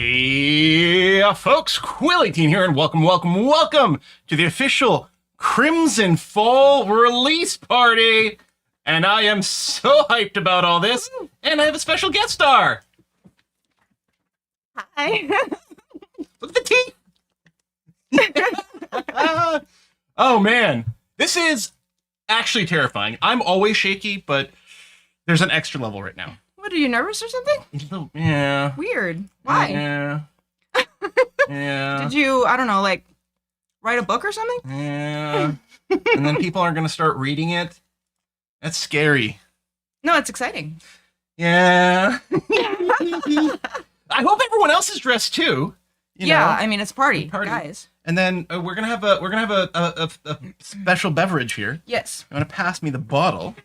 Hey, folks, Quilly18 here, and welcome to the official Crimson Fall release party. And I am so hyped about all this, and I have a special guest star. Hi. Look at the teeth. Oh man, this is actually terrifying. I'm always shaky, but there's an extra level right now. What, are you nervous or something? Yeah. Weird. Why? Yeah. Yeah. Did you, I don't know, like, write a book or something? Yeah. And then people are going to start reading it. That's scary. No, it's exciting. Yeah. I hope everyone else is dressed too. You know? I mean, it's a party, guys. And then we're gonna have a special beverage here. Yes. You want to pass me the bottle,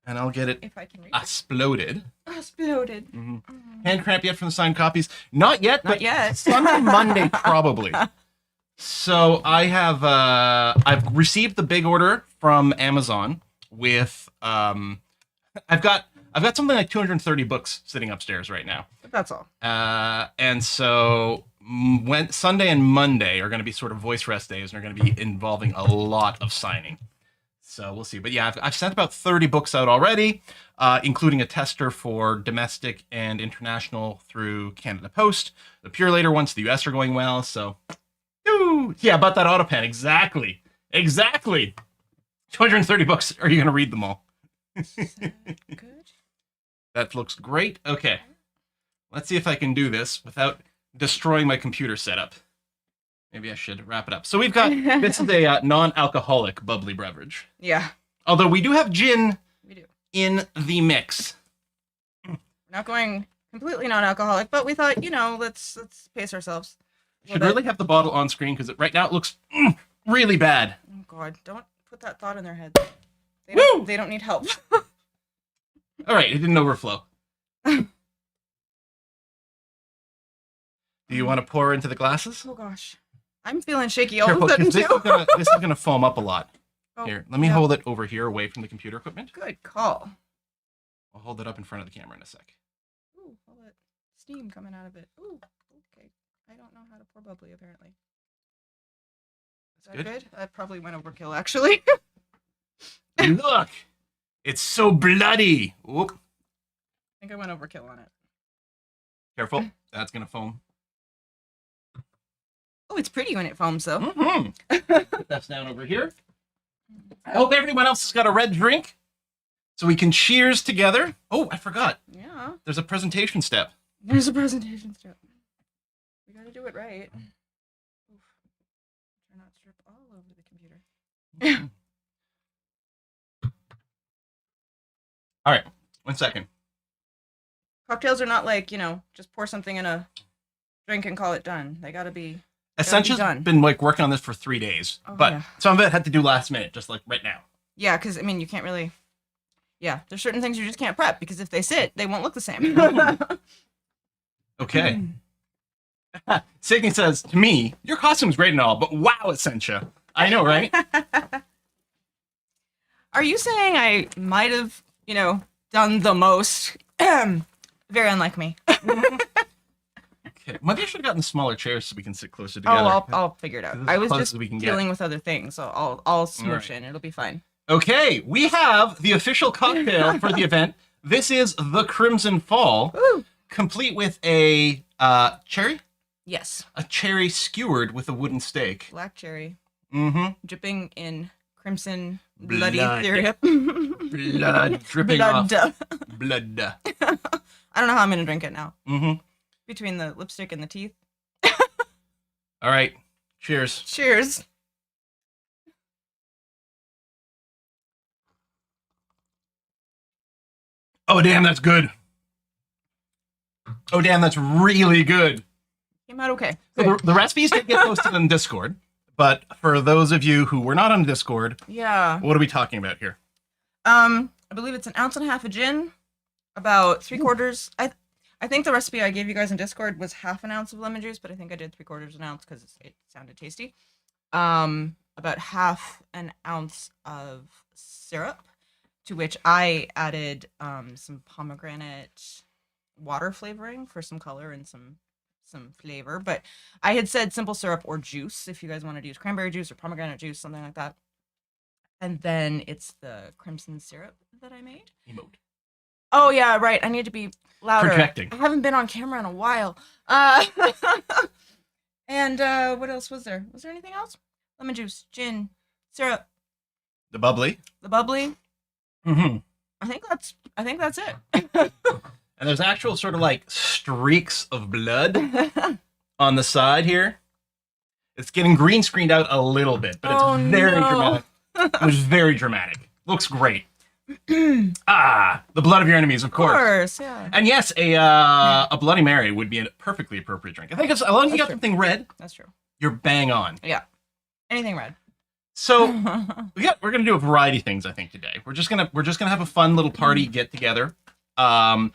and I'll get it If I can read. exploded. Exploded. Mm-hmm. Hand cramp yet from the signed copies? Not yet. Not but yet. Sunday, Monday probably. So I have I've received the big order from Amazon with I've got something like 230 books sitting upstairs right now. That's all. And so Sunday and Monday are going to be sort of voice rest days, and are going to be involving a lot of signing. So we'll see. But yeah, I've sent about 30 books out already, including a tester for domestic and international through Canada Post. The Pure Later ones, the US are going well. So, yeah, about that autopen. Exactly. 230 books. Are you going to read them all? Good. That looks great. Okay. Let's see if I can do this without destroying my computer setup. Maybe I should wrap it up. So we've got, this is a non-alcoholic bubbly beverage. Yeah. Although we do have gin We do. in the mix. We're not going completely non-alcoholic, but we thought, let's pace ourselves. Should really have the bottle on screen, because right now it looks really bad. Oh, God. Don't put that thought in their heads. Woo! They don't need help. All right, it didn't overflow. Do you want to pour into the glasses? Oh, gosh. I'm feeling shaky all of a Careful, sudden, because too. this is gonna foam up a lot. Oh, Here, let me yeah. hold it over here, away from the computer equipment. Good call. I'll hold it up in front of the camera in a sec. Ooh, all that steam coming out of it. Ooh, okay. I don't know how to pour bubbly, apparently. Is that good? That probably went overkill, actually. Look, it's so bloody. Whoop. I think I went overkill on it. Careful, that's gonna foam. Oh, it's pretty when it foams, though. Put that down over here. I hope everyone else has got a red drink, so we can cheers together. Oh, I forgot. Yeah. There's a presentation step. There's a presentation step. We gotta do it right. Oof. Try not to drip all over the computer. All right, 1 second. Cocktails are not like, just pour something in a drink and call it done. They gotta be... Essentia's done. been working on this for 3 days, but yeah. some of it had to do last minute, just like right now. Yeah, because, you can't really... Yeah, there's certain things you just can't prep, because if they sit, they won't look the same. Okay. Signy says, to me, your costume's great and all, but wow, Essentia. I know, right? Are you saying I might have, done the most? Very unlike me. Okay. Maybe I should have gotten smaller chairs so we can sit closer together. Oh, I'll figure it out. This is I as was close just as we can get. dealing with other things, so I'll smoosh Right. in. It'll be fine. Okay, we have the official cocktail for the event. This is the Crimson Fall, Woo! complete with a cherry? Yes. A cherry skewered with a wooden stake. Black cherry. Mm-hmm. Dripping in crimson Blood. bloody syrup. Blood dripping off. Blood. I don't know how I'm gonna drink it now. Mm-hmm. Between the lipstick and the teeth. All right. Cheers. Cheers. Oh, damn, that's good. Oh, damn, that's really good. Came out okay. So the recipes did get posted on Discord, but for those of you who were not on Discord, Yeah. what are we talking about here? I believe it's 1.5 ounces of gin, about 3/4. I think the recipe I gave you guys in Discord was 1/2 ounce of lemon juice, but I think I did 3/4 ounce because it sounded tasty. About 1/2 ounce of syrup, to which I added some pomegranate water flavoring for some color and some some flavor. But I had said simple syrup or juice if you guys wanted to use cranberry juice or pomegranate juice, something like that. And then it's the crimson syrup that I made. Emote. Oh yeah, right. I need to be louder. Projecting. I haven't been on camera in a while. And what else was there? Was there anything else? Lemon juice, gin, syrup, The bubbly. the bubbly. Mm-hmm. I think that's it. And there's actual sort of like streaks of blood on the side here. It's getting green screened out a little bit, but it's very dramatic. It was very dramatic. Looks great. The blood of your enemies, of course. Of course, yeah. And yes, a Bloody Mary would be a perfectly appropriate drink. I think as long as you got something red, That's true. you're bang on. Yeah. Anything red. So we're gonna do a variety of things. I think today we're just gonna have a fun little party get together. A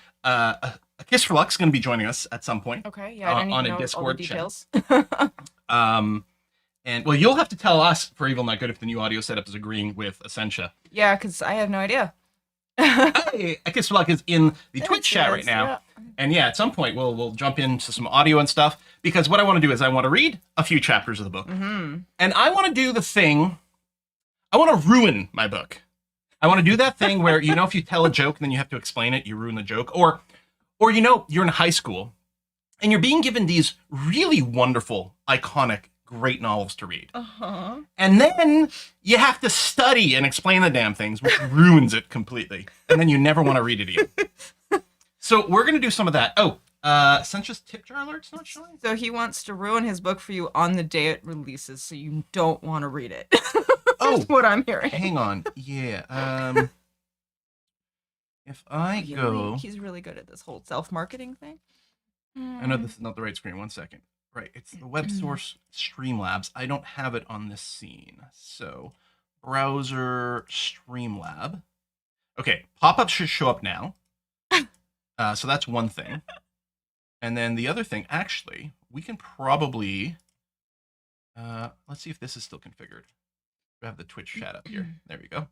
Kiss for Luck's gonna be joining us at some point. Okay. Yeah. I don't need on to a know Discord all the details. And well, you'll have to tell us for Evil Not Good if the new audio setup is agreeing with Essentia. Yeah, because I have no idea. Hey, A Kiss for Luck is in the There Twitch it chat is, right now. yeah. And yeah, at some point we'll jump into some audio and stuff because what I want to do is I want to read a few chapters of the book. Mm-hmm. And I want to do the thing, I want to ruin my book. I want to do that thing where, if you tell a joke and then you have to explain it, you ruin the joke. Or you're in high school and you're being given these really wonderful, iconic, great novels to read. Uh-huh. And then you have to study and explain the damn things, which ruins it completely. And then you never want to read it again. So we're going to do some of that. Oh, Essentia's tip jar alert's not showing? So he wants to ruin his book for you on the day it releases, so you don't want to read it. Oh, That's what I'm hearing. hang on. Yeah. If I go... He's really good at this whole self-marketing thing. I know this is not the right screen. 1 second. Right, it's the web source Streamlabs. I don't have it on this scene. So, browser Streamlab. Okay, pop-up should show up now. So that's one thing. And then the other thing, actually, we can probably... let's see if this is still configured. We have the Twitch chat up here. There we go.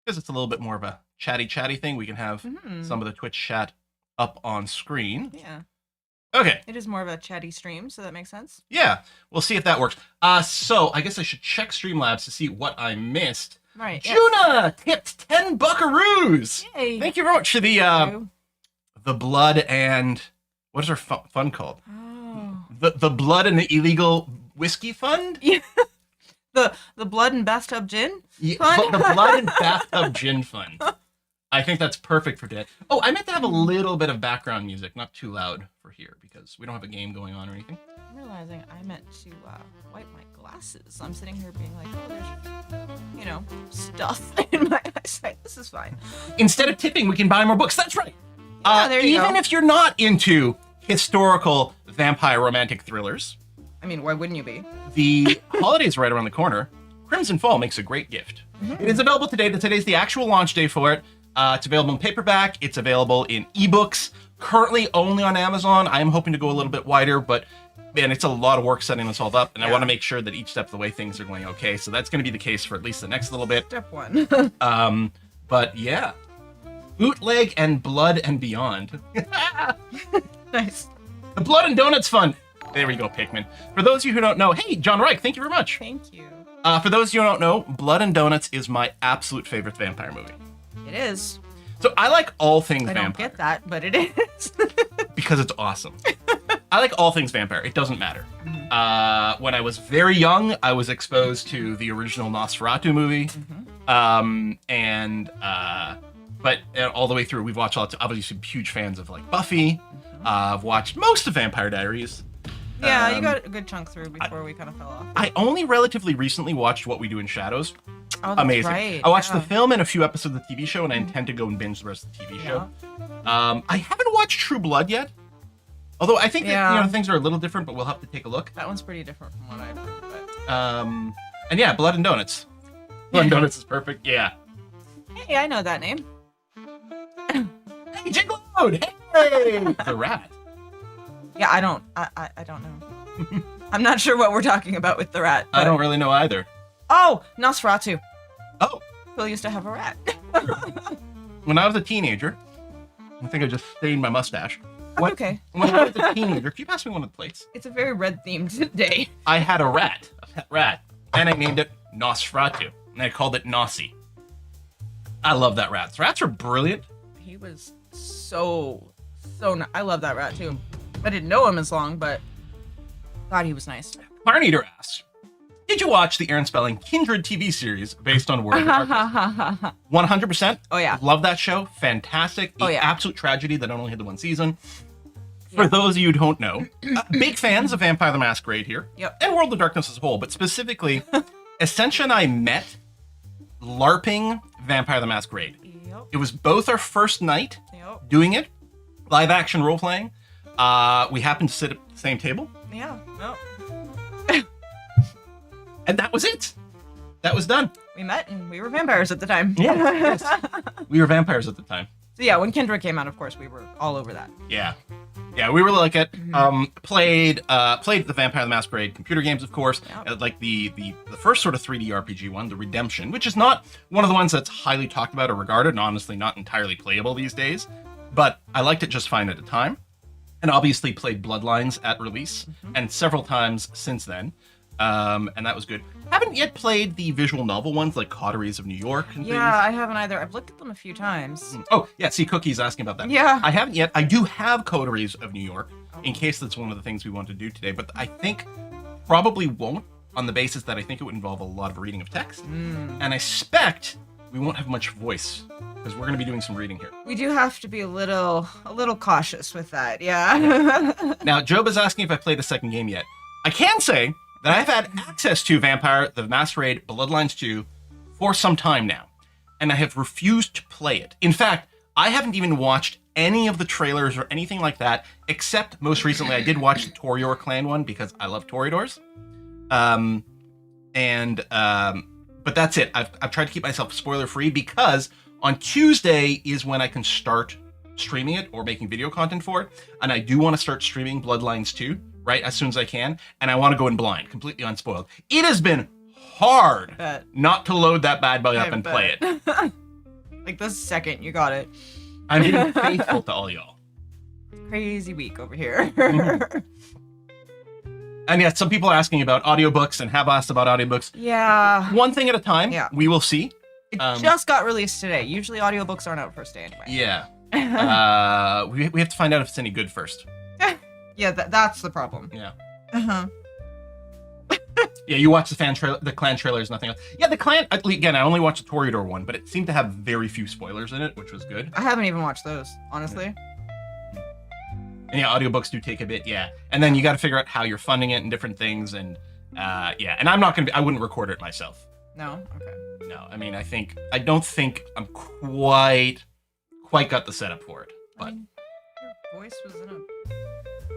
Because it's a little bit more of a chatty thing, we can have some of the Twitch chat up on screen. Yeah. Okay. It is more of a chatty stream, so that makes sense. Yeah, we'll see if that works. So I guess I should check Streamlabs to see what I missed. Right. Juna tipped 10 buckaroos. Yay. Thank you very much for the blood and what is our fund called? Oh. The blood and the illegal whiskey fund. Yeah. The blood and bathtub gin Yeah, fund. the blood and bathtub gin fund. I think that's perfect for today. Oh, I meant to have a little bit of background music, not too loud for here because we don't have a game going on or anything. I'm realizing I meant to wipe my glasses. I'm sitting here being like, oh, there's, stuff in my eyesight. This is fine. Instead of tipping, we can buy more books. That's right. Yeah, there you even go. if you're not into historical vampire romantic thrillers, I mean, why wouldn't you be? the holidays are right around the corner. Crimson Fall makes a great gift. It is available today. Today's the actual launch day for it. It's available in paperback. It's available in ebooks. Currently only on Amazon. I'm hoping to go a little bit wider, but man, it's a lot of work setting this all up, and I want to make sure that each step of the way things are going okay. So that's going to be the case for at least the next little bit. Step one. But yeah, Bootleg and Blood and Beyond. Nice. The Blood and Donuts Fund. There we go, Pikmin. For those of you who don't know, hey, John Reich, thank you very much. Thank you. For those of you who don't know, Blood and Donuts is my absolute favorite vampire movie. It is. So I like all things I vampire. don't get that, but it is. Because it's awesome. I like all things vampire. It doesn't matter. When I was very young, I was exposed to the original Nosferatu movie. But all the way through, we've watched lots of, obviously, huge fans of like Buffy. I've watched most of Vampire Diaries. Yeah, you got a good chunk through before we kind of fell off. I only relatively recently watched What We Do in Shadows. Oh, that's Amazing. right. I watched yeah. the film and a few episodes of the TV show, and I intend to go and binge the rest of the TV show. I haven't watched True Blood yet. Although I think that things are a little different, but we'll have to take a look. That one's pretty different from what I've heard. But... And yeah, Blood and Donuts. Blood and Donuts is perfect. Yeah. Hey, I know that name. Hey, Jinglode! Hey! The rat. Yeah, I don't know. I'm not sure what we're talking about with the rat. I don't really know either. Oh, Nosferatu. Oh. Phil used to have a rat. When I was a teenager, I think I just stained my mustache. Okay. When I was a teenager, can you pass me one of the plates? It's a very red themed day. I had a pet rat, and I named it Nosferatu, and I called it Nossi. I love that rat. Rats are brilliant. He was I love that rat too. I didn't know him as long, but thought he was nice. Barn Eater asks, did you watch the Aaron Spelling Kindred TV series based on World of Darkness? 100%. Oh, yeah. Love that show. Fantastic. Oh, yeah. Absolute tragedy that only had the one season. For those of you who don't know, big fans of Vampire the Masquerade here. Yep. And World of Darkness as a whole, but specifically, Essentia and I met LARPing Vampire the Masquerade. Yep. It was both our first night Yep. doing it, live action role playing. We happened to sit at the same table. Yeah. Well, And that was it. That was done. we met and we were vampires at the time. Yeah. We were vampires at the time. So yeah, when Kindred came out, of course, we were all over that. Yeah. Yeah, we really like it. Played the Vampire the Masquerade computer games, of course. Yep. Like the first sort of 3D RPG one, the Redemption, which is not one of the ones that's highly talked about or regarded, and honestly not entirely playable these days. But I liked it just fine at the time. And obviously played Bloodlines at release, and several times since then. And that was good. Haven't yet played the visual novel ones like Coteries of New York and Yeah, I haven't either. I've looked at them a few times. things. Oh, yeah, see, Cookie's asking about that. Yeah. I haven't yet. I do have Coteries of New York, in case that's one of the things we want to do today, but I think probably won't, on the basis that I think it would involve a lot of reading of text. And I suspect we won't have much voice, because we're going to be doing some reading here. We do have to be a little cautious with that, yeah. Now, Job is asking if I played a second game yet. I can say that I've had access to Vampire the Masquerade Bloodlines 2 for some time now, and I have refused to play it. In fact, I haven't even watched any of the trailers or anything like that, except most recently I did watch the Torior Clan one because I love Toreadors. But that's it. I've tried to keep myself spoiler free because on Tuesday is when I can start streaming it or making video content for it, and I do want to start streaming Bloodlines 2 right as soon as I can, and I want to go in blind, completely unspoiled. It has been hard Bet. not to load that bad boy up I and bet. play it. Like the second you got it. I'm being faithful to all y'all. Crazy week over here. And yeah, some people are asking about audiobooks and have asked about audiobooks. Yeah. One thing at a time. Yeah. We will see. It just got released today. Usually audiobooks aren't out first day anyway. Yeah. We have to find out if it's any good first. Yeah, that's the problem. Yeah. Uh-huh. Yeah, you watch the clan trailers, nothing else. Yeah, the clan, again, I only watched the Toreador one, but it seemed to have very few spoilers in it, which was good. I haven't even watched those, honestly. And yeah, audiobooks do take a bit, yeah. And then you got to figure out how you're funding it and different things, and yeah. And I wouldn't record it myself. No? Okay. No, I mean, I don't think I'm quite got the setup for it. I But mean, your voice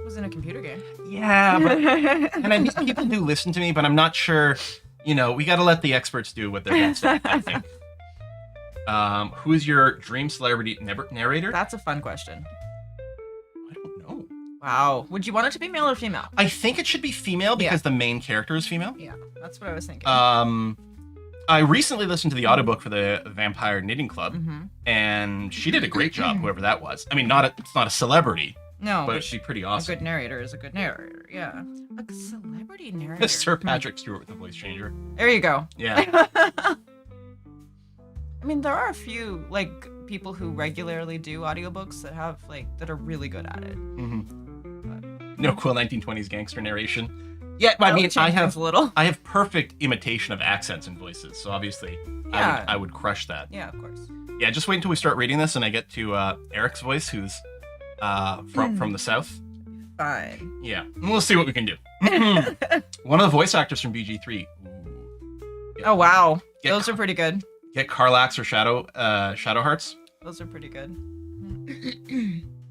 was in a computer game. yeah, but and people do listen to me, but I'm not sure. You know, we got to let the experts do what they're best at, I think. Who's your dream celebrity narrator? That's a fun question. I don't know. Wow. Would you want it to be male or female? I think it should be female because the main character is female. Yeah, that's what I was thinking. I recently listened to the audiobook for the Vampire Knitting Club, Mm-hmm. and she did a great job, whoever that was. I mean, it's not a celebrity, No, but she's pretty a awesome. good narrator is a good narrator. Yeah. A celebrity narrator. Sir Patrick Stewart with the voice changer. There you go. Yeah. I mean, there are a few like people who regularly do audiobooks that are really good at it. No cool 1920s gangster narration. Yeah, I mean, I have a little. I have perfect imitation of accents and voices, so obviously Yeah. I would crush that. Yeah, of course. Yeah, just wait until we start reading this and I get to Eric's voice, who's from the South. Fine. Yeah, and we'll see what we can do. One of the voice actors from BG3. Ooh. Oh wow, Get those are pretty good. Get Carlax or Shadow Hearts. Those are pretty good.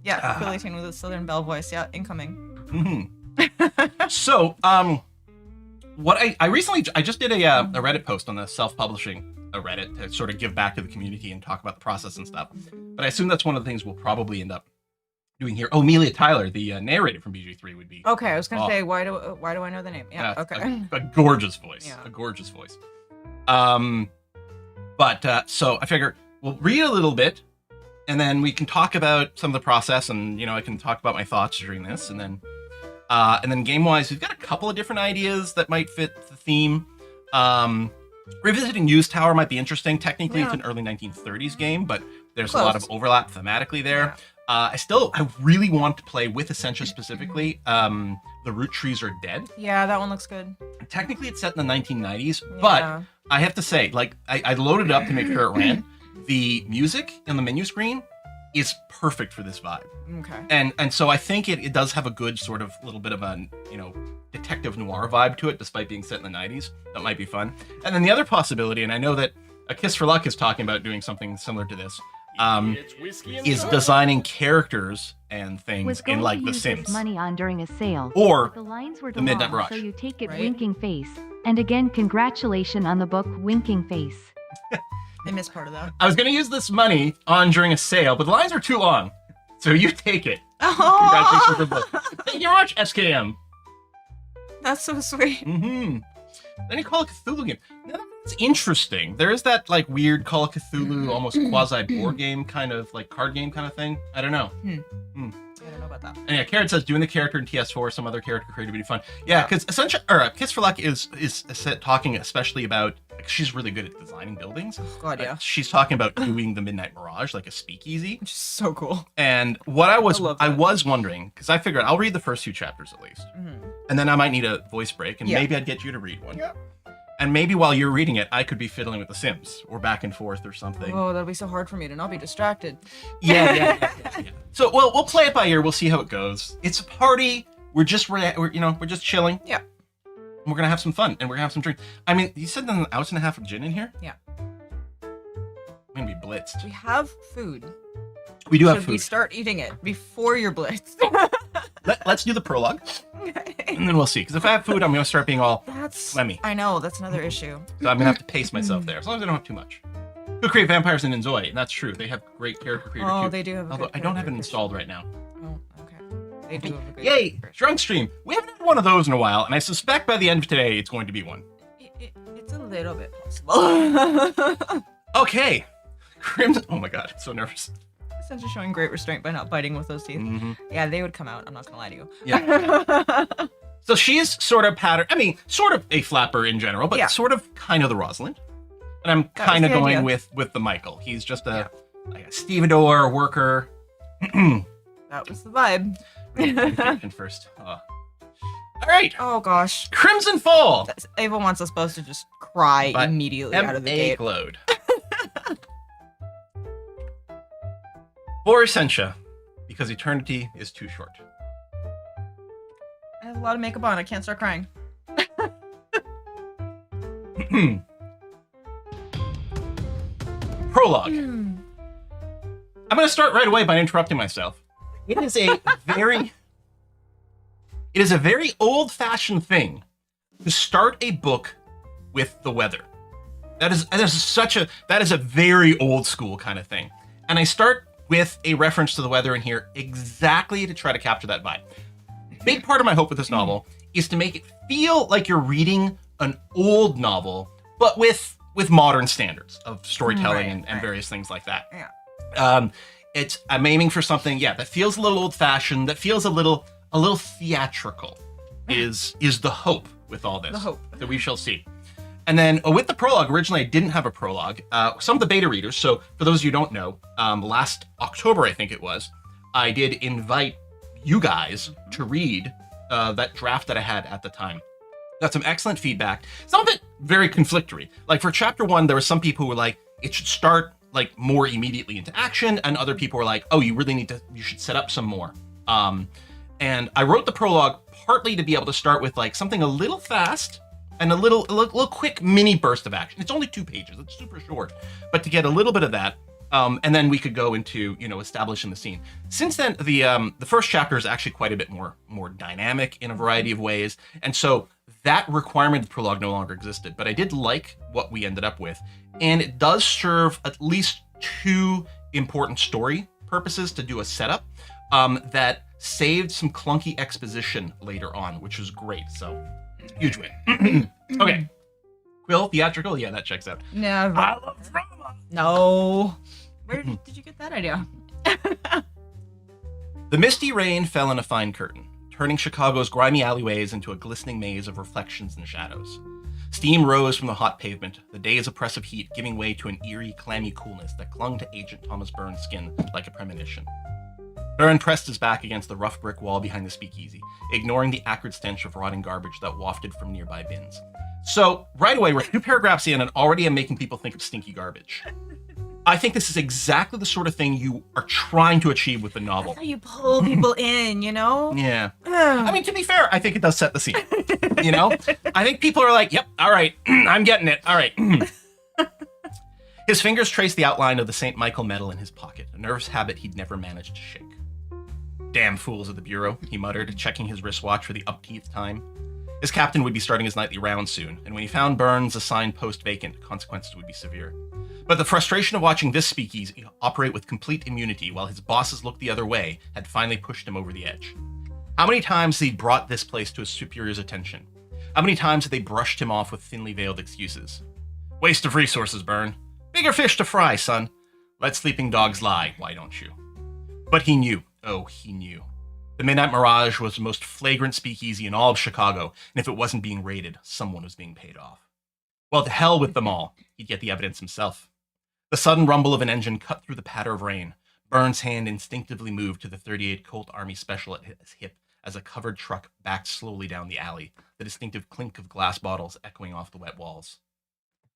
Yeah, Billy Teen with a Southern Belle voice. Yeah, incoming. So, what I recently just did a Reddit post on the self-publishing Reddit to sort of give back to the community and talk about the process and stuff. But I assume that's one of the things we'll probably end up doing here. Oh, Amelia Tyler, the narrator from BG3, would be Okay, I was gonna say why do I know the name? Yeah. Okay. a gorgeous voice. Yeah. A gorgeous voice. So I figure we'll read a little bit, and then we can talk about some of the process, and I can talk about my thoughts during this, and then game-wise, we've got a couple of different ideas that might fit the theme. Revisiting News Tower might be interesting. Technically, it's an early 1930s game, but there's a lot of overlap thematically there. I really want to play with Essentia specifically. The Root Trees Are Dead. Yeah, that one looks good. Technically, it's set in the 1990s, but I have to say, like, I loaded it up to make sure it ran. The music in the menu screen is perfect for this vibe. Okay. And so I think it does have a good sort of little bit of a, detective noir vibe to it, despite being set in the 90s. That might be fun. And then the other possibility, and I know that A Kiss for Luck is talking about doing something similar to this, is designing characters and things in like The Sims. Money on during a sale. Or the lines were the Midnight Mirage. so you take it winking face. And again, congratulations on the book Winking Face. I missed part of that. I was going to use this money on during a sale, but the lines are too long. So you take it. Oh! Congratulations for the book. Thank you very much, SKM. That's so sweet. Mm-hmm. Then you Call of Cthulhu game. Now, that's interesting. There is that like weird Call of Cthulhu, almost quasi board game kind of like card game kind of thing. I don't know. I don't know about that. And yeah, Carrot says doing the character in TS4, some other character created would be fun. Yeah, because Essentia or Kiss for Luck is talking especially about she's really good at designing buildings. Oh, God, yeah. She's talking about doing the Midnight Mirage like a speakeasy, Which is so cool. and what I was love that. wondering, because I figured I'll read the first few chapters at least, and then I might need a voice break, and maybe I'd get you to read one. Yeah. And maybe while you're reading it, I could be fiddling with The Sims or back and forth or something. Oh, that'll be so hard for me to not be distracted. Yeah. So we'll play it by ear. We'll see how it goes. It's a party. We're just chilling. Yeah. And we're gonna have some fun, and we're gonna have some drinks. I mean, you said there's an ounce and a half of gin in here. Yeah. I'm gonna be blitzed. We have food. We do have Should food. we start eating it before you're blitzed? Let's do the prologue, and then we'll see. Because if I have food, I'm gonna start being all That's. phlegmy. I know, that's another issue. So I'm gonna have to pace myself there, as long as I don't have too much. Who create vampires in Enzoi, and that's true. They have great character creator Oh, too. they do have a Although good I don't have it character installed right now. Oh, okay. They do have a good Yay! character. Drunk stream. We haven't had one of those in a while, and I suspect by the end of today, it's going to be one. It's a little bit possible. Okay. Crimson. Oh my god, I'm so nervous. Essentially showing great restraint by not biting with those teeth. Mm-hmm. Yeah, they would come out. I'm not gonna lie to you. Yeah. So she is sort of sort of a flapper in general, but sort of kind of the Rosalind. And I'm kind of going with the Michael. He's just like a stevedore worker. That was the vibe. Captain first. All right. Oh gosh. Crimson Fall. Ava wants us both to just cry But immediately out of the gate. Glowed. For Essentia, because eternity is too short. I have a lot of makeup on. I can't start crying. Prologue. I'm going to start right away by interrupting myself. It is a very old-fashioned thing to start a book with the weather. That is a very old school kind of thing. And I start with a reference to the weather in here exactly to try to capture that vibe. Big part of my hope with this novel is to make it feel like you're reading an old novel, but with modern standards of storytelling and various things like that. Yeah. I'm aiming for something, that feels a little old-fashioned, that feels a little theatrical. Is the hope with all this? The hope that we shall see. And then with the prologue, originally I didn't have a prologue. Some of the beta readers, so for those of you who don't know, last October I think it was, I did invite you guys to read that draft that I had at the time. Got some excellent feedback. Some of it very conflictory. Like for chapter 1, there were some people who were like, it should start like more immediately into action, and other people were like, oh, you should set up some more. And I wrote the prologue partly to be able to start with like something a little fast and a little quick mini burst of action. It's only 2 pages. It's super short, but to get a little bit of that, and then we could go into establishing the scene. Since then, the first chapter is actually quite a bit more dynamic in a variety of ways, and so that requirement of the prologue no longer existed. But I did like what we ended up with, and it does serve at least 2 important story purposes to do a setup that saved some clunky exposition later on, which was great. So. Huge win. Okay. Quill, theatrical? Yeah, that checks out. Never. I love drama. No. Where did you get that idea? The misty rain fell in a fine curtain, turning Chicago's grimy alleyways into a glistening maze of reflections and shadows. Steam rose from the hot pavement, the day's oppressive heat giving way to an eerie, clammy coolness that clung to Agent Thomas Byrne's skin like a premonition. Byrne pressed his back against the rough brick wall behind the speakeasy, ignoring the acrid stench of rotting garbage that wafted from nearby bins. So, right away, we're 2 paragraphs in and already I'm making people think of stinky garbage. I think this is exactly the sort of thing you are trying to achieve with the novel. That's how you pull people in, you know? Yeah. I mean, to be fair, I think it does set the scene. You know? I think people are like, yep, all right, I'm getting it. All right. His fingers traced the outline of the St. Michael medal in his pocket, a nervous habit he'd never managed to shake. Damn fools at the bureau, he muttered, checking his wristwatch for the upteenth time. His captain would be starting his nightly round soon, and when he found Burns' assigned post vacant, consequences would be severe. But the frustration of watching this speakeasy operate with complete immunity while his bosses looked the other way had finally pushed him over the edge. How many times had he brought this place to his superior's attention? How many times had they brushed him off with thinly veiled excuses? Waste of resources, Byrne. Bigger fish to fry, son. Let sleeping dogs lie, why don't you? But he knew. Oh, he knew. The Midnight Mirage was the most flagrant speakeasy in all of Chicago, and if it wasn't being raided, someone was being paid off. Well, to hell with them all. He'd get the evidence himself. The sudden rumble of an engine cut through the patter of rain. Byrne's hand instinctively moved to the .38 Colt Army Special at his hip as a covered truck backed slowly down the alley, the distinctive clink of glass bottles echoing off the wet walls.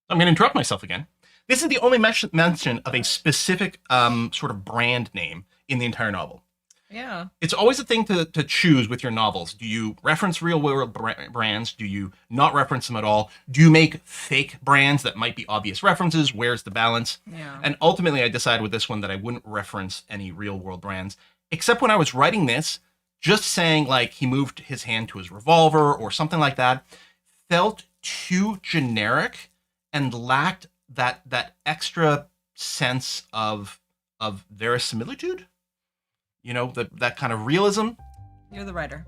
I'm going to interrupt myself again. This is the only mention of a specific sort of brand name in the entire novel. Yeah. It's always a thing to choose with your novels. Do you reference real world brands? Do you not reference them at all? Do you make fake brands that might be obvious references? Where's the balance? Yeah. And ultimately, I decided with this one that I wouldn't reference any real world brands, except when I was writing this, just saying like he moved his hand to his revolver or something like that felt too generic and lacked that extra sense of verisimilitude. You know, that kind of realism. You're the writer.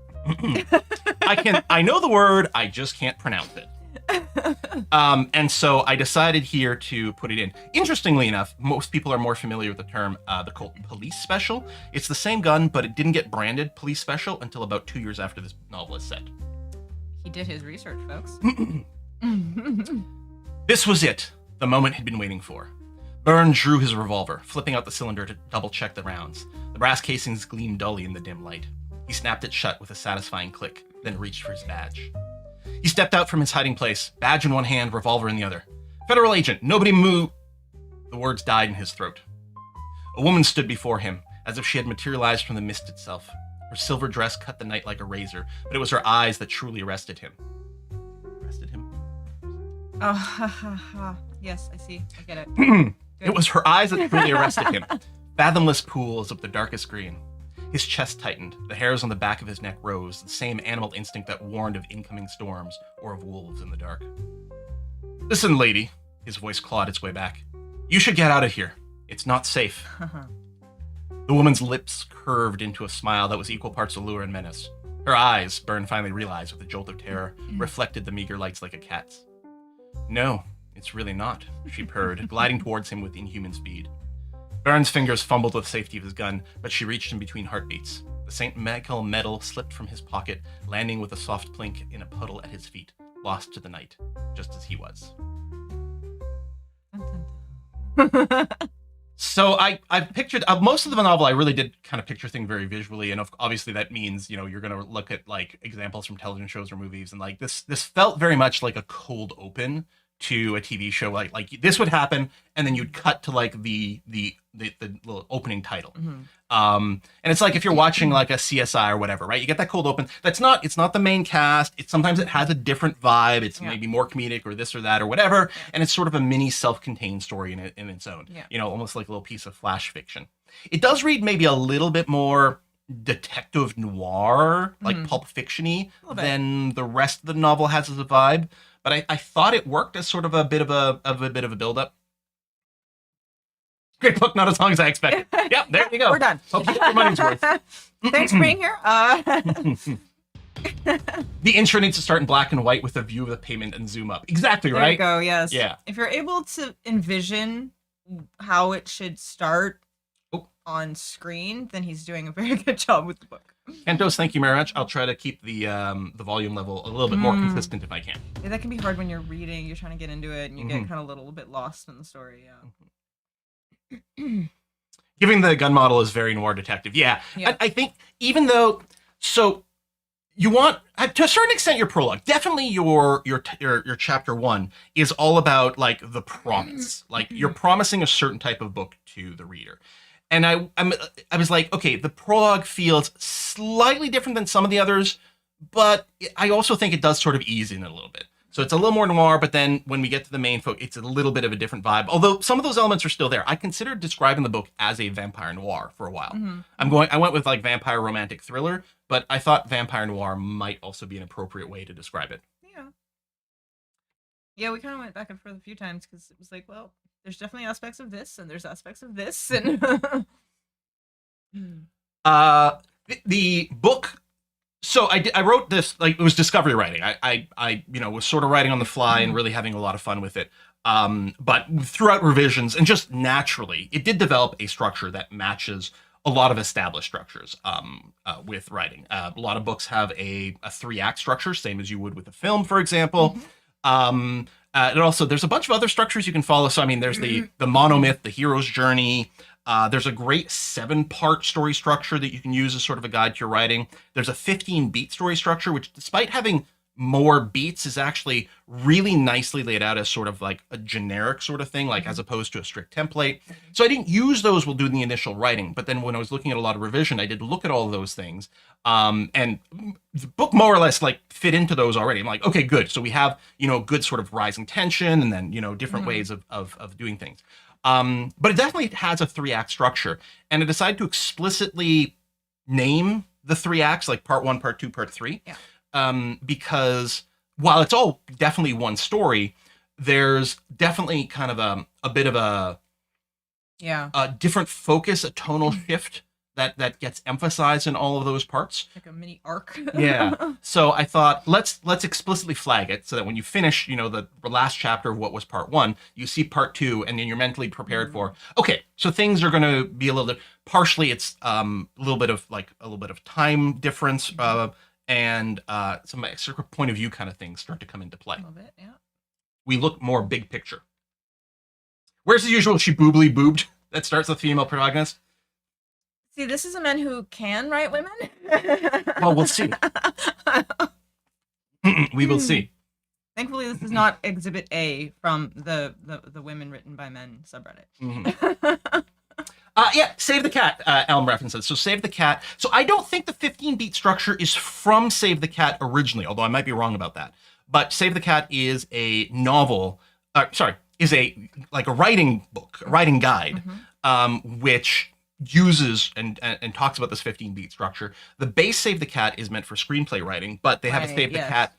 I know the word, I just can't pronounce it. And so I decided here to put it in. Interestingly enough, most people are more familiar with the term the Colt Police Special. It's the same gun, but it didn't get branded Police Special until about 2 years after this novel is set. He did his research, folks. This was it, the moment he'd been waiting for. Byrne drew his revolver, flipping out the cylinder to double-check the rounds. The brass casings gleamed dully in the dim light. He snapped it shut with a satisfying click, then reached for his badge. He stepped out from his hiding place, badge in one hand, revolver in the other. "Federal agent, nobody move!" The words died in his throat. A woman stood before him, as if she had materialized from the mist itself. Her silver dress cut the night like a razor, but it was her eyes that truly arrested him. Arrested him? Oh, ha ha ha. Yes, I see. I get it. It was her eyes that truly arrested him. Fathomless pools of the darkest green. His chest tightened, the hairs on the back of his neck rose, the same animal instinct that warned of incoming storms or of wolves in the dark. "Listen, lady," his voice clawed its way back. "You should get out of here. It's not safe." The woman's lips curved into a smile that was equal parts allure and menace. Her eyes, Byrne finally realized with a jolt of terror, reflected the meager lights like a cat's. "No, it's really not," she purred, gliding towards him with inhuman speed. Byrne's fingers fumbled with the safety of his gun, but she reached him between heartbeats. The St. Michael medal slipped from his pocket, landing with a soft plink in a puddle at his feet, lost to the night, just as he was. So I've pictured most of the novel. I really did kind of picture things very visually, and obviously that means you're going to look at like examples from television shows or movies, and like this felt very much like a cold open to a TV show. Like this would happen, and then you'd cut to like the little opening title. And it's like if you're watching like a CSI or whatever, right? You get that cold open. It's not the main cast. Sometimes it has a different vibe. It's maybe more comedic or this or that or whatever. And it's sort of a mini self-contained story in its own. Almost like a little piece of flash fiction. It does read maybe a little bit more detective noir, like Pulp Fiction-y than the rest of the novel has as a vibe. But I thought it worked as sort of a bit of a build-up. Great book, not as long as I expected. Yep, there you go. We're done. Hope you get your money's worth. Thanks for being here. The intro needs to start in black and white with a view of the pavement and zoom up. Exactly, There right? you go, yes. Yeah. If you're able to envision how it should start Oh. on screen, then he's doing a very good job with the book. Kentos, thank you very much. I'll try to keep the volume level a little bit more consistent if I can. Yeah, that can be hard when you're reading. You're trying to get into it, and you get kind of a little bit lost in the story. Yeah. Giving the gun model is very noir detective. Yeah. I think even though, so you want, to a certain extent, your prologue, definitely your chapter 1 is all about like the promise. Like you're promising a certain type of book to the reader. And I was like, okay, the prologue feels slightly different than some of the others, but I also think it does sort of ease in a little bit. So it's a little more noir, but then when we get to the main focus, it's a little bit of a different vibe. Although some of those elements are still there. I considered describing the book as a vampire noir for a while. I went with like vampire romantic thriller, but I thought vampire noir might also be an appropriate way to describe it. Yeah, we kind of went back and forth a few times because it was like, well, there's definitely aspects of this, and there's aspects of this, and the book. So I wrote this, like, it was discovery writing. I was sort of writing on the fly and really having a lot of fun with it. But throughout revisions and just naturally, it did develop a structure that matches a lot of established structures with writing. A lot of books have a 3-act structure, same as you would with a film, for example. And also, there's a bunch of other structures you can follow. So, I mean, there's the monomyth, the hero's journey. There's a great 7-part story structure that you can use as sort of a guide to your writing. There's a 15-beat story structure, which despite having more beats is actually really nicely laid out as sort of like a generic sort of thing, like as opposed to a strict template. So I didn't use those while doing the initial writing, but then when I was looking at a lot of revision, I did look at all of those things. And the book more or less like fit into those already. I'm like, okay, good. So we have, good sort of rising tension and then, different ways of doing things. But it definitely has a 3-act structure, and I decided to explicitly name the 3 acts, like part 1, part 2, part 3, because while it's all definitely one story, there's definitely kind of a bit of a different focus, a tonal shift that gets emphasized in all of those parts. Like a mini arc. Yeah. So I thought let's explicitly flag it so that when you finish, the last chapter of what was part 1, you see part 2, and then you're mentally prepared for, okay, so things are going to be a little bit, partially it's a little bit of time difference and some extra point of view kind of things start to come into play. A little bit, yeah. We look more big picture. Where's the usual she boobly boobed that starts with female protagonist? See, this is a man who can write women. Well, we'll see. We will see. Thankfully, this is not Exhibit A from the women written by men subreddit. Save the Cat, Elm references. So Save the Cat. So I don't think the 15-beat structure is from Save the Cat originally, although I might be wrong about that. But Save the Cat is a novel, is a writing book, a writing guide, which uses and talks about this 15-beat structure. The base Save the Cat is meant for screenplay writing, but they have a Save the Cat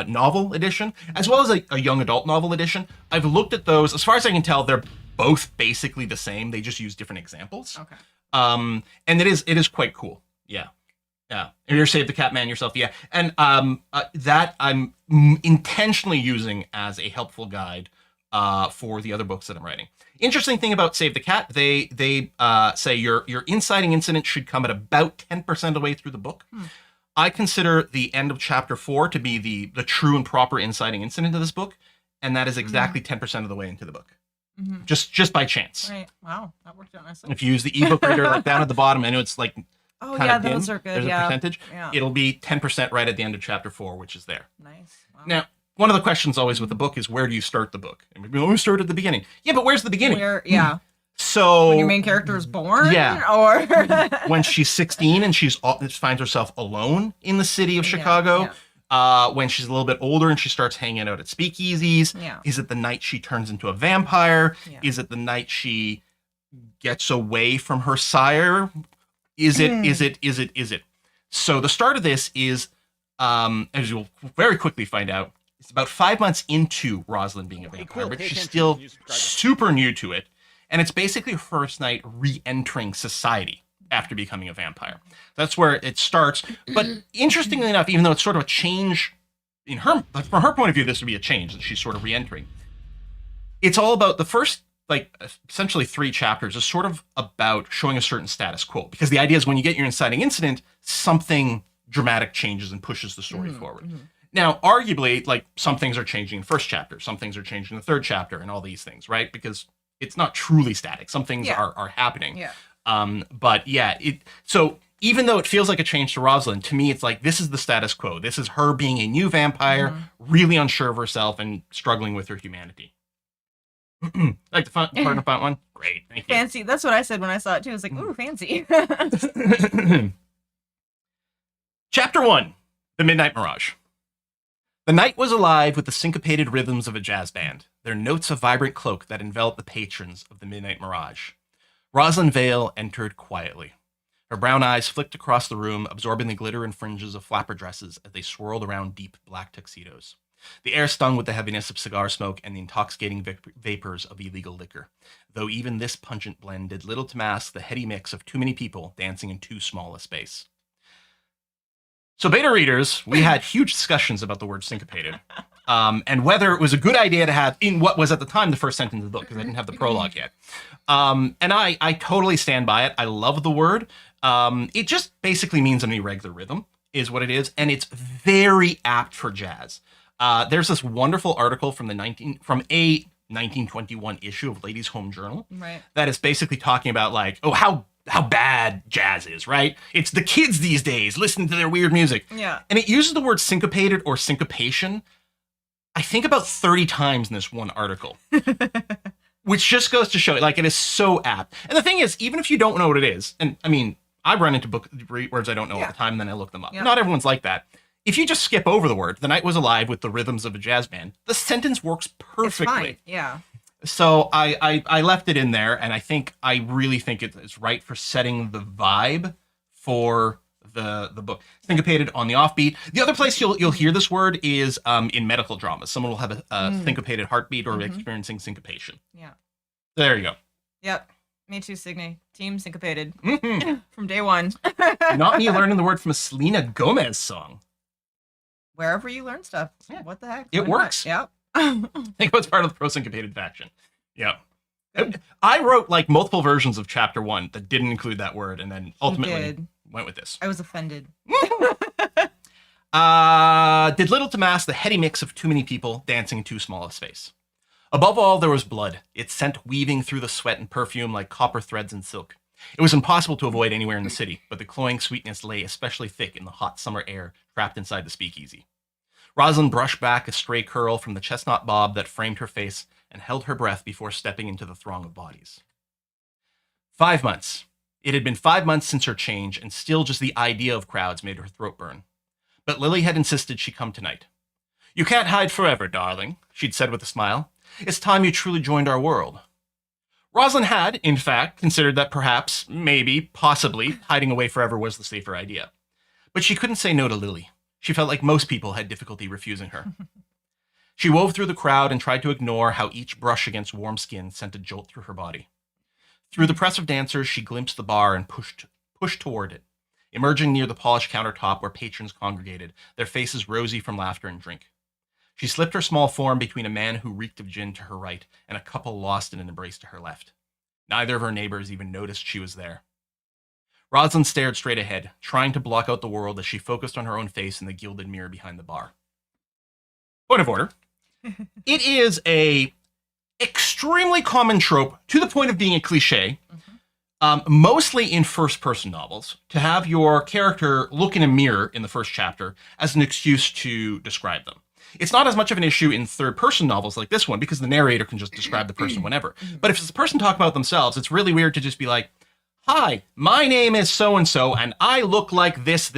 novel edition, as well as a young adult novel edition. I've looked at those. As far as I can tell, they're both basically the same. They just use different examples. Okay. And it is quite cool. Yeah. Yeah. And you're Save the Cat man yourself. Yeah. And that I'm intentionally using as a helpful guide for the other books that I'm writing. Interesting thing about Save the Cat, they say your inciting incident should come at about 10% of the way through the book. I consider the end of chapter 4 to be the true and proper inciting incident of this book, and that is exactly 10% of the way into the book. Just by chance. Right. Wow, that worked out nicely. If you use the ebook reader like down at the bottom, I know it's like those are good. There's a percentage. Yeah. It'll be 10% right at the end of chapter 4, which is there. Nice. Wow. Now, one of the questions always with the book is, where do you start the book? And we always start at the beginning. Yeah, but where's the beginning? So when your main character is born? Yeah. Or when she's 16 and she finds herself alone in the city of Chicago. When she's a little bit older and she starts hanging out at speakeasies. Yeah. Is it the night she turns into a vampire? Yeah. Is it the night she gets away from her sire? Is it? So the start of this is, as you'll very quickly find out, it's about 5 months into Rosalind being a vampire, but she's still super new to it. And it's basically her first night re-entering society after becoming a vampire. That's where it starts. But interestingly enough, even though it's sort of a change from her point of view, this would be a change that she's sort of re-entering. It's all about the first like essentially 3 chapters is sort of about showing a certain status quo, because the idea is when you get your inciting incident, something dramatic changes and pushes the story forward. Now, arguably, like some things are changing in the first chapter, some things are changing in the third chapter, and all these things, right? Because it's not truly static. Some things are happening. Yeah. But yeah, so even though it feels like a change to Rosalind, to me, it's like this is the status quo. This is her being a new vampire, really unsure of herself and struggling with her humanity. Like the part of font one? Great, thank you. Fancy. That's what I said when I saw it too. I was like, ooh, fancy. Chapter 1, The Midnight Mirage. The night was alive with the syncopated rhythms of a jazz band, their notes a vibrant cloak that enveloped the patrons of the Midnight Mirage. Rosalind Vale entered quietly. Her brown eyes flicked across the room, absorbing the glitter and fringes of flapper dresses as they swirled around deep black tuxedos. The air stung with the heaviness of cigar smoke and the intoxicating vapors of illegal liquor, though even this pungent blend did little to mask the heady mix of too many people dancing in too small a space. So beta readers, we had huge discussions about the word syncopated, and whether it was a good idea to have in what was at the time the first sentence of the book, because I didn't have the prologue yet. And I totally stand by it. I love the word. It just basically means an irregular rhythm, is what it is, and it's very apt for jazz. There's this wonderful article from a 1921 issue of Ladies' Home Journal, Right. that is basically talking about like, oh, how bad jazz is, right? It's the kids these days listening to their weird music. Yeah. And it uses the word syncopated or syncopation, I think about 30 times in this one article, which just goes to show, like, it is so apt. And the thing is, even if you don't know what it is, and I mean, I run into words I don't know all the time, and then I look them up. Yeah. Not everyone's like that. If you just skip over the word, the night was alive with the rhythms of a jazz band, the sentence works perfectly. It's fine. Yeah. So I left it in there, and I really think it's right for setting the vibe for the book. Syncopated on the offbeat. The other place you'll hear this word is in medical dramas. Someone will have a syncopated heartbeat or experiencing syncopation. Yeah. There you go. Yep. Me too, Signe. Team syncopated Mhm. from day one. Not me learning the word from a Selena Gomez song. Wherever you learn stuff. Yeah. What the heck? It Why not? works. Yep. I think it was part of the pro-syncopated faction. Yeah. I wrote like multiple versions of chapter 1 that didn't include that word, and then ultimately did. went with this. I was offended. Did little to mask the heady mix of too many people dancing in too small a space. Above all, there was blood, its scent weaving through the sweat and perfume like copper threads and silk. It was impossible to avoid anywhere in the city, but the cloying sweetness lay especially thick in the hot summer air trapped inside the speakeasy. Rosalind brushed back a stray curl from the chestnut bob that framed her face and held her breath before stepping into the throng of bodies. 5 months. It had been 5 months since her change, and still just the idea of crowds made her throat burn. But Lily had insisted she come tonight. "You can't hide forever, darling," she'd said with a smile. "It's time you truly joined our world." Rosalind had, in fact, considered that perhaps, maybe, possibly, hiding away forever was the safer idea. But she couldn't say no to Lily. She felt like most people had difficulty refusing her. She wove through the crowd and tried to ignore how each brush against warm skin sent a jolt through her body. Through the press of dancers, she glimpsed the bar and pushed toward it, emerging near the polished countertop where patrons congregated, their faces rosy from laughter and drink. She slipped her small form between a man who reeked of gin to her right and a couple lost in an embrace to her left. Neither of her neighbors even noticed she was there. Rosalind stared straight ahead, trying to block out the world as she focused on her own face in the gilded mirror behind the bar. Point of order. It is a extremely common trope, to the point of being a cliche, mostly in first-person novels, to have your character look in a mirror in the first chapter as an excuse to describe them. It's not as much of an issue in third-person novels like this one, because the narrator can just describe the person whenever. But if it's a person talking about themselves, it's really weird to just be like, "Hi, my name is so-and-so, and I look like this,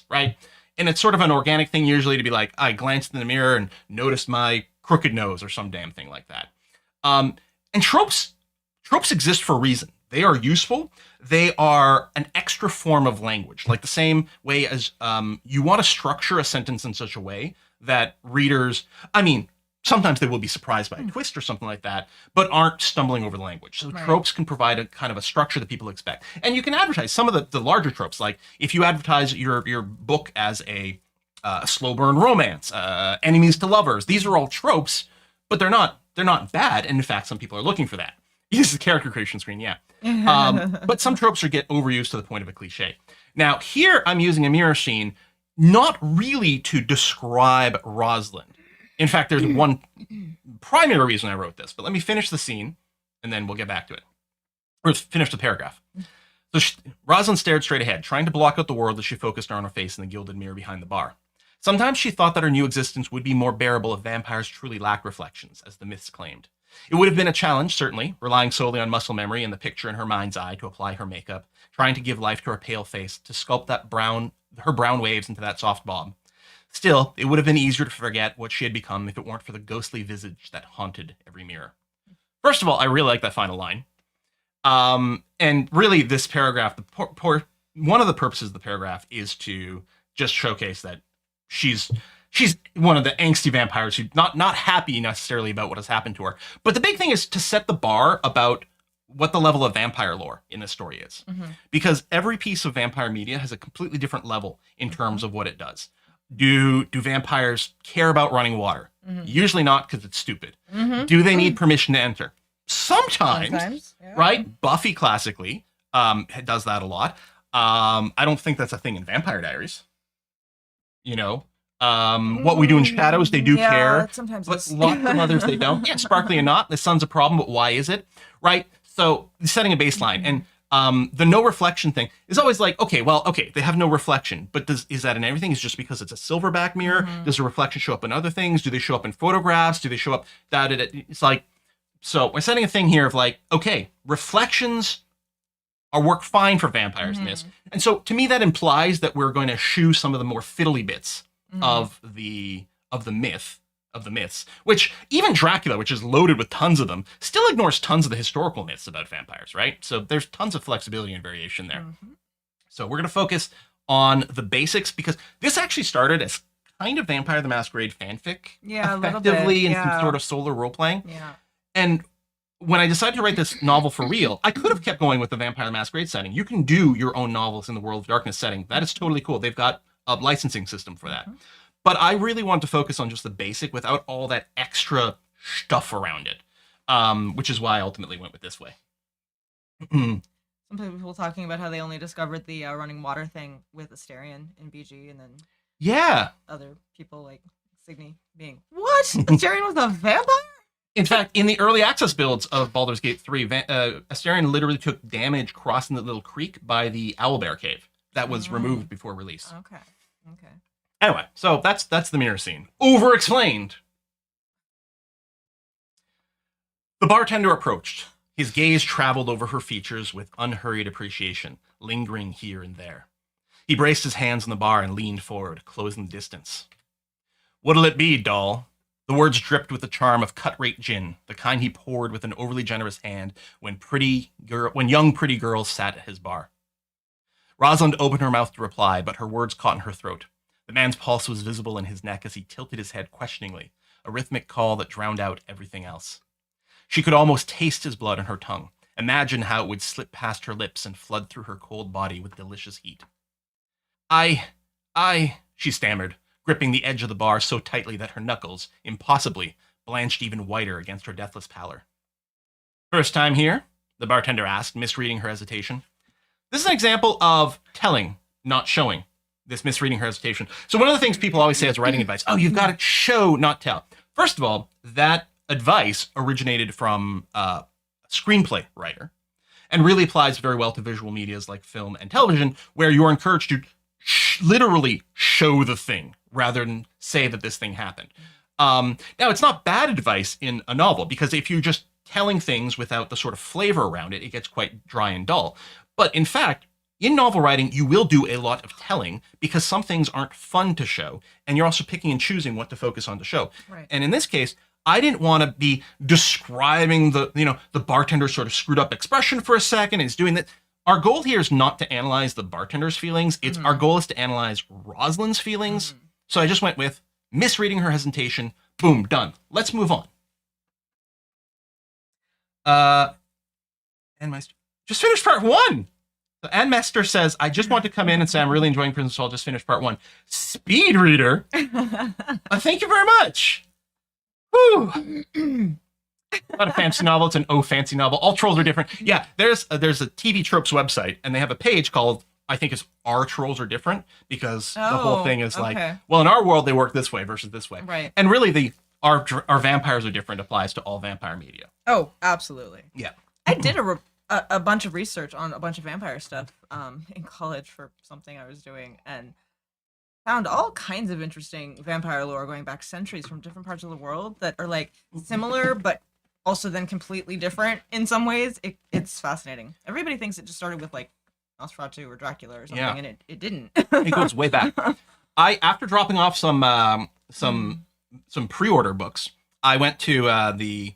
right?" And it's sort of an organic thing usually to be like, I glanced in the mirror and noticed my crooked nose or some damn thing like that. And tropes exist for a reason. They are useful. They are an extra form of language, like the same way as you want to structure a sentence in such a way that readers, sometimes they will be surprised by a twist or something like that, but aren't stumbling over the language. So tropes can provide a kind of a structure that people expect. And you can advertise some of the larger tropes, like if you advertise your book as a slow burn romance, enemies to lovers, these are all tropes, but they're not bad. And in fact, some people are looking for that. This is the character creation screen, yeah. But some tropes get overused to the point of a cliche. Now, here I'm using a mirror scene not really to describe Rosalind. In fact, there's one primary reason I wrote this, but let me finish the scene, and then we'll get back to it. Or finish the paragraph. So Rosalind stared straight ahead, trying to block out the world as she focused on her face in the gilded mirror behind the bar. Sometimes she thought that her new existence would be more bearable if vampires truly lack reflections, as the myths claimed. It would have been a challenge, certainly, relying solely on muscle memory and the picture in her mind's eye to apply her makeup, trying to give life to her pale face, to sculpt her brown waves into that soft bob. Still, it would have been easier to forget what she had become if it weren't for the ghostly visage that haunted every mirror. First of all, I really like that final line. And really, this paragraph, one of the purposes of the paragraph is to just showcase that she's one of the angsty vampires who's not happy necessarily about what has happened to her. But the big thing is to set the bar about what the level of vampire lore in this story is. Because every piece of vampire media has a completely different level in terms of what it does. Do vampires care about running water? Usually not, because it's stupid. Do they need permission to enter? Sometimes, yeah. Right? Buffy classically does that a lot. I don't think that's a thing in Vampire Diaries. You know, what we do in shadows, they do care. Sometimes but lots of others they don't. Yeah, Sparkly and Not, the sun's a problem, but why is it? Right? So setting a baseline. And the no reflection thing is always like, okay, they have no reflection, but is that in everything? Is just because it's a silverback mirror? Does the reflection show up in other things? Do they show up in photographs? Do they show up? It's like, so we're setting a thing here of like, okay, reflections work fine for vampires in this. And so to me, that implies that we're going to shoo some of the more fiddly bits of the myths, which even Dracula, which is loaded with tons of them, still ignores tons of the historical myths about vampires, right? So there's tons of flexibility and variation there. So we're going to focus on the basics, because this actually started as kind of Vampire the Masquerade fanfic, effectively, and some sort of solo role-playing. Yeah. And when I decided to write this novel for real, I could have kept going with the Vampire the Masquerade setting. You can do your own novels in the World of Darkness setting. That is totally cool. They've got a licensing system for that. But I really want to focus on just the basic without all that extra stuff around it, which is why I ultimately went with this way. Some people talking about how they only discovered the running water thing with Asterion in BG, and then other people like Signy being, what? Asterion was a vampire? In fact, in the early access builds of Baldur's Gate 3, Asterion literally took damage crossing the little creek by the Owlbear Cave. That was removed before release. Okay. Anyway, so that's the mirror scene. Over-explained. The bartender approached. His gaze traveled over her features with unhurried appreciation, lingering here and there. He braced his hands on the bar and leaned forward, closing the distance. What'll it be, doll? The words dripped with the charm of cut-rate gin, the kind he poured with an overly generous hand when young pretty girls sat at his bar. Rosalind opened her mouth to reply, but her words caught in her throat. The man's pulse was visible in his neck as he tilted his head questioningly, a rhythmic call that drowned out everything else. She could almost taste his blood on her tongue, imagine how it would slip past her lips and flood through her cold body with delicious heat. She stammered, gripping the edge of the bar so tightly that her knuckles, impossibly, blanched even whiter against her deathless pallor. First time here? The bartender asked, misreading her hesitation. This is an example of telling, not showing. This misreading her hesitation. So one of the things people always say as writing advice, you've got to show, not tell. First of all, that advice originated from a screenplay writer and really applies very well to visual medias like film and television, where you're encouraged to literally show the thing rather than say that this thing happened. Now, it's not bad advice in a novel, because if you're just telling things without the sort of flavor around it, it gets quite dry and dull. But in fact, in novel writing, you will do a lot of telling because some things aren't fun to show, and you're also picking and choosing what to focus on to show. Right. And in this case, I didn't want to be describing the bartender's sort of screwed up expression for a second. He's doing that. Our goal here is not to analyze the bartender's feelings. Our goal is to analyze Rosalind's feelings. So I just went with misreading her hesitation. Boom, done. Let's move on. Just finished part 1. So Ann Mester says, I just want to come in and say I'm really enjoying Prison Soul. Just finished part 1. Speed reader. Thank you very much. Whew. Not a fancy novel. It's an fancy novel. All trolls are different. Yeah, there's a TV Tropes website, and they have a page called, I think it's Our Trolls Are Different, because the whole thing is like, well, in our world, they work this way versus this way. Right. And really, our vampires are different applies to all vampire media. Oh, absolutely. Yeah. I did a bunch of research on a bunch of vampire stuff in college for something I was doing, and found all kinds of interesting vampire lore going back centuries from different parts of the world that are like similar, but also then completely different in some ways. It's fascinating. Everybody thinks it just started with like Nosferatu or Dracula or something, and it didn't. It goes way back. After dropping off some pre-order books, I went to the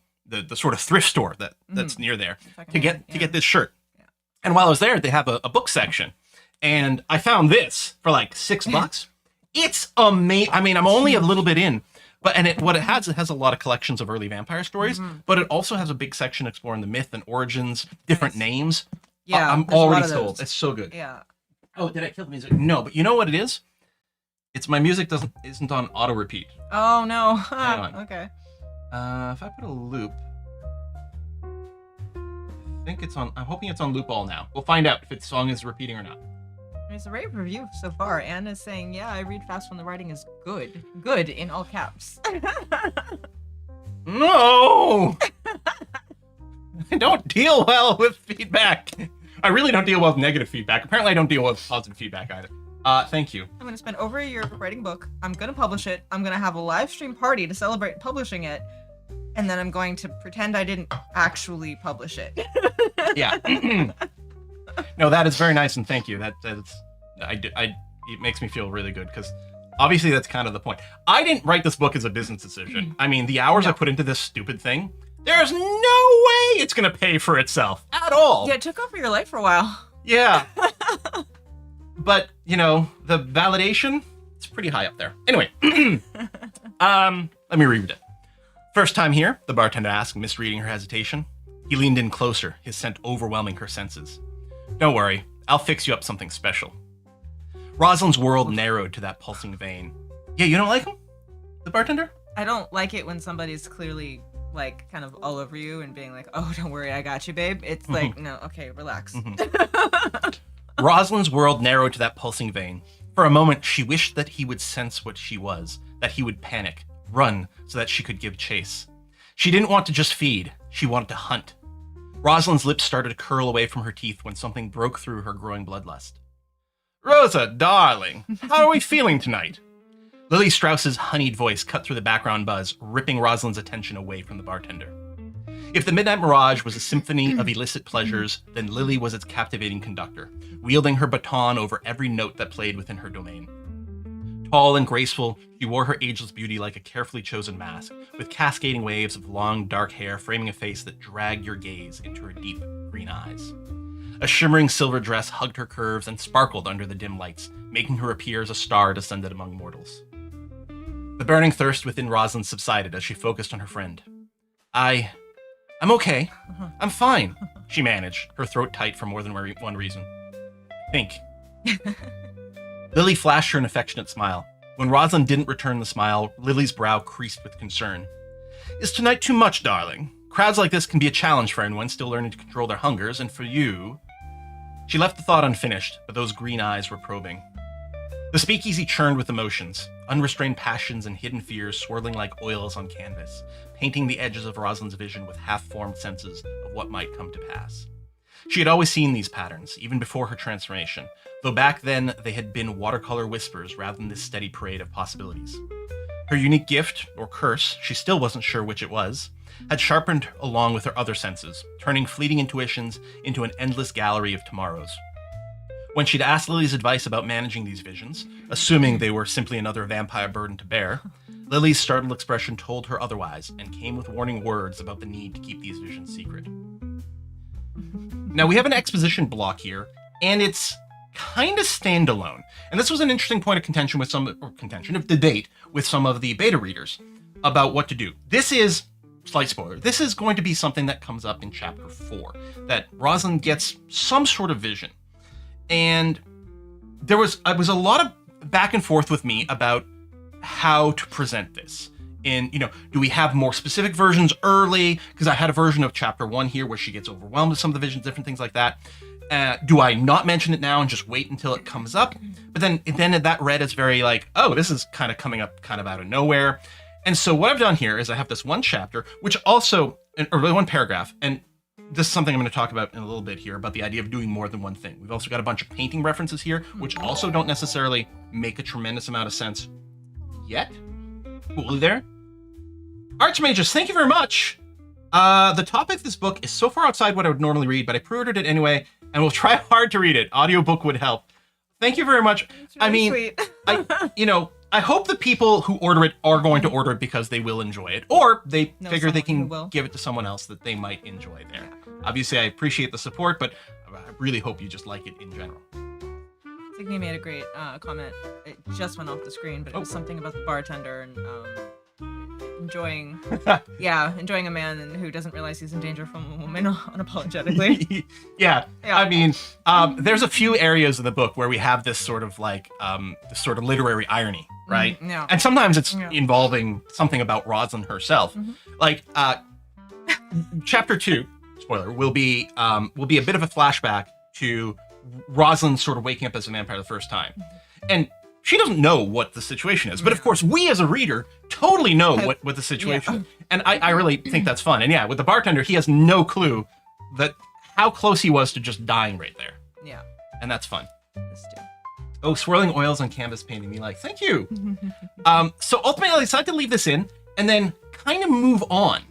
sort of thrift store that's near there to get this shirt. Yeah. And while I was there, they have a book section, and I found this for like $6. It's amazing. I mean, I'm only a little bit in, but what it has a lot of collections of early vampire stories, but it also has a big section exploring the myth and origins, different names. Yeah, I'm already sold. It's so good. Yeah. Oh, did I kill the music? No, but you know what it is? It's my music isn't on auto repeat. Oh no. Hang on. Okay. If I put a loop, I think it's on. I'm hoping it's on loop all now. We'll find out if the song is repeating or not. It's a rave review so far. Anna's saying, yeah, I read fast when the writing is good. Good in all caps. No! I don't deal well with feedback. I really don't deal well with negative feedback. Apparently I don't deal well with positive feedback either. Thank you. I'm going to spend over a year writing a book. I'm going to publish it. I'm going to have a live stream party to celebrate publishing it. And then I'm going to pretend I didn't actually publish it. Yeah. No, that is very nice, and thank you. It makes me feel really good, because obviously that's kind of the point. I didn't write this book as a business decision. I mean, the hours I put into this stupid thing, there's no way it's going to pay for itself at all. Yeah, it took over your life for a while. Yeah. But, the validation, it's pretty high up there. Anyway, let me read it. First time here, the bartender asked, misreading her hesitation. He leaned in closer, his scent overwhelming her senses. Don't worry, I'll fix you up something special. Rosalind's world narrowed to that pulsing vein. Yeah, you don't like him? The bartender? I don't like it when somebody's clearly, like, kind of all over you and being like, oh, don't worry, I got you, babe. It's like, no, okay, relax. Rosalind's world narrowed to that pulsing vein. For a moment, she wished that he would sense what she was, that he would panic, run, so that she could give chase. She didn't want to just feed, she wanted to hunt. Rosalind's lips started to curl away from her teeth when something broke through her growing bloodlust. Rosa, darling, how are we feeling tonight? Lily Strauss's honeyed voice cut through the background buzz, ripping Rosalind's attention away from the bartender. If the Midnight Mirage was a symphony of illicit pleasures, then Lily was its captivating conductor, wielding her baton over every note that played within her domain. Tall and graceful, she wore her ageless beauty like a carefully chosen mask, with cascading waves of long, dark hair framing a face that dragged your gaze into her deep green eyes. A shimmering silver dress hugged her curves and sparkled under the dim lights, making her appear as a star descended among mortals. The burning thirst within Rosalind subsided as she focused on her friend. I'm okay. I'm fine, she managed, her throat tight for more than one reason. Think. Lily flashed her an affectionate smile. When Rosalind didn't return the smile, Lily's brow creased with concern. Is tonight too much, darling? Crowds like this can be a challenge for anyone still learning to control their hungers, and for you... She left the thought unfinished, but those green eyes were probing. The speakeasy churned with emotions, unrestrained passions and hidden fears swirling like oils on canvas, painting the edges of Rosalind's vision with half-formed senses of what might come to pass. She had always seen these patterns, even before her transformation, though back then they had been watercolor whispers rather than this steady parade of possibilities. Her unique gift, or curse, she still wasn't sure which it was, had sharpened along with her other senses, turning fleeting intuitions into an endless gallery of tomorrows. When she'd asked Lily's advice about managing these visions, assuming they were simply another vampire burden to bear, Lily's startled expression told her otherwise and came with warning words about the need to keep these visions secret. Now, we have an exposition block here, and it's kind of standalone. And this was an interesting point of contention with of debate with some of the beta readers about what to do. This is, slight spoiler, this is going to be something that comes up in chapter 4, that Rosalind gets some sort of vision. And there was a lot of back and forth with me about how to present this. in, do we have more specific versions early? Because I had a version of chapter 1 here where she gets overwhelmed with some of the visions, different things like that. Do I not mention it now and just wait until it comes up? But then that read is very like, oh, this is kind of coming up kind of out of nowhere. And so what I've done here is I have this one chapter, which also, or really one paragraph, and this is something I'm going to talk about in a little bit here, about the idea of doing more than one thing. We've also got a bunch of painting references here, which also don't necessarily make a tremendous amount of sense yet. Cool there. Archmages, thank you very much. The topic of this book is so far outside what I would normally read, but I pre-ordered it anyway, and will try hard to read it. Audiobook would help. Thank you very much. Really sweet. I hope the people who order it are going to order it because they will enjoy it, or they figure they can will. give it to someone else that they might enjoy there. Obviously, I appreciate the support, but I really hope you just like it in general. Signy made a great comment. It just went off the screen, but it was something about the bartender and enjoying a man who doesn't realize he's in danger from a woman unapologetically. Yeah. I mean, there's a few areas of the book where we have this sort of like this sort of literary irony, right? Yeah. And sometimes it's involving something about Rosalind herself. Like chapter 2, spoiler, will be a bit of a flashback to Rosalind sort of waking up as a vampire the first time. And she doesn't know what the situation is. But of course, we as a reader totally know what the situation is. And I really think that's fun. And yeah, with the bartender, he has no clue that how close he was to just dying right there. Yeah. And that's fun. This too. Oh, swirling oils on canvas painting me like, thank you. So ultimately, I decided to leave this in and then kind of move on.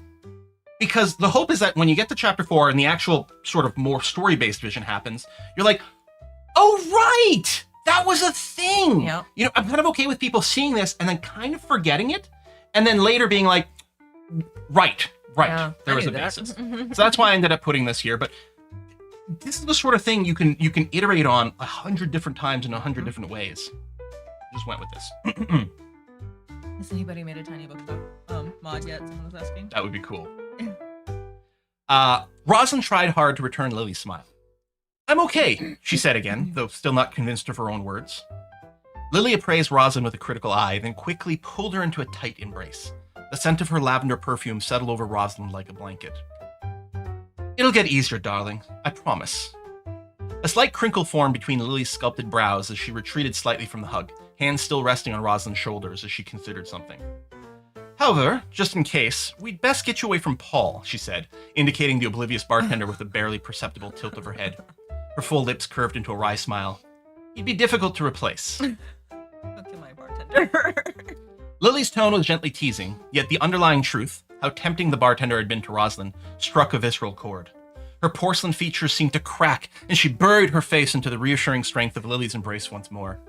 Because the hope is that when you get to chapter 4 and the actual sort of more story-based vision happens, you're like, oh, right! That was a thing. Yeah. I'm kind of okay with people seeing this and then kind of forgetting it, and then later being like, right, Yeah, there I was knew a that. basis. So that's why I ended up putting this here. But this is the sort of thing you can iterate on 100 different times in 100 different ways. Just went with this. Has anybody made a tiny book about mod yet? Someone was asking. That would be cool. Rosalind tried hard to return Lily's smile. I'm okay, she said again, though still not convinced of her own words. Lily appraised Rosalind with a critical eye, then quickly pulled her into a tight embrace. The scent of her lavender perfume settled over Rosalind like a blanket. It'll get easier, darling, I promise. A slight crinkle formed between Lily's sculpted brows as she retreated slightly from the hug, hands still resting on Rosalind's shoulders as she considered something. However, just in case, we'd best get you away from Paul, she said, indicating the oblivious bartender with a barely perceptible tilt of her head. Her full lips curved into a wry smile. He'd be difficult to replace. Look at my bartender. Lily's tone was gently teasing, yet the underlying truth, how tempting the bartender had been to Rosalind, struck a visceral chord. Her porcelain features seemed to crack, and she buried her face into the reassuring strength of Lily's embrace once more.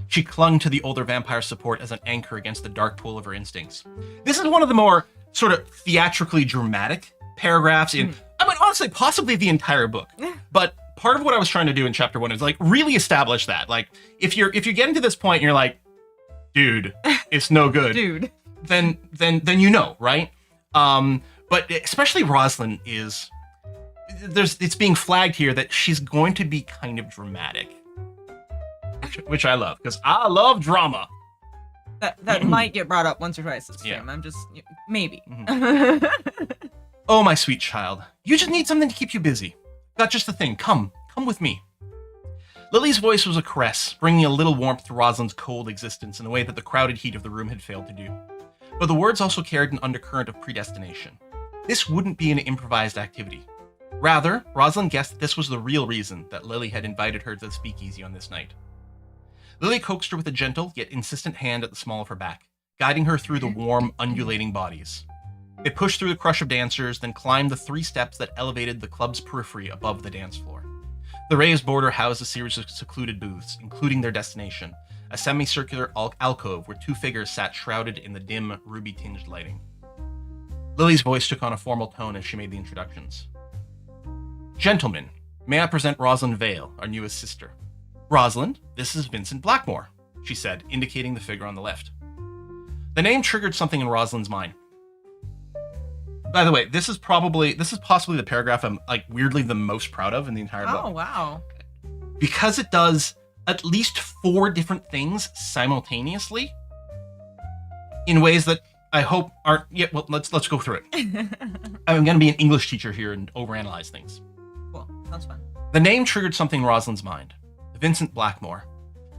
She clung to the older vampire's support as an anchor against the dark pool of her instincts. This is one of the more sort of theatrically dramatic paragraphs in, I mean, honestly, possibly the entire book. But part of what I was trying to do in chapter 1 is like really establish that. Like, if you're getting to this point and you're like, dude, it's no good. Dude. Then you know, right? But especially Rosalind is, it's being flagged here that she's going to be kind of dramatic. Which I love, because I love drama. That might get brought up once or twice this stream. Yeah. I'm just, maybe. Oh, my sweet child. You just need something to keep you busy. Got just the thing. Come with me. Lily's voice was a caress, bringing a little warmth to Rosalind's cold existence in a way that the crowded heat of the room had failed to do. But the words also carried an undercurrent of predestination. This wouldn't be an improvised activity. Rather, Rosalind guessed that this was the real reason that Lily had invited her to the speakeasy on this night. Lily coaxed her with a gentle yet insistent hand at the small of her back, guiding her through the warm, undulating bodies. They pushed through the crush of dancers, then climbed the 3 steps that elevated the club's periphery above the dance floor. The raised border housed a series of secluded booths, including their destination, a semicircular alcove where 2 figures sat shrouded in the dim, ruby-tinged lighting. Lily's voice took on a formal tone as she made the introductions. Gentlemen, may I present Rosalind Vale, our newest sister. Rosalind, this is Vincent Blackmore, she said, indicating the figure on the left. The name triggered something in Rosalind's mind. By the way, this is possibly the paragraph I'm like weirdly the most proud of in the entire book. Oh, wow. Because it does at least 4 different things simultaneously in ways that I hope aren't. Yeah, well, let's go through it. I'm going to be an English teacher here and overanalyze things. Cool. Sounds fun. The name triggered something in Rosalind's mind. Vincent Blackmore.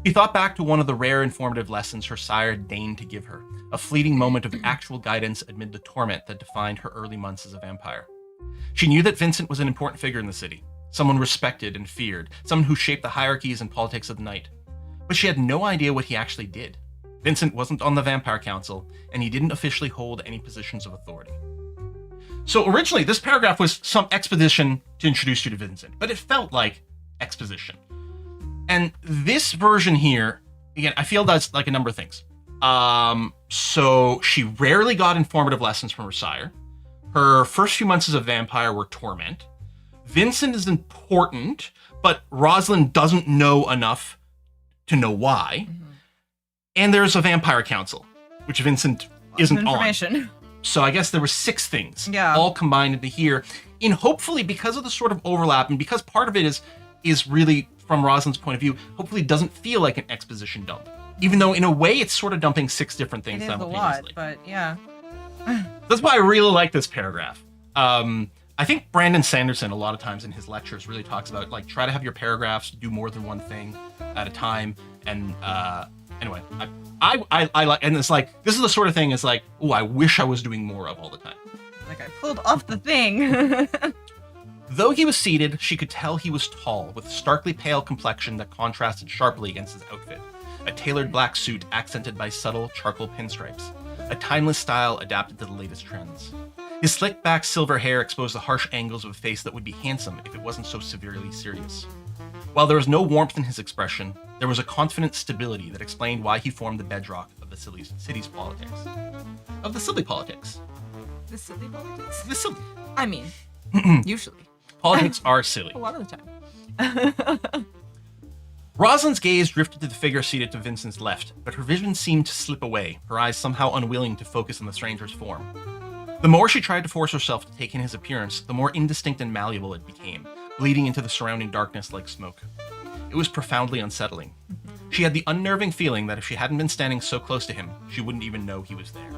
He thought back to one of the rare informative lessons her sire deigned to give her, a fleeting moment of actual guidance amid the torment that defined her early months as a vampire. She knew that Vincent was an important figure in the city, someone respected and feared, someone who shaped the hierarchies and politics of the night. But she had no idea what he actually did. Vincent wasn't on the Vampire Council, and he didn't officially hold any positions of authority. So originally, this paragraph was some exposition to introduce you to Vincent, but it felt like exposition. And this version here, again, I feel that's like a number of things. So she rarely got informative lessons from her sire. Her first few months as a vampire were torment. Vincent is important, but Rosalind doesn't know enough to know why. Mm-hmm. And there's a Vampire Council, which Vincent isn't on. So I guess there were 6 things, all combined into here. And hopefully, because of the sort of overlap, and because part of it is really from Rosalind's point of view, hopefully it doesn't feel like an exposition dump. Even though in a way it's sort of dumping 6 different things simultaneously. It is a lot, but yeah. That's why I really like this paragraph. I think Brandon Sanderson a lot of times in his lectures really talks about like try to have your paragraphs do more than one thing at a time. And anyway, I like, and it's like this is the sort of thing. It's like, oh, I wish I was doing more of all the time. Like I pulled off the thing. Though he was seated, she could tell he was tall, with a starkly pale complexion that contrasted sharply against his outfit. A tailored black suit accented by subtle charcoal pinstripes. A timeless style adapted to the latest trends. His slick back silver hair exposed the harsh angles of a face that would be handsome if it wasn't so severely serious. While there was no warmth in his expression, there was a confident stability that explained why he formed the bedrock of the city's politics. Of the silly politics. The silly politics? The silly. I mean, usually. Politics are silly. A lot of the time. Rosalind's gaze drifted to the figure seated to Vincent's left, but her vision seemed to slip away, her eyes somehow unwilling to focus on the stranger's form. The more she tried to force herself to take in his appearance, the more indistinct and malleable it became, bleeding into the surrounding darkness like smoke. It was profoundly unsettling. She had the unnerving feeling that if she hadn't been standing so close to him, she wouldn't even know he was there.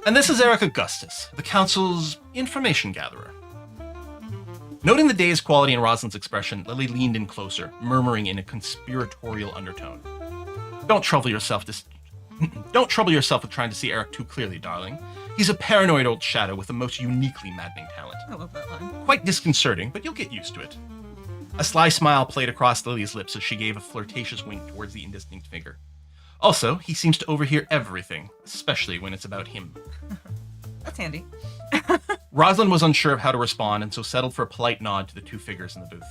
And this is Eric Augustus, the Council's information gatherer. Noting the dazed quality in Rosalind's expression, Lily leaned in closer, murmuring in a conspiratorial undertone. Don't trouble yourself with trying to see Eric too clearly, darling. He's a paranoid old shadow with a most uniquely maddening talent. I love that line. Quite disconcerting, but you'll get used to it. A sly smile played across Lily's lips as she gave a flirtatious wink towards the indistinct figure. Also, he seems to overhear everything, especially when it's about him. That's handy. Rosalind was unsure of how to respond and so settled for a polite nod to the 2 figures in the booth.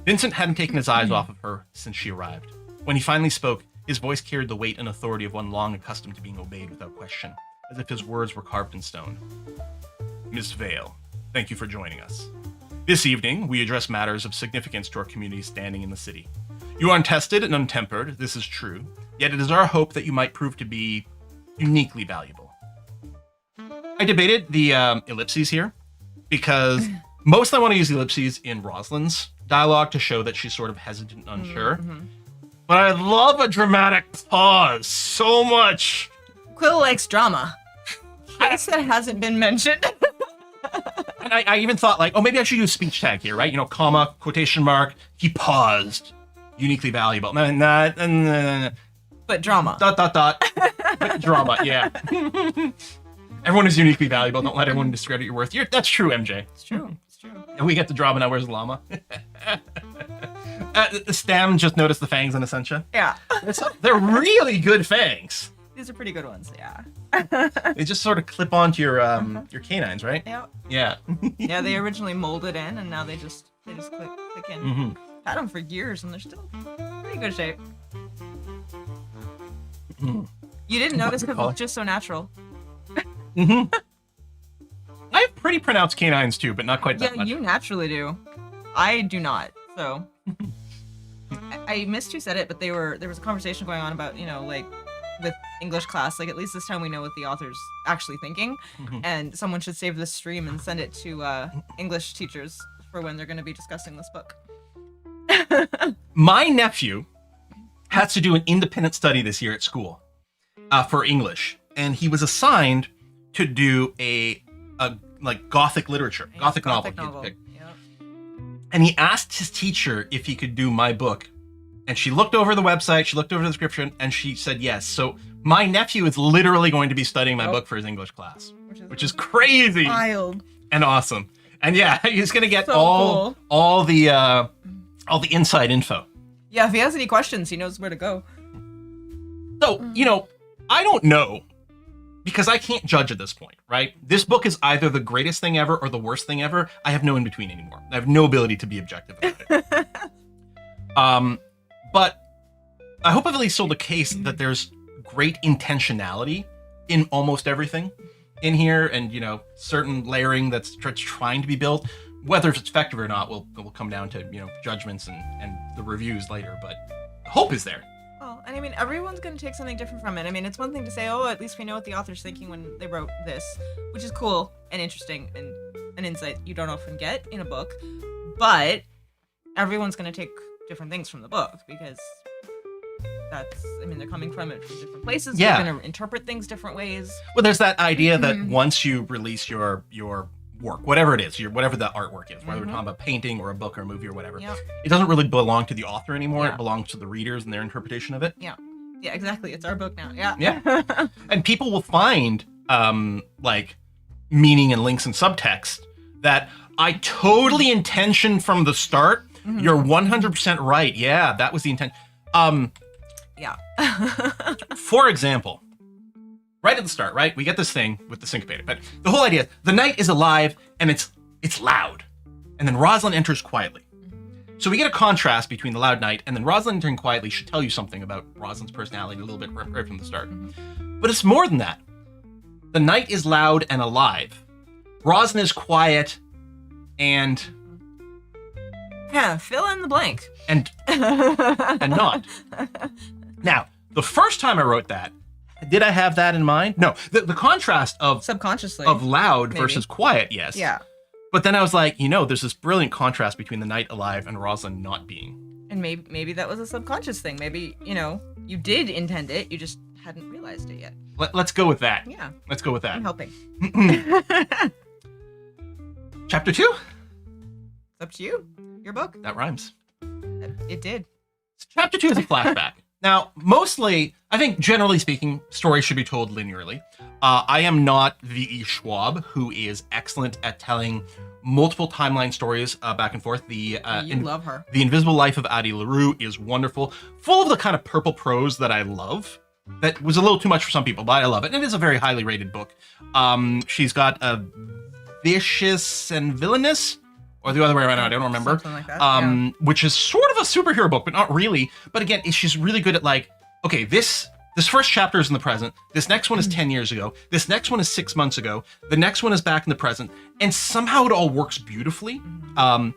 Vincent hadn't taken his eyes off of her since she arrived. When he finally spoke, his voice carried the weight and authority of one long accustomed to being obeyed without question, as if his words were carved in stone. Miss Vale, thank you for joining us. This evening, we address matters of significance to our community's standing in the city. You are untested and untempered, this is true, yet it is our hope that you might prove to be uniquely valuable. I debated the ellipses here, because mostly I want to use the ellipses in Rosalind's dialogue to show that she's sort of hesitant and unsure. Mm-hmm. But I love a dramatic pause so much. Quill likes drama. Case that hasn't been mentioned. And I even thought like, oh, maybe I should use speech tag here, right? You know, comma, quotation mark, he paused. Uniquely valuable. But drama. ... But drama, yeah. Everyone is uniquely valuable. Don't let anyone discredit your worth. That's true, MJ. It's true. It's true. And we get the drama now. Where's the llama? Stam just noticed the fangs in Essentia. Yeah. They're really good fangs. These are pretty good ones, yeah. They just sort of clip onto your canines, right? Yeah. Yeah. Yeah, they originally molded in, and now they just click in. Mm-hmm. Had them for years, and they're still pretty good shape. Mm-hmm. You didn't notice because it's just so natural. Mm-hmm. I have pretty pronounced canines too, but not quite that much. Yeah, you naturally do. I do not. So I missed who said it, but there was a conversation going on about, like with English class, like at least this time we know what the author's actually thinking, mm-hmm. and someone should save this stream and send it to English teachers for when they're going to be discussing this book. My nephew has to do an independent study this year at school for English. and he was assigned to do a like Gothic literature, Gothic novel. Yep. And he asked his teacher if he could do my book. And she looked over the website, she looked over the description, and she said yes. So my nephew is literally going to be studying my book for his English class, which is crazy. Wild. And awesome. And yeah, he's going to get So all the inside info. Yeah, if he has any questions, he knows where to go. So, I don't know, because I can't judge at this point, right? This book is either the greatest thing ever or the worst thing ever. I have no in between anymore. I have no ability to be objective about it. But I hope I've at least sold a case that there's great intentionality in almost everything in here, and certain layering that's trying to be built. Whether it's effective or not will come down to judgments and the reviews later. But hope is there. Well, and I mean, everyone's going to take something different from it. I mean, it's one thing to say, oh, at least we know what the author's thinking when they wrote this, which is cool and interesting and an insight you don't often get in a book. But everyone's going to take different things from the book, because they're coming from it from different places. Yeah. They're going to interpret things different ways. Well, there's that idea that once you release your work, whatever it is, whatever the artwork is, whether we're talking about painting or a book or a movie or whatever, it doesn't really belong to the author anymore. Yeah. It belongs to the readers and their interpretation of it. Yeah, exactly. It's our book now. Yeah. Yeah. And people will find like meaning and links and subtext that I totally intentioned from the start. You're 100% right. Yeah, that was the intent. Yeah. For example, right at the start, right? We get this thing with the syncopated, but the whole idea is the night is alive and it's loud. And then Rosalind enters quietly. So we get a contrast between the loud night and then Rosalind entering quietly should tell you something about Rosalind's personality a little bit right from the start. But it's more than that. The night is loud and alive. Rosalind is quiet and fill in the blank. and not. Now, the first time I wrote that, did I have that in mind? No. The contrast of Subconsciously. of loud maybe. versus quiet, yes. Yeah. But then I was like, there's this brilliant contrast between the night alive and Rosalind not being. And maybe that was a subconscious thing. Maybe, you did intend it, you just hadn't realized it yet. Let's go with that. Yeah. Let's go with that. I'm helping. Chapter 2? It's up to you. Your book. That rhymes. It did. Chapter 2 is a flashback. Now, mostly, I think generally speaking, stories should be told linearly. I am not V.E. Schwab, who is excellent at telling multiple timeline stories back and forth. You love her. The Invisible Life of Addie LaRue is wonderful, full of the kind of purple prose that I love. That was a little too much for some people, but I love it. And it is a very highly rated book. She's got a Vicious and Villainous, or the other way around, I don't remember. Something like that, Which is sort of a superhero book, but not really. But again, she's really good at like, okay, this first chapter is in the present. This next one is 10 years ago. This next one is 6 months ago. The next one is back in the present. And somehow it all works beautifully. But,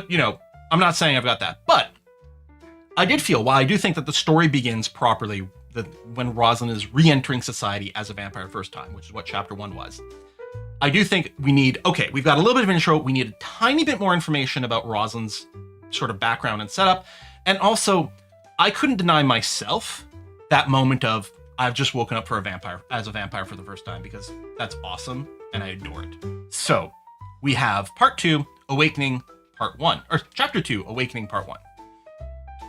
I'm not saying I've got that. But I did feel, while I do think that the story begins properly when Rosalind is re-entering society as a vampire first time, which is what chapter 1 was. I do think we've got a little bit of intro. We need a tiny bit more information about Rosalind's sort of background and setup. And also, I couldn't deny myself that moment of, I've just woken up as a vampire for the first time, because that's awesome and I adore it. So we have part 2, Awakening part 1, or chapter 2, Awakening part 1,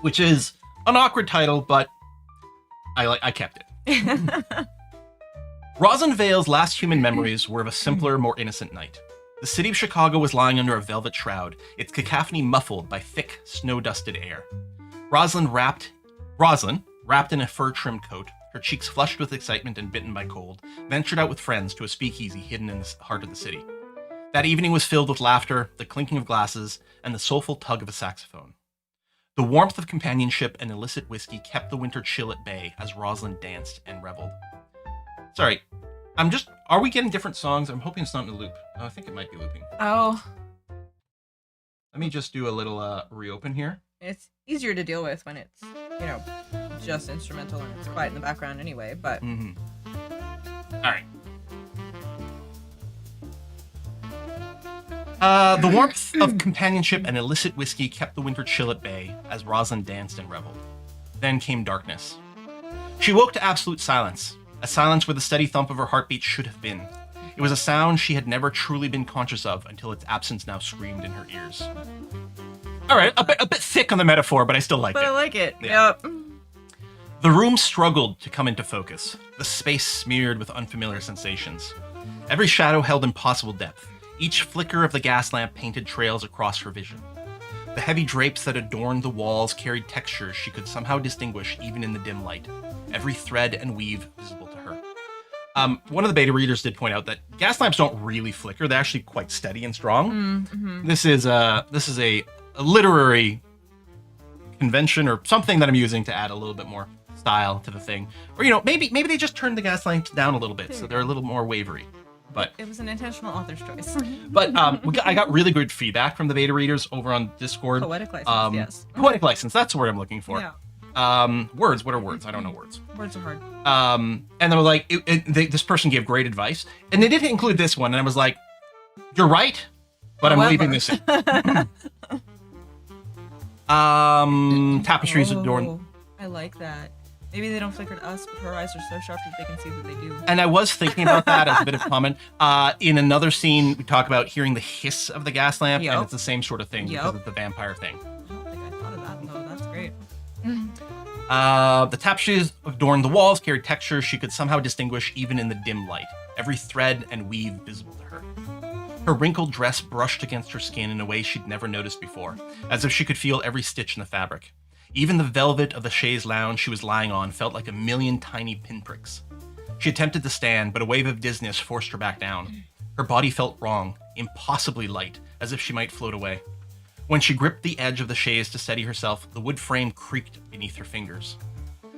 which is an awkward title, but I kept it. Rosalind Vale's last human memories were of a simpler, more innocent night. The city of Chicago was lying under a velvet shroud, its cacophony muffled by thick, snow-dusted air. Rosalind, wrapped in a fur-trimmed coat, her cheeks flushed with excitement and bitten by cold, ventured out with friends to a speakeasy hidden in the heart of the city. That evening was filled with laughter, the clinking of glasses, and the soulful tug of a saxophone. The warmth of companionship and illicit whiskey kept the winter chill at bay as Rosalind danced and reveled. Sorry, are we getting different songs? I'm hoping it's not in a loop. I think it might be looping. Oh. Let me just do a little reopen here. It's easier to deal with when it's, just instrumental and it's quiet in the background anyway, but... All right. The warmth of companionship and illicit whiskey kept the winter chill at bay as Rosalind danced and reveled. Then came darkness. She woke to absolute silence. a silence where the steady thump of her heartbeat should have been. It was a sound she had never truly been conscious of until its absence now screamed in her ears. All right, a bit thick on the metaphor, but I still like But it. I like it. Yeah. Yep. The room struggled to come into focus, the space smeared with unfamiliar sensations. Every shadow held impossible depth. Each flicker of the gas lamp painted trails across her vision. The heavy drapes that adorned the walls carried textures she could somehow distinguish even in the dim light, every thread and weave visible to her. One of the beta readers did point out that gas lamps don't really flicker; they're actually quite steady and strong. Mm-hmm. This is a literary convention or something that I'm using to add a little bit more style to the thing, or maybe they just turned the gas lamps down a little bit so they're a little more wavery. But It was an intentional author's choice. I got really good feedback from the beta readers over on Discord. Poetic license, yes. Poetic license, that's the word I'm looking for. Yeah. Words, what are words? I don't know words. Words are hard. And they were like, this person gave great advice, and they didn't include this one, and I was like, you're right, but I'm leaving this in. Tapestries adorn. I like that. Maybe they don't flicker to us, but her eyes are so sharp that they can see that they do. And I was thinking about that as a bit of comment. In another scene, we talk about hearing the hiss of the gas lamp, and it's the same sort of thing because of the vampire thing. I don't think I thought of that, though. That's great. The tapestries adorned the walls, carried textures she could somehow distinguish even in the dim light, every thread and weave visible to her. Her wrinkled dress brushed against her skin in a way she'd never noticed before, as if she could feel every stitch in the fabric. Even the velvet of the chaise lounge she was lying on felt like a million tiny pinpricks. She attempted to stand, but a wave of dizziness forced her back down. Her body felt wrong, impossibly light, as if she might float away. When she gripped the edge of the chaise to steady herself, the wood frame creaked beneath her fingers.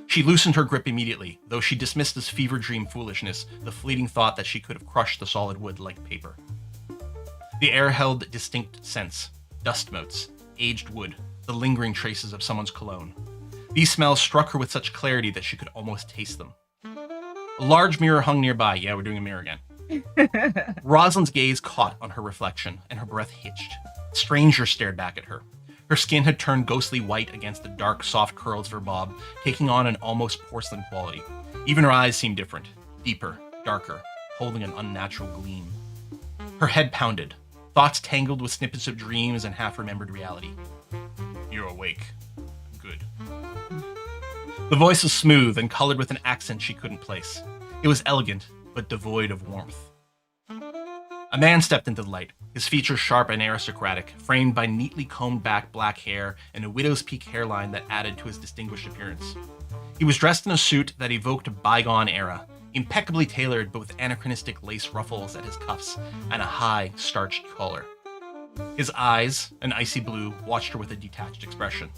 She loosened her grip immediately, though she dismissed as fever dream foolishness the fleeting thought that she could have crushed the solid wood like paper. The air held distinct scents, dust motes, aged wood, the lingering traces of someone's cologne. These smells struck her with such clarity that she could almost taste them. A large mirror hung nearby. Yeah, we're doing a mirror again. Rosalind's gaze caught on her reflection, and her breath hitched. Strangers stared back at her. Her skin had turned ghostly white against the dark, soft curls of her bob, taking on an almost porcelain quality. Even her eyes seemed different, deeper, darker, holding an unnatural gleam. Her head pounded, thoughts tangled with snippets of dreams and half-remembered reality. You're awake. Good. The voice was smooth and colored with an accent she couldn't place. It was elegant, but devoid of warmth. A man stepped into the light, his features sharp and aristocratic, framed by neatly combed back black hair and a widow's peak hairline that added to his distinguished appearance. He was dressed in a suit that evoked a bygone era, impeccably tailored but with anachronistic lace ruffles at his cuffs and a high, starched collar. His eyes, an icy blue, watched her with a detached expression.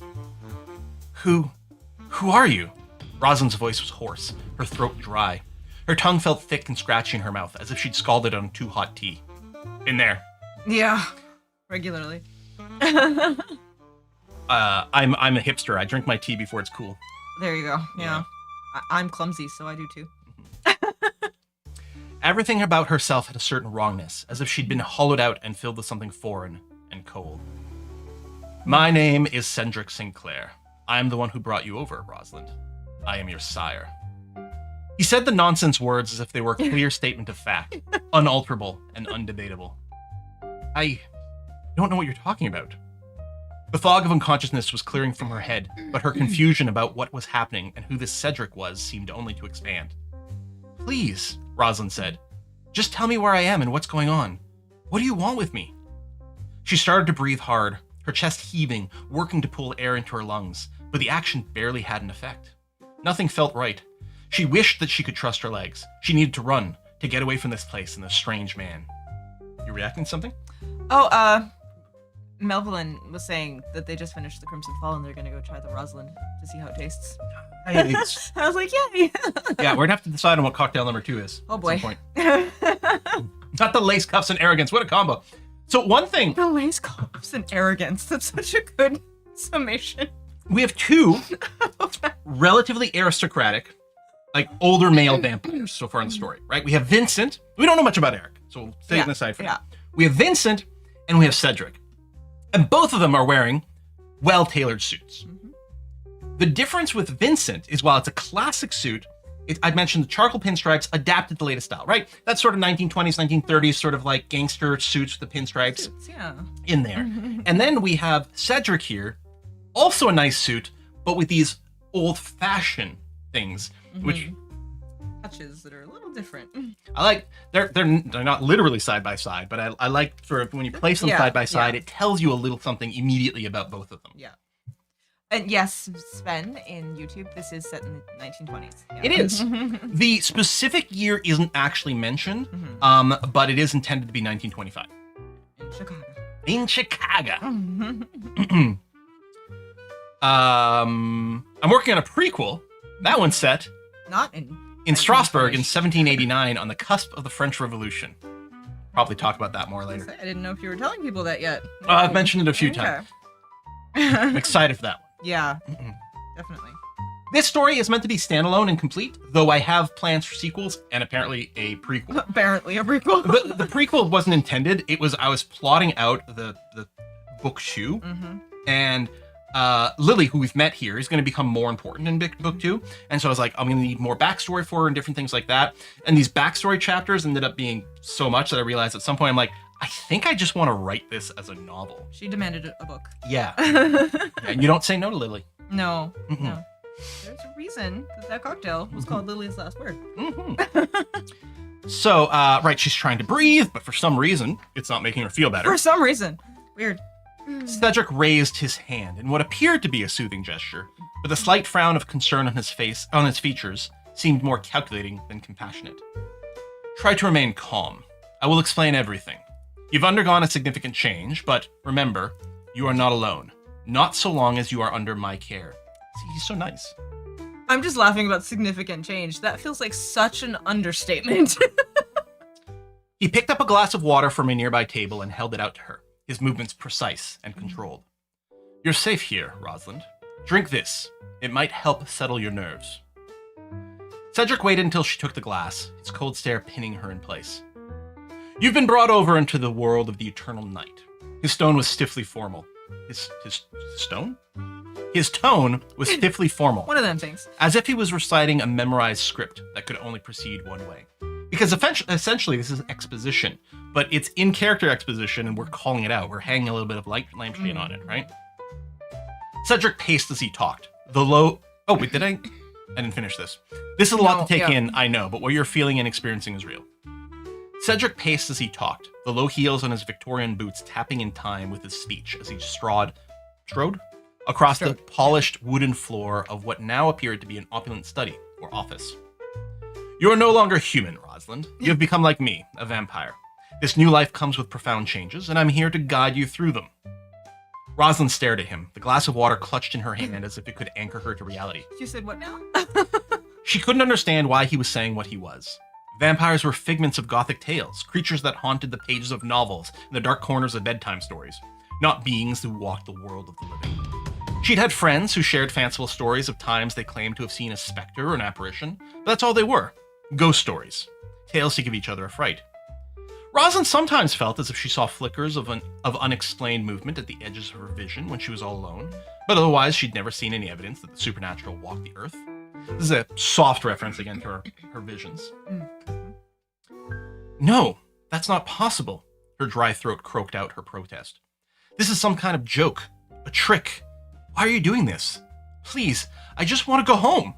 Who are you? Rosalind's voice was hoarse, her throat dry. Her tongue felt thick and scratchy in her mouth, as if she'd scalded on too hot tea. In there. Yeah, regularly. I'm a hipster. I drink my tea before it's cool. There you go. Yeah. I'm clumsy, so I do too. Everything about herself had a certain wrongness, as if she'd been hollowed out and filled with something foreign and cold. My name is Cedric Sinclair. I am the one who brought you over, Rosalind. I am your sire. He said the nonsense words as if they were a clear statement of fact, unalterable and undebatable. I don't know what you're talking about. The fog of unconsciousness was clearing from her head, but her confusion about what was happening and who this Cedric was seemed only to expand. Please, Rosalind said. Just tell me where I am and what's going on. What do you want with me? She started to breathe hard, her chest heaving, working to pull air into her lungs, but the action barely had an effect. Nothing felt right. She wished that she could trust her legs. She needed to run, to get away from this place and this strange man. You reacting to something? Oh, Melvin was saying that they just finished the Crimson Fall and they're gonna go try the Rosalind to see how it tastes. I was like, yay! Yeah, we're gonna have to decide on what cocktail number 2 is. Oh boy. At some point. Not the lace cuffs and arrogance. What a combo. So one thing. The lace cuffs and arrogance. That's such a good summation. We have 2 relatively aristocratic, like older male vampires so far in the story, right? We have Vincent. We don't know much about Eric, so we'll take him aside for now. We have Vincent and we have Cedric. And both of them are wearing well-tailored suits. Mm-hmm. The difference with Vincent is while it's a classic suit, I mentioned the charcoal pinstripes adapted to the latest style, right? That's sort of 1920s, 1930s, sort of like gangster suits with the pinstripes Suits, yeah. in there. And then we have Cedric here, also a nice suit, but with these old-fashioned things, which Touches that are a little different. I like. They're not literally side by side, but I like sort of when you place them Yeah, side by side, yeah. it tells you a little something immediately about both of them. Yeah. And yes, Sven, in YouTube, this is set in the 1920s. Yeah. It is. The specific year isn't actually mentioned, but it is intended to be 1925 In Chicago. in Chicago. I'm working on a prequel. That one's set Not in in Strasbourg in 1789 on the cusp of the French Revolution. Probably talk about that more later. I didn't know if you were telling people that yet. I've mentioned it a few Okay. times. I'm excited for that one. Yeah, definitely. This story is meant to be standalone and complete, though I have plans for sequels and apparently a prequel. Apparently a prequel. The prequel wasn't intended. I was plotting out the book 2, and Lily, who we've met here, is going to become more important in book 2. And so I was like, I'm going to need more backstory for her and different things like that. And these backstory chapters ended up being so much that I realized at some point, I'm like, I think I just want to write this as a novel. She demanded a book. Yeah. And you don't say no to Lily. No, no. There's a reason that cocktail was called Lily's Last Word. So, right, she's trying to breathe, but for some reason, it's not making her feel better. For some reason. Weird. Cedric raised his hand in what appeared to be a soothing gesture, but the slight frown of concern on his features seemed more calculating than compassionate. Try to remain calm. I will explain everything. You've undergone a significant change, but remember, you are not alone. Not so long as you are under my care. See, he's so nice. I'm just laughing about significant change. That feels like such an understatement. He picked up a glass of water from a nearby table and held it out to her, his movements precise and controlled. You're safe here, Rosalind. Drink this. It might help settle your nerves. Cedric waited until she took the glass, his cold stare pinning her in place. You've been brought over into the world of the eternal night. His tone was stiffly formal. His stone? His tone was stiffly formal. One of them things. As if he was reciting a memorized script that could only proceed one way. Because essentially this is exposition, but it's in character exposition and we're calling it out. We're hanging a little bit of lampshade on it, right? Cedric paced as he talked. Oh wait, I didn't finish this. This is a lot to take in, I know, but what you're feeling and experiencing is real. Cedric paced as he talked, the low heels on his Victorian boots tapping in time with his speech as he strode across the polished wooden floor of what now appeared to be an opulent study or office. You are no longer human, Rosalind. You have become like me, a vampire. This new life comes with profound changes, and I'm here to guide you through them. Rosalind stared at him, the glass of water clutched in her hand as if it could anchor her to reality. You said what now? She couldn't understand why he was saying what he was. Vampires were figments of gothic tales, creatures that haunted the pages of novels and the dark corners of bedtime stories, not beings who walked the world of the living. She'd had friends who shared fanciful stories of times they claimed to have seen a specter or an apparition, but that's all they were. Ghost stories. Tales to give each other a fright. Rosalind sometimes felt as if she saw flickers of unexplained movement at the edges of her vision when she was all alone, but otherwise she'd never seen any evidence that the supernatural walked the earth. This is a soft reference again to her visions. No, that's not possible, her dry throat croaked out her protest. This is some kind of joke, a trick. Why are you doing this? Please, I just want to go home.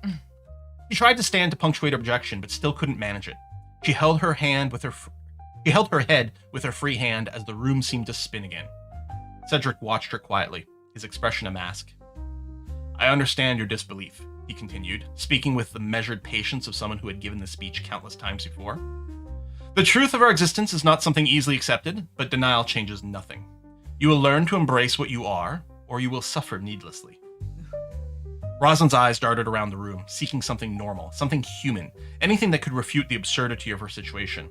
She tried to stand to punctuate her objection, but still couldn't manage it. She held her head with her free hand as the room seemed to spin again. Cedric watched her quietly, his expression a mask. I understand your disbelief, he continued, speaking with the measured patience of someone who had given the speech countless times before. The truth of our existence is not something easily accepted, but denial changes nothing. You will learn to embrace what you are, or you will suffer needlessly. Rosalind's eyes darted around the room, seeking something normal, something human, anything that could refute the absurdity of her situation.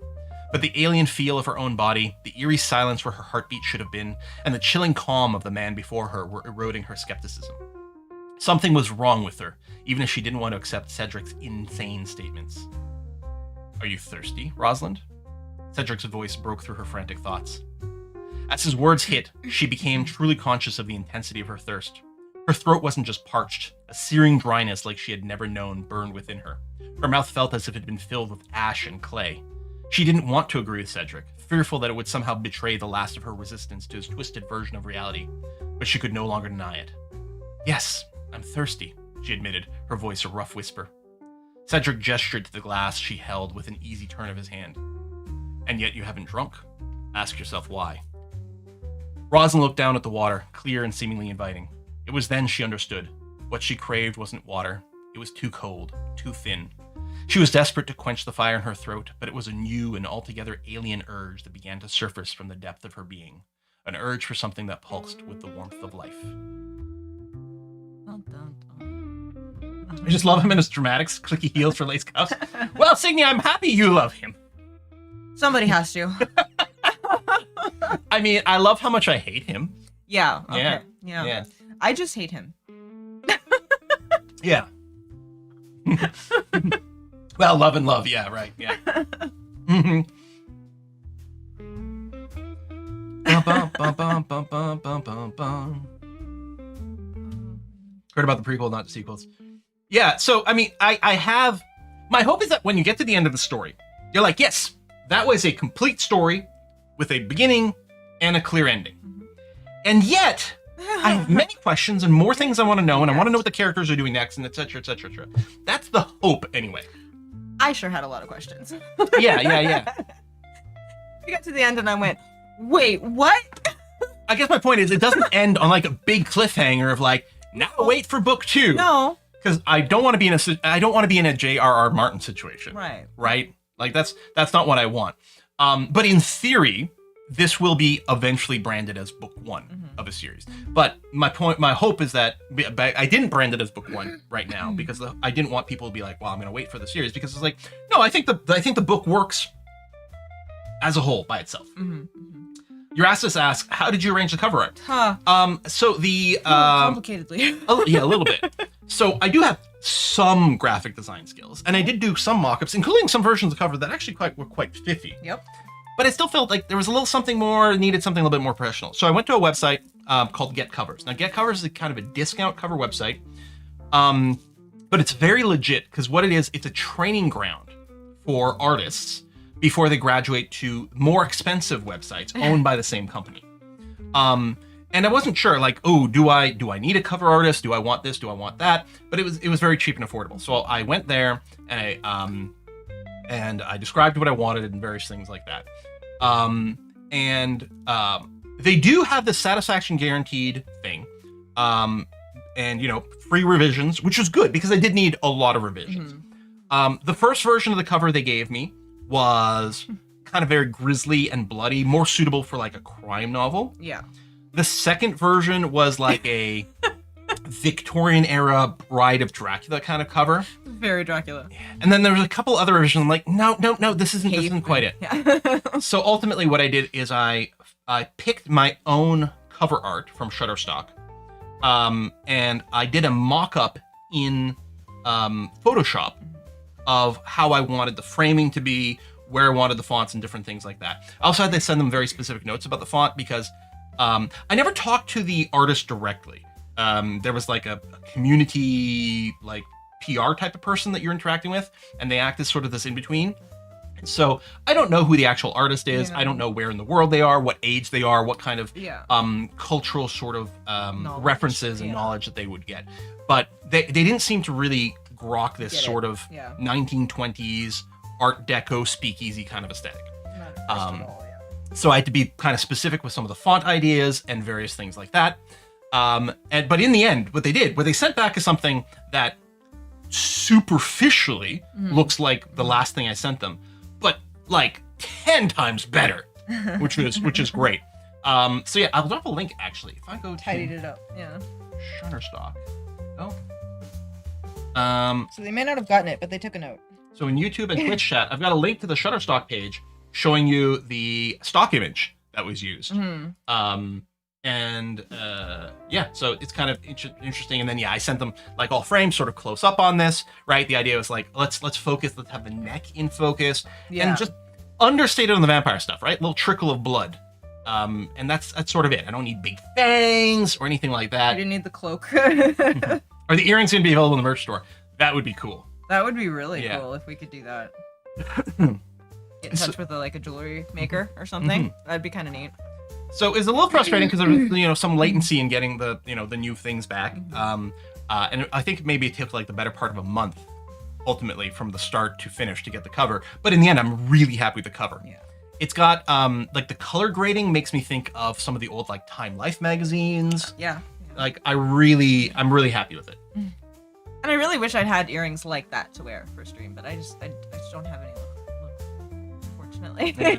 But the alien feel of her own body, the eerie silence where her heartbeat should have been, and the chilling calm of the man before her were eroding her skepticism. Something was wrong with her, even if she didn't want to accept Cedric's insane statements. Are you thirsty, Rosalind? Cedric's voice broke through her frantic thoughts. As his words hit, she became truly conscious of the intensity of her thirst. Her throat wasn't just parched, a searing dryness like she had never known burned within her. Her mouth felt as if it had been filled with ash and clay. She didn't want to agree with Cedric, fearful that it would somehow betray the last of her resistance to his twisted version of reality, but she could no longer deny it. Yes, I'm thirsty, she admitted, her voice a rough whisper. Cedric gestured to the glass she held with an easy turn of his hand. And yet you haven't drunk? Ask yourself why. Rosalind looked down at the water, clear and seemingly inviting. It was then she understood. What she craved wasn't water. It was too cold, too thin. She was desperate to quench the fire in her throat, but it was a new and altogether alien urge that began to surface from the depth of her being. An urge for something that pulsed with the warmth of life. I just love him in his dramatics, clicky heels for lace cuffs. Well, Signy, I'm happy you love him. Somebody has to. I mean, I love how much I hate him. Yeah. Okay. Yeah. Yeah. I just hate him. Yeah. Well, love and love. Yeah, right. Yeah. Mm-hmm. Heard about the prequel, not the sequels. Yeah, so, I mean, I have... My hope is that when you get to the end of the story, you're like, yes, that was a complete story with a beginning and a clear ending. And yet, I have many questions and more things I want to know, and I want to know what the characters are doing next, and et cetera, et cetera, et cetera. That's the hope, anyway. I sure had a lot of questions. Yeah. We got to the end and I went, wait, what? I guess my point is, it doesn't end on like a big cliffhanger of like, now wait for book 2. No. Because I don't want to be in a J.R.R. Martin situation. Right? Like that's not what I want. But in theory, this will be eventually branded as book 1 of a series. But my hope is that I didn't brand it as book 1 right now because I didn't want people to be like, well, I'm going to wait for the series, because it's like, no, I think the book works as a whole by itself. Erastus asks, how did you arrange the cover art? So the complicatedly. Yeah, a little bit. So I do have some graphic design skills, and I did do some mock-ups, including some versions of the cover that actually were quite spiffy. Yep. But I still felt like there was a little something more, needed something a little bit more professional. So I went to a website called Get Covers. Now, Get Covers is kind of a discount cover website, but it's very legit because what it is, it's a training ground for artists before they graduate to more expensive websites owned by the same company. And I wasn't sure, like, oh, do I need a cover artist? Do I want this? Do I want that? But it was very cheap and affordable. So I went there and I described what I wanted and various things like that. They do have the satisfaction guaranteed thing. And free revisions, which was good because I did need a lot of revisions. The first version of the cover they gave me was kind of very grisly and bloody, more suitable for like a crime novel. Yeah. The second version was like a Victorian era Bride of Dracula kind of cover. Very Dracula. And then there was a couple other versions. I'm like, no, this isn't quite it. Yeah. So ultimately what I did is I picked my own cover art from Shutterstock. And I did a mock-up in Photoshop of how I wanted the framing to be, where I wanted the fonts and different things like that. I also had to send them very specific notes about the font because I never talked to the artist directly. There was like a community, like PR type of person that you're interacting with, and they act as sort of this in-between. So I don't know who the actual artist is. Yeah. I don't know where in the world they are, what age they are, what kind of cultural sort of references and knowledge that they would get. But they didn't seem to really grok this sort of 1920s Art Deco speakeasy kind of aesthetic. So I had to be kind of specific with some of the font ideas and various things like that. But in the end, what they sent back is something that superficially looks like the last thing I sent them, but like 10 times better, which is great. So yeah, I'll drop a link actually. If I go to tidied it up, Shutterstock. So they may not have gotten it, but they took a note. So in YouTube and Twitch chat, I've got a link to the Shutterstock page showing you the stock image that was used. So it's kind of interesting. And then I sent them like all frames, sort of close up on this, right? The idea was like, let's focus, let's have the neck in focus, and just understated on the vampire stuff, right? A little trickle of blood. And that's sort of it. I don't need big fangs or anything like that. You didn't need the cloak. Are the earrings going to be available in the merch store? That would be cool. That would be really Yeah. cool if we could do that. Get in touch with a jewelry maker or something. That'd be kind of neat. So it's a little frustrating because there's some latency in getting the the new things back. And I think maybe it took like the better part of a month, ultimately, from the start to finish to get the cover. But in the end, I'm really happy with the cover. Yeah. It's got like the color grading makes me think of some of the old like Time Life magazines. Yeah. Like I'm really happy with it. And I really wish I'd had earrings like that to wear for stream, but I just don't have any look, unfortunately. Yeah.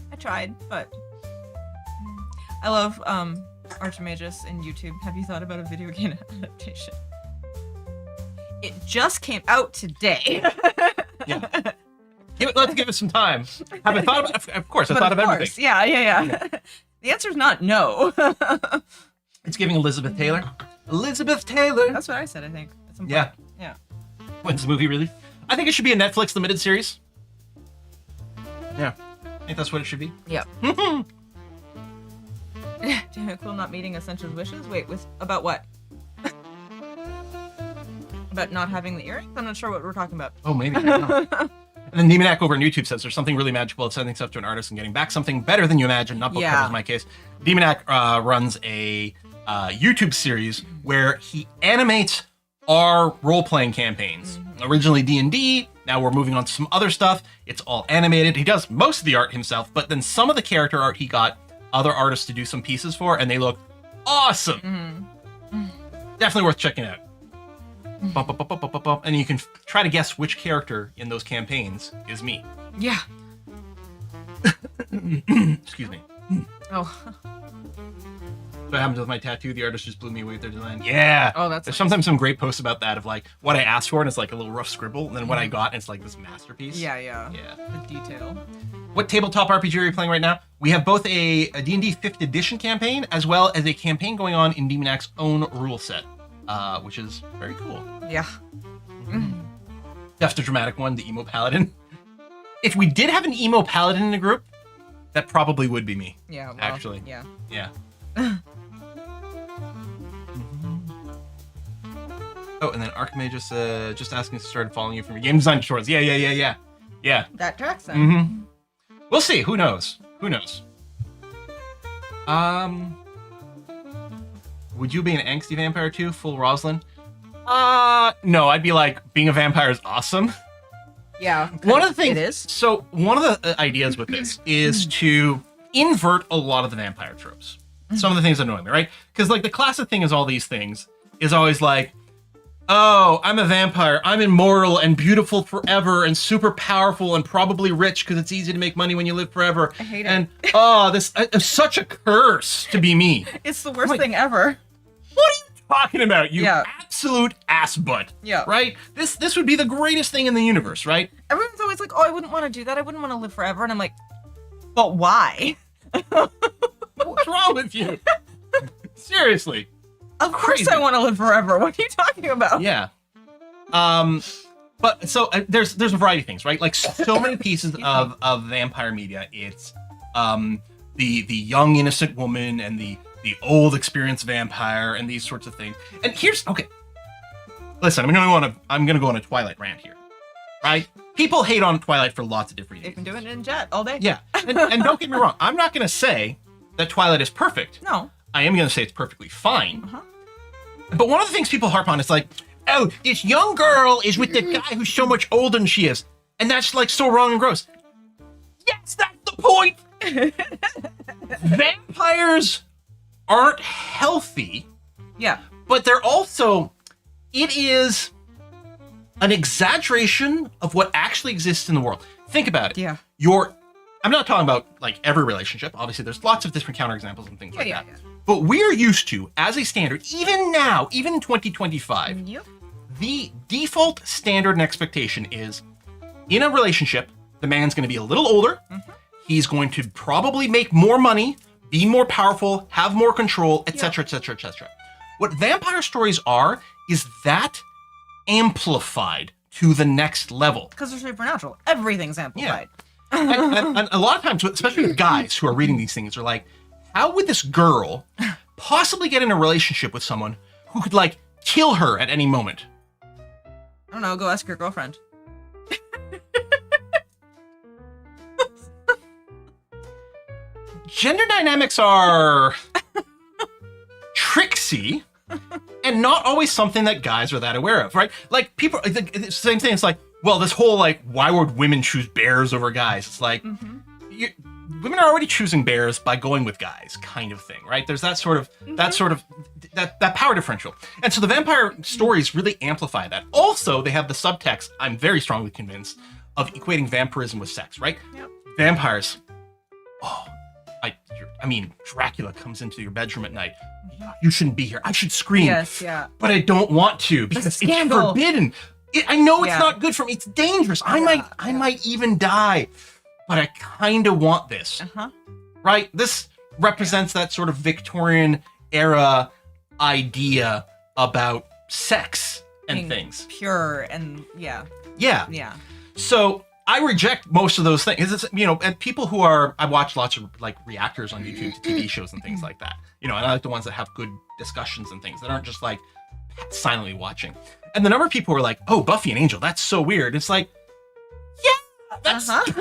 I tried, but I love Archimagus in YouTube. Have you thought about a video game adaptation? It just came out today. Yeah. Let's give it some time. Have I thought about? Of course, I thought of everything. Yeah. The answer is not no. It's giving Elizabeth Taylor. Elizabeth Taylor. That's what I said, I think. At some point. Yeah. Yeah. When's the movie released? I think it should be a Netflix limited series. Yeah. I think that's what it should be. Yeah. Damn it, cool not meeting Essentia's wishes? Wait, about what? About not having the earrings? I'm not sure what we're talking about. Oh, maybe. I don't know. And then Demonac over on YouTube says there's something really magical at sending stuff to an artist and getting back something better than you imagine. Not book covers in my case. Demonac runs a YouTube series where he animates our role-playing campaigns. Originally D&D, now we're moving on to some other stuff. It's all animated. He does most of the art himself, but then some of the character art he got other artists to do some pieces for, and they look awesome. Definitely worth checking out. Bump, bump, bump, bump, bump, bump. And you can try to guess which character in those campaigns is me. Yeah. Excuse me. Oh. What happened with my tattoo? The artist just blew me away with their design. Yeah. Oh, that's There's nice. sometimes some great posts about that of like what I asked for and it's like a little rough scribble, and then what I got and it's like this masterpiece. Yeah. Yeah. The detail. What tabletop RPG are you playing right now? We have both a D&D 5th edition campaign as well as a campaign going on in Demonac's own rule set, which is very cool. Yeah. Just a dramatic one, the emo paladin. If we did have an emo paladin in the group, that probably would be me. Yeah. Well, Actually. Yeah. Yeah. Oh, and then Archimagus just asking to start following you from your game design tutorials. Yeah. That tracks then. We'll see. Who knows? Would you be an angsty vampire too, full Roslyn? No, I'd be like, being a vampire is awesome. Yeah. One of the things, It is. so one of the ideas with this is to invert a lot of the vampire tropes. Some of the things that annoy me, right? Because like the classic thing is all these things is always like, oh, I'm a vampire. I'm immortal and beautiful forever and super powerful and probably rich because it's easy to make money when you live forever. I hate it. And this is such a curse to be me. It's the worst thing ever. What are you talking about? You Yeah. absolute ass butt. Yeah. Right? This would be the greatest thing in the universe, right? Everyone's always like, oh, I wouldn't want to do that. I wouldn't want to live forever. And I'm like, but why? What's wrong with you? Seriously. Of course Crazy. I want to live forever. What are you talking about? Yeah. But so there's a variety of things, right? Like so many pieces of vampire media. It's the young innocent woman and the old experienced vampire and these sorts of things. And here's okay. Listen, I'm gonna go on a Twilight rant here, right? People hate on Twilight for lots of different They've reasons. been doing it in jet all day. Yeah, and don't get me wrong. I'm not gonna say that Twilight is perfect. No. I am gonna say it's perfectly fine. Uh-huh. But one of the things people harp on is like, oh, this young girl is with the guy who's so much older than she is. And that's like so wrong and gross. Yes, that's the point. Vampires aren't healthy, Yeah. but they're also, it is an exaggeration of what actually exists in the world. Think about it. Yeah. I'm not talking about like every relationship. Obviously, there's lots of different counterexamples and things like Yeah. that. But we're used to, as a standard, even now, even in 2025, Yep. the default standard and expectation is in a relationship, the man's going to be a little older. He's going to probably make more money, be more powerful, have more control, etc., etc., etc. What vampire stories are is that amplified to the next level. Because they're supernatural. Everything's amplified. And a lot of times, especially with guys who are reading these things, are like, how would this girl possibly get in a relationship with someone who could like kill her at any moment? I don't know. Go ask your girlfriend. Gender dynamics are tricksy and not always something that guys are that aware of, right? Like people, it's the same thing. It's like, well, this whole like, why would women choose bears over guys? It's like, women are already choosing bears by going with guys, kind of thing, right? There's that sort of that power differential, and so the vampire stories really amplify that. Also, they have the subtext. I'm very strongly convinced of equating vampirism with sex, right? Yep. Vampires. Oh, I mean, Dracula comes into your bedroom at night. You shouldn't be here. I should scream. Yes, yeah. But I don't want to because it's scandal. forbidden. I know it's Yeah. not good for me. It's dangerous. I might even die. But I kind of want this. Right? This represents that sort of Victorian era idea about sex and Being things. Pure and Yeah. yeah. So I reject most of those things. It's, and people who are, I watch lots of like reactors on YouTube to TV shows and things like that. And I like the ones that have good discussions and things that aren't just like silently watching. And the number of people who are like, oh, Buffy and Angel, that's so weird. It's like, yeah, that's kind of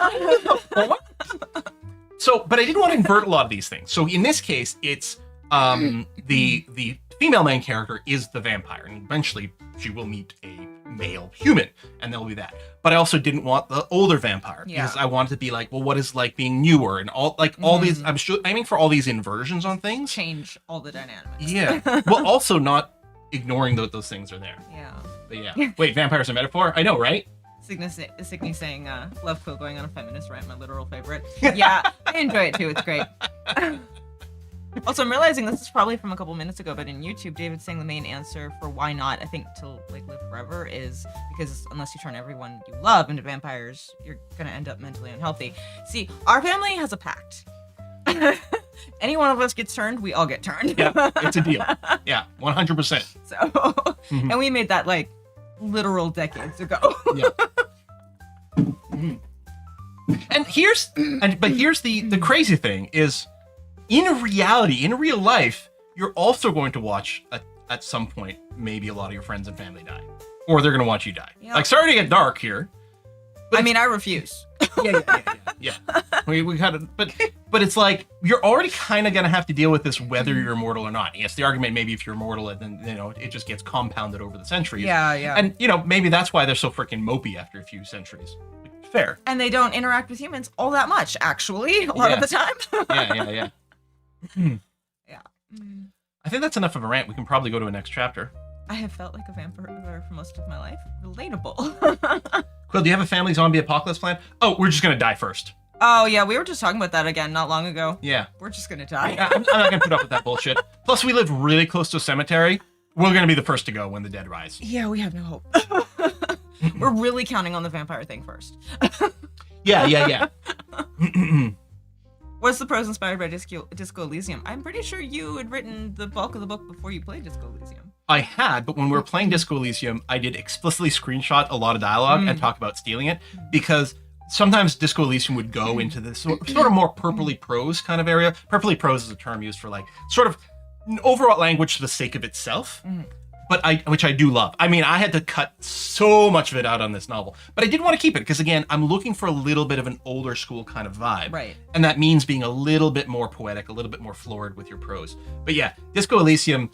the point. So, but I didn't want to invert a lot of these things. So in this case, it's the female main character is the vampire, and eventually she will meet a male human, and there'll be that. But I also didn't want the older vampire because I wanted to be like, well, what is like being newer and all these. I'm aiming for all these inversions on things. Change all the dynamics. Yeah. Well, also not ignoring that those things are there. Yeah. But yeah. Wait, vampire's a metaphor? I know, right? Signy saying, love Quill going on a feminist rant, my literal favorite. Yeah, I enjoy it too. It's great. Also, I'm realizing this is probably from a couple minutes ago, but in YouTube, David's saying the main answer for why not, I think, to like live forever is because unless you turn everyone you love into vampires, you're gonna end up mentally unhealthy. See, our family has a pact. Any one of us gets turned, we all get turned. Yeah, it's a deal. Yeah, 100%. So, and we made that like literal decades ago. Yeah. And here's the crazy thing is, in reality, in real life, you're also going to watch at some point maybe a lot of your friends and family die, or they're going to watch you die. Yeah. Like, sorry to get dark here. I mean, I refuse. Yeah. We kind of, but it's like you're already kind of going to have to deal with this whether you're immortal or not. Yes, the argument maybe if you're immortal, then it just gets compounded over the centuries. Yeah. And maybe that's why they're so freaking mopey after a few centuries. Fair. And they don't interact with humans all that much, actually, a lot of the time. Yeah. Yeah. I think that's enough of a rant. We can probably go to a next chapter. I have felt like a vampire for most of my life. Relatable. Quill, do you have a family zombie apocalypse plan? Oh, we're just gonna die first. Oh, yeah, we were just talking about that again not long ago. Yeah. We're just gonna die. I'm not gonna put up with that bullshit. Plus, we live really close to a cemetery. We're gonna be the first to go when the dead rise. Yeah, we have no hope. We're really counting on the vampire thing first. Yeah. Was the prose inspired by Disco Elysium? I'm pretty sure you had written the bulk of the book before you played Disco Elysium. I had, but when we were playing Disco Elysium, I did explicitly screenshot a lot of dialogue and talk about stealing it, because sometimes Disco Elysium would go into this sort of more purpley prose kind of area. Purpley prose is a term used for like sort of overall language for the sake of itself, but which I do love. I mean, I had to cut so much of it out on this novel, but I did want to keep it because, again, I'm looking for a little bit of an older school kind of vibe. Right. And that means being a little bit more poetic, a little bit more florid with your prose. But yeah, Disco Elysium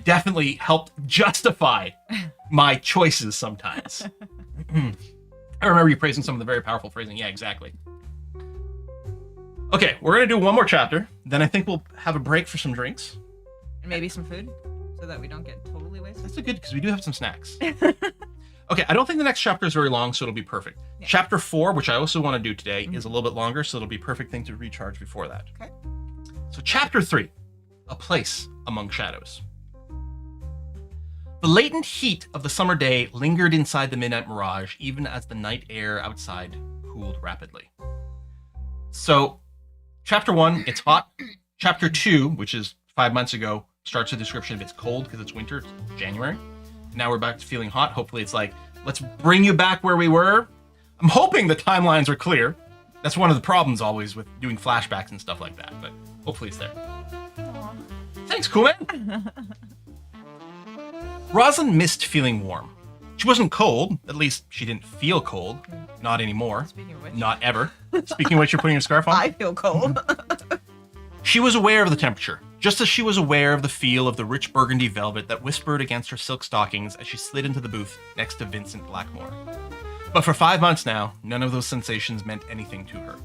definitely helped justify my choices sometimes. I remember you praising some of the very powerful phrasing. Yeah, exactly. Okay, we're going to do one more chapter. Then I think we'll have a break for some drinks. And maybe some food, so that we don't get totally wasted. That's good, because we do have some snacks. Okay, I don't think the next chapter is very long, so it'll be perfect. Yeah. Chapter 4, which I also want to do today, is a little bit longer, so it'll be a perfect thing to recharge before that. Okay. So chapter 3, A Place Among Shadows. The latent heat of the summer day lingered inside the midnight mirage, even as the night air outside cooled rapidly. So, chapter 1, it's hot. Chapter 2, which is 5 months ago, starts a description of it's cold because it's winter, it's January. Now we're back to feeling hot. Hopefully it's like, let's bring you back where we were. I'm hoping the timelines are clear. That's one of the problems always with doing flashbacks and stuff like that, but hopefully it's there. Thanks, cool man. Rosalind missed feeling warm. She wasn't cold. At least she didn't feel cold. Not anymore. Speaking of which, Not ever. Speaking of which, you're putting your scarf on? I feel cold. She was aware of the temperature, just as she was aware of the feel of the rich burgundy velvet that whispered against her silk stockings as she slid into the booth next to Vincent Blackmore. But for 5 months now, none of those sensations meant anything to her.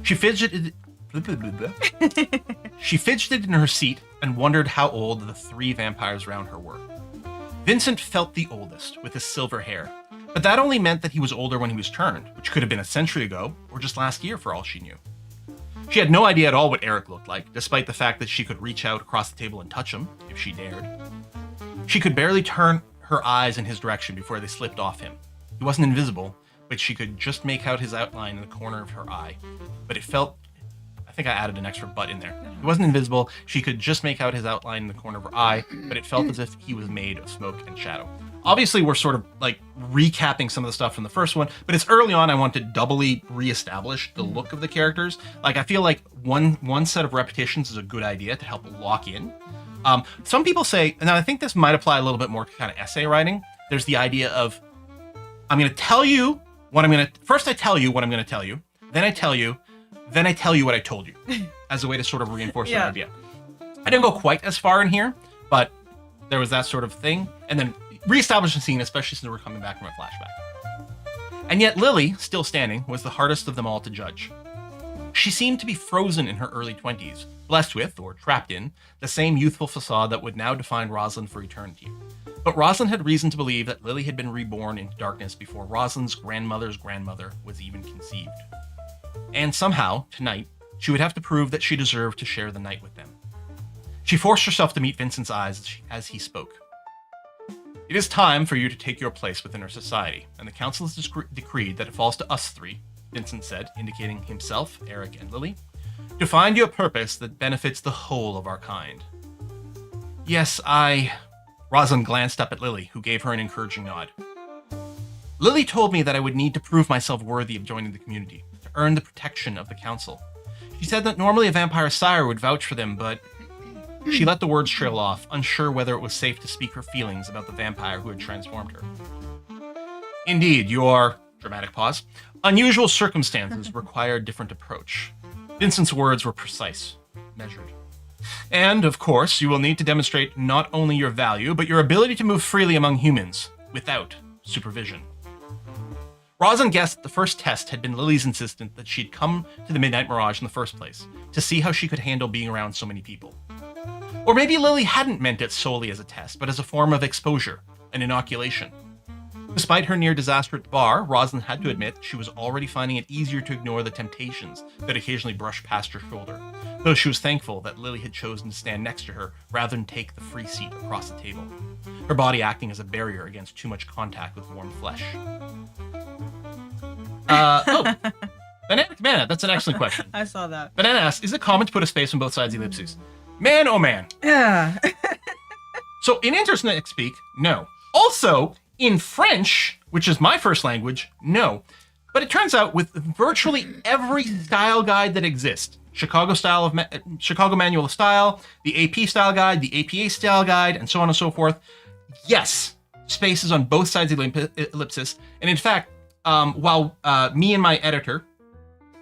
She fidgeted in her seat and wondered how old the 3 vampires around her were. Vincent felt the oldest, with his silver hair, but that only meant that he was older when he was turned, which could have been a century ago, or just last year for all she knew. She had no idea at all what Eric looked like, despite the fact that she could reach out across the table and touch him, if she dared. She could barely turn her eyes in his direction before they slipped off him. He wasn't invisible, but she could just make out his outline in the corner of her eye. But it felt... I think I added an extra but in there. He wasn't invisible, she could just make out his outline in the corner of her eye, but it felt as if he was made of smoke and shadow. Obviously, we're sort of like recapping some of the stuff from the first one, but it's early on. I want to doubly reestablish the look of the characters. Like, I feel like one set of repetitions is a good idea to help lock in. Some people say, and I think this might apply a little bit more to kind of essay writing. There's the idea of, I'm going to tell you what I'm going to, first I tell you what I'm going to tell you, then I tell you what I told you, as a way to sort of reinforce that idea. I didn't go quite as far in here, but there was that sort of thing. And then reestablish the scene, especially since we're coming back from a flashback. And yet Lily, still standing, was the hardest of them all to judge. She seemed to be frozen in her early 20s, blessed with, or trapped in, the same youthful facade that would now define Rosalind for eternity. But Rosalind had reason to believe that Lily had been reborn into darkness before Rosalind's grandmother's grandmother was even conceived. And somehow, tonight, she would have to prove that she deserved to share the night with them. She forced herself to meet Vincent's eyes as he spoke. It is time for you to take your place within our society, and the council has decreed that it falls to us 3, Vincent said, indicating himself, Eric, and Lily, to find you a purpose that benefits the whole of our kind. Yes, Rosalind glanced up at Lily, who gave her an encouraging nod. Lily told me that I would need to prove myself worthy of joining the community, to earn the protection of the council. She said that normally a vampire sire would vouch for them, but... She let the words trail off, unsure whether it was safe to speak her feelings about the vampire who had transformed her. Indeed, your, dramatic pause, unusual circumstances require a different approach. Vincent's words were precise, measured. And, of course, you will need to demonstrate not only your value, but your ability to move freely among humans, without supervision. Rosalind guessed that the first test had been Lily's insistence that she'd come to the Midnight Mirage in the first place, to see how she could handle being around so many people. Or maybe Lily hadn't meant it solely as a test, but as a form of exposure, an inoculation. Despite her near disaster at the bar, Rosalind had to admit she was already finding it easier to ignore the temptations that occasionally brushed past her shoulder, though she was thankful that Lily had chosen to stand next to her rather than take the free seat across the table, her body acting as a barrier against too much contact with warm flesh. Banana, that's an excellent question. I saw that. Banana asks, is it common to put a space on both sides of ellipses? Man, oh man. Yeah. So in internet speak, no. Also, in French, which is my first language, no. But it turns out with virtually every style guide that exists, Chicago Manual of Style, the AP Style Guide, the APA Style Guide, and so on and so forth, yes, spaces on both sides of the ellipsis. And in fact, while me and my editor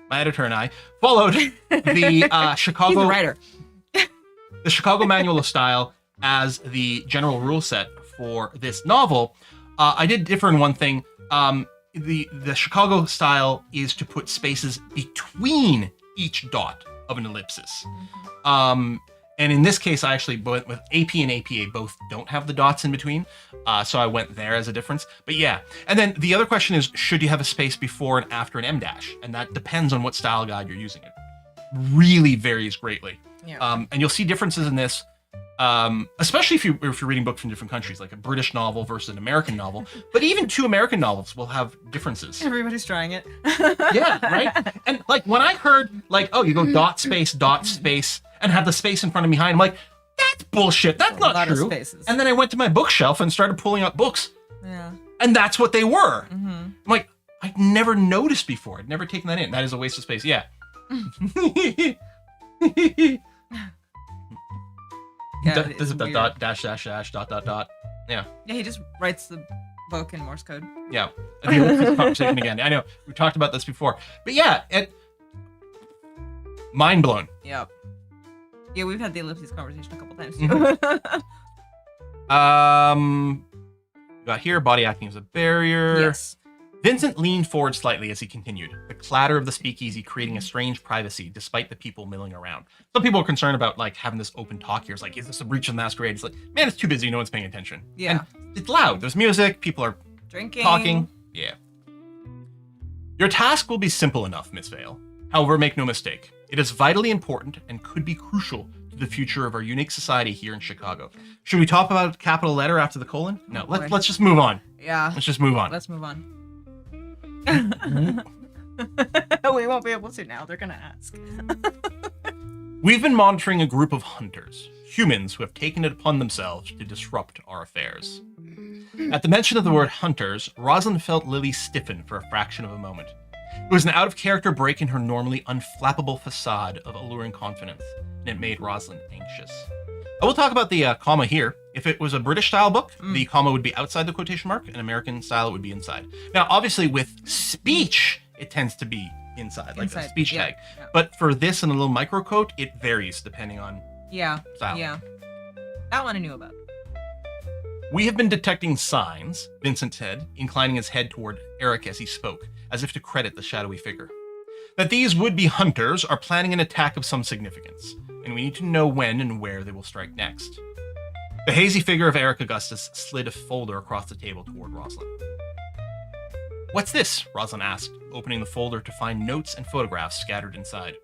and I followed the Chicago... He's the writer. The Chicago Manual of Style as the general rule set for this novel, I did differ in one thing. The Chicago style is to put spaces between each dot of an ellipsis. And in this case, I actually went with AP and APA both don't have the dots in between. So I went there as a difference. But yeah. And then the other question is, should you have a space before and after an M-dash? And that depends on what style guide you're using. It really varies greatly. Yeah. And you'll see differences in this, especially if you're reading books from different countries, like a British novel versus an American novel. But even 2 American novels will have differences. Everybody's trying it. Yeah, right? And like when I heard like, oh, you go dot space, and have the space in front of me behind, I'm like, that's bullshit. That's not true. And then I went to my bookshelf and started pulling up books. Yeah. And that's what they were. Mm-hmm. I'm like, I'd never noticed before. I'd never taken that in. That is a waste of space. Yeah. Yeah, This is the dot dash dot. Yeah. Yeah, he just writes the book in Morse code. Yeah. The ellipses conversation again. I know we talked about this before, but yeah, mind blown. Yep. Yeah, we've had the ellipses conversation a couple times too. Got here, body acting as a barrier. Yes. Vincent leaned forward slightly as he continued, the clatter of the speakeasy creating a strange privacy despite the people milling around. Some people are concerned about like having this open talk here. It's like, is this a breach of the masquerade? It's like, man, it's too busy. No one's paying attention. Yeah. And it's loud. There's music. People are Drinking. talking. Yeah. Your task will be simple enough, Miss Vale. However, make no mistake. It is vitally important and could be crucial to the future of our unique society here in Chicago. Should we talk about capital letter after the colon? No, boy. let's just move on. Yeah. Let's just move on. Let's move on. We won't be able to now. They're gonna ask. We've been monitoring a group of hunters, humans who have taken it upon themselves to disrupt our affairs. At the mention of the word hunters, Rosalind felt Lily stiffen for a fraction of a moment. It was an out-of-character break in her normally unflappable facade of alluring confidence, and it made Rosalind anxious. I will talk about the comma here. If it was a British-style book, the comma would be outside the quotation mark, and American style it would be inside. Now, obviously, with speech, it tends to be inside, like a speech tag. Yeah. But for this and a little microquote, it varies depending on style. Yeah. That one I knew about. We have been detecting signs, Vincent said, inclining his head toward Eric as he spoke, as if to credit the shadowy figure, that these would-be hunters are planning an attack of some significance, and we need to know when and where they will strike next. The hazy figure of Eric Augustus slid a folder across the table toward Rosalind. What's this? Rosalind asked, opening the folder to find notes and photographs scattered inside.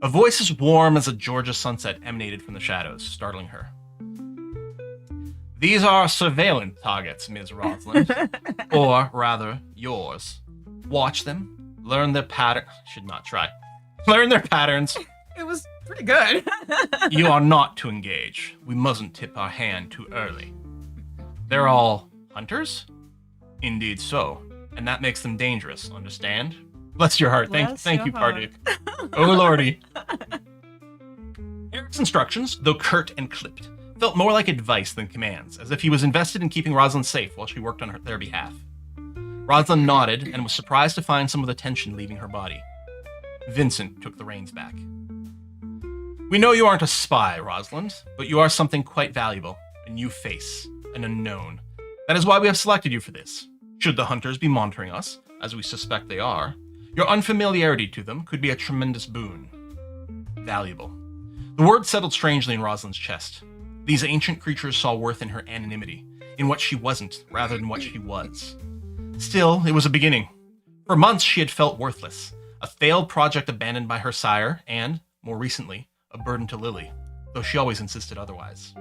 A voice as warm as a Georgia sunset emanated from the shadows, startling her. These are surveillance targets, Ms. Rosalind. Or, rather, yours. Watch them, learn their pattern. Should not try. Learn their patterns. It was pretty good. You are not to engage. We mustn't tip our hand too early. They're all hunters? Indeed so. And that makes them dangerous, understand? Bless your heart. Thank you, Parduke. Oh, lordy. Eric's instructions, though curt and clipped, felt more like advice than commands, as if he was invested in keeping Rosalind safe while she worked on their behalf. Rosalind nodded and was surprised to find some of the tension leaving her body. Vincent took the reins back. We know you aren't a spy, Rosalind, but you are something quite valuable, a new face, an unknown. That is why we have selected you for this. Should the hunters be monitoring us, as we suspect they are, your unfamiliarity to them could be a tremendous boon. Valuable. The word settled strangely in Rosalind's chest. These ancient creatures saw worth in her anonymity, in what she wasn't, rather than what she was. Still, it was a beginning. For months, she had felt worthless, a failed project abandoned by her sire, and, more recently, a burden to Lily, though she always insisted otherwise.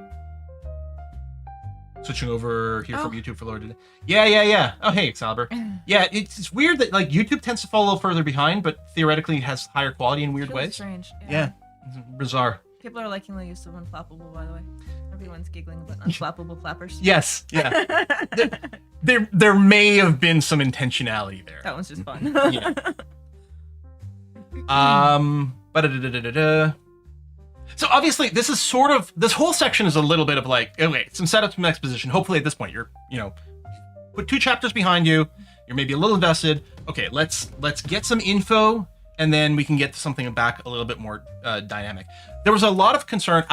Switching over here from YouTube for Lord. Yeah. Oh, hey, Excalibur. Yeah, it's weird that like YouTube tends to fall a little further behind, but theoretically it has higher quality in weird Really ways. strange. Yeah, it's bizarre. People are liking the use of unflappable, by the way. Everyone's giggling about unflappable flappers. Yes, yeah. there may have been some intentionality there. That one's just fun. Yeah. So obviously this is sort of, this whole section is a little bit of like, okay, some setup, some exposition. Hopefully at this point you're, put 2 chapters behind you. You're maybe a little invested. Okay, let's get some info and then we can get to something back a little bit more dynamic. There was a lot of concern.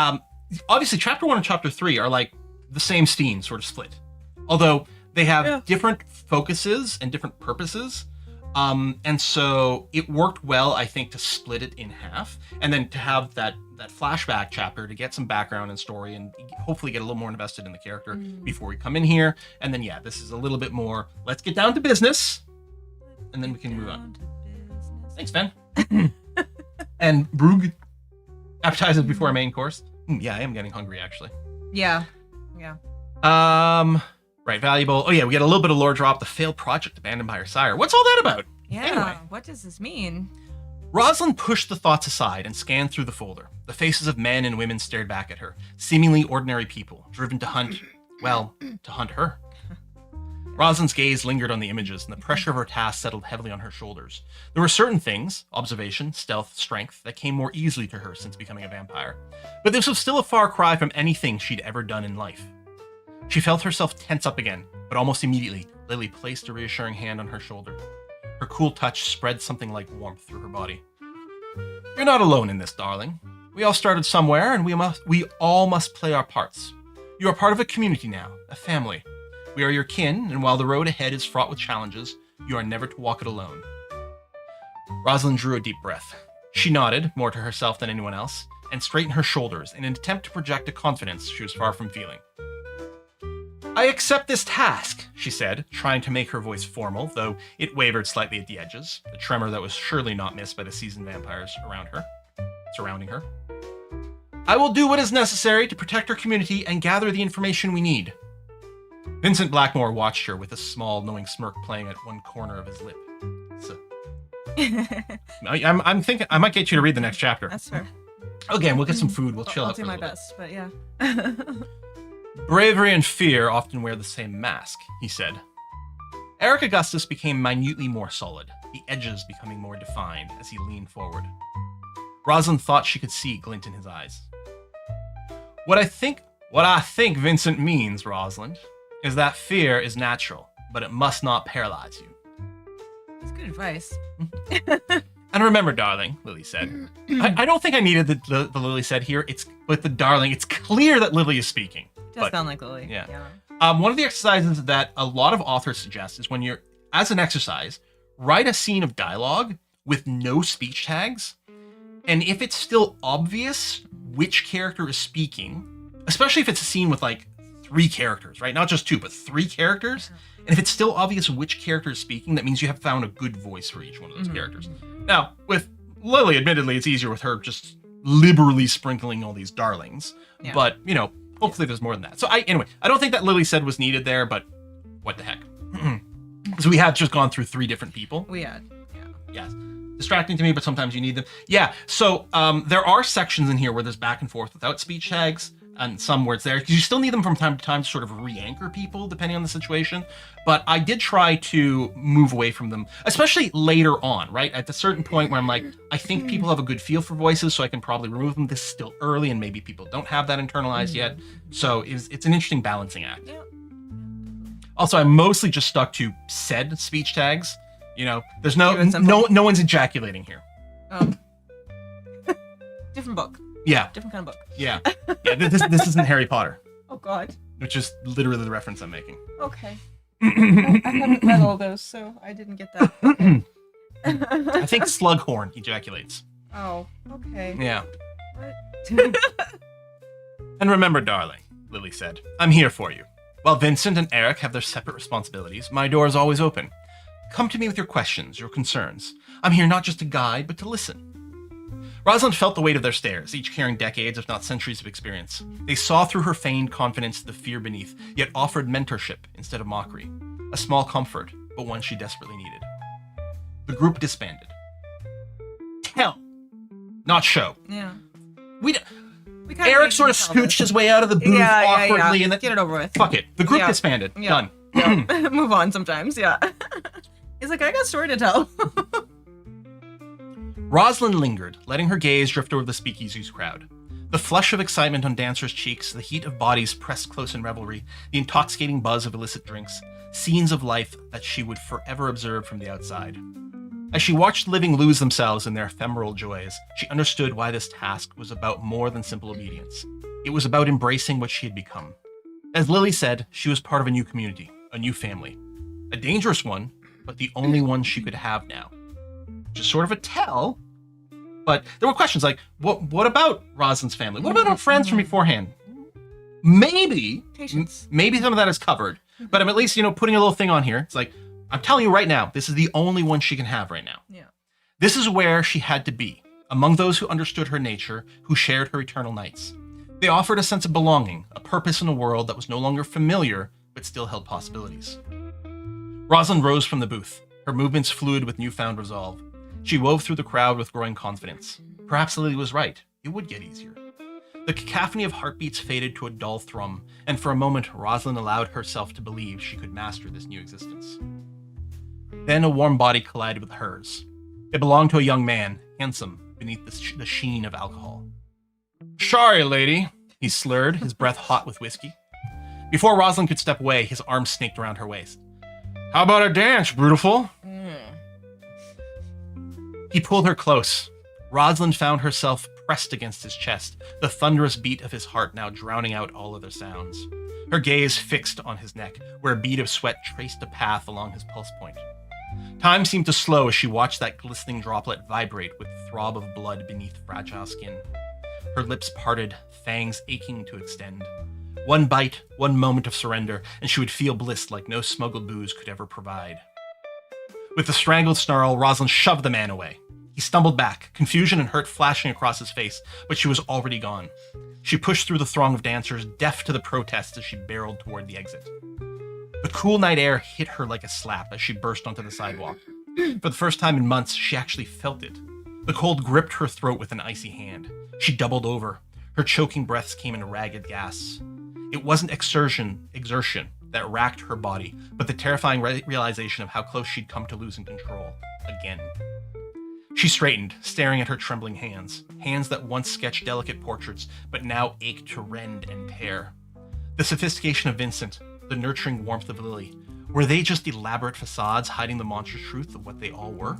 Obviously chapter 1 and chapter 3 are like the same scene sort of split. Although they have different focuses and different purposes. And so it worked well, I think, to split it in half and then to have that flashback chapter to get some background and story and hopefully get a little more invested in the character before we come in here. And then, this is a little bit more, let's get down to business and then we can move on. Thanks, Ben. And Brug, appetizers before our main course. Yeah, I am getting hungry, actually. Yeah. Right, valuable. Oh yeah, we get a little bit of lore drop. The failed project abandoned by her sire. What's all that about? Yeah, Anyway. What does this mean? Rosalind pushed the thoughts aside and scanned through the folder. The faces of men and women stared back at her, seemingly ordinary people, driven to hunt, to hunt her. Rosalind's gaze lingered on the images, and the pressure of her task settled heavily on her shoulders. There were certain things, observation, stealth, strength, that came more easily to her since becoming a vampire. But this was still a far cry from anything she'd ever done in life. She felt herself tense up again, but almost immediately, Lily placed a reassuring hand on her shoulder. Her cool touch spread something like warmth through her body. You're not alone in this, darling. We all started somewhere, and we all must play our parts. You are part of a community now, a family. We are your kin, and while the road ahead is fraught with challenges, you are never to walk it alone. Rosalind drew a deep breath. She nodded, more to herself than anyone else, and straightened her shoulders in an attempt to project a confidence she was far from feeling. I accept this task, she said, trying to make her voice formal, though it wavered slightly at the edges, a tremor that was surely not missed by the seasoned vampires surrounding her. I will do what is necessary to protect our community and gather the information we need. Vincent Blackmore watched her with a small, knowing smirk playing at one corner of his lip. So, I'm thinking I might get you to read the next chapter. That's fair. Again, we'll get some food. We'll chill out. I'll do my best, but yeah. Bravery and fear often wear the same mask, he said. Eric Augustus became minutely more solid, the edges becoming more defined as he leaned forward. Rosalind thought she could see glint in his eyes. What I think Vincent means, Rosalind, is that fear is natural, but it must not paralyze you. That's good advice. And remember, darling, Lily said. I don't think I needed the Lily said here. It's with the darling. It's clear that Lily is speaking. Does sound like Lily. Yeah. One of the exercises that a lot of authors suggest is when you're, as an exercise, write a scene of dialogue with no speech tags. And if it's still obvious which character is speaking, especially if it's a scene with like 3 characters, right? Not just 2, but 3 characters. And if it's still obvious which character is speaking, that means you have found a good voice for each one of those characters. Now, with Lily, admittedly, it's easier with her just liberally sprinkling all these darlings. Yeah. But, you know, hopefully there's more than that. So anyway, I don't think that Lily said was needed there, but what the heck. So we have just gone through 3 different people. We had, yeah. Yes. Distracting to me, but sometimes you need them. Yeah, so there are sections in here where there's back and forth without speech tags, and some words there, because you still need them from time to time to sort of re-anchor people, depending on the situation. But I did try to move away from them, especially later on, right? At a certain point where I'm like, I think people have a good feel for voices, so I can probably remove them. This is still early, and maybe people don't have that internalized yet. So it's an interesting balancing act. Yeah. Also, I'm mostly just stuck to said speech tags. You know, there's no one's ejaculating here. Different book. Yeah. Different kind of book. Yeah. Yeah. This isn't Harry Potter. Oh God. Which is literally the reference I'm making. Okay. I haven't read all those, so I didn't get that. Okay. I think Slughorn ejaculates. Oh. Okay. Yeah. What? And remember, darling, Lily said, I'm here for you. While Vincent and Eric have their separate responsibilities, my door is always open. Come to me with your questions, your concerns. I'm here not just to guide, but to listen. Rosalind felt the weight of their stares, each carrying decades, if not centuries of experience. They saw through her feigned confidence to the fear beneath, yet offered mentorship instead of mockery. A small comfort, but one she desperately needed. The group disbanded. Tell, not show. Yeah. Eric sort of scooched his way out of the booth awkwardly and then get it over with. Fuck it. The group disbanded. Yeah. Done. Yeah. Move on sometimes, yeah. He's like, I got a story to tell. Rosalind lingered, letting her gaze drift over the speakeasy's crowd. The flush of excitement on dancers' cheeks, the heat of bodies pressed close in revelry, the intoxicating buzz of illicit drinks, scenes of life that she would forever observe from the outside. As she watched the living lose themselves in their ephemeral joys, she understood why this task was about more than simple obedience. It was about embracing what she had become. As Lily said, she was part of a new community, a new family. A dangerous one, but the only one she could have now. Just sort of a tell, but there were questions like, what about Rosalind's family? What about her friends from beforehand? Maybe some of that is covered, but I'm at least, putting a little thing on here. It's like, I'm telling you right now, this is the only one she can have right now. Yeah. This is where she had to be, among those who understood her nature, who shared her eternal nights. They offered a sense of belonging, a purpose in a world that was no longer familiar, but still held possibilities. Rosalind rose from the booth, her movements fluid with newfound resolve. She wove through the crowd with growing confidence. Perhaps Lily was right. It would get easier. The cacophony of heartbeats faded to a dull thrum, and for a moment, Rosalind allowed herself to believe she could master this new existence. Then a warm body collided with hers. It belonged to a young man, handsome, beneath the sheen of alcohol. Sorry, lady, he slurred, his breath hot with whiskey. Before Rosalind could step away, his arm snaked around her waist. How about a dance, beautiful? He pulled her close. Rosalind found herself pressed against his chest, the thunderous beat of his heart now drowning out all other sounds. Her gaze fixed on his neck, where a bead of sweat traced a path along his pulse point. Time seemed to slow as she watched that glistening droplet vibrate with the throb of blood beneath fragile skin. Her lips parted, fangs aching to extend. One bite, one moment of surrender, and she would feel bliss like no smuggled booze could ever provide. With a strangled snarl, Rosalind shoved the man away. He stumbled back, confusion and hurt flashing across his face, but she was already gone. She pushed through the throng of dancers, deaf to the protests as she barreled toward the exit. The cool night air hit her like a slap as she burst onto the sidewalk. For the first time in months, she actually felt it. The cold gripped her throat with an icy hand. She doubled over. Her choking breaths came in ragged gasps. It wasn't exertion that racked her body, but the terrifying realization of how close she'd come to losing control. Again. She straightened, staring at her trembling hands. Hands that once sketched delicate portraits, but now ached to rend and tear. The sophistication of Vincent, the nurturing warmth of Lily, were they just elaborate facades hiding the monstrous truth of what they all were?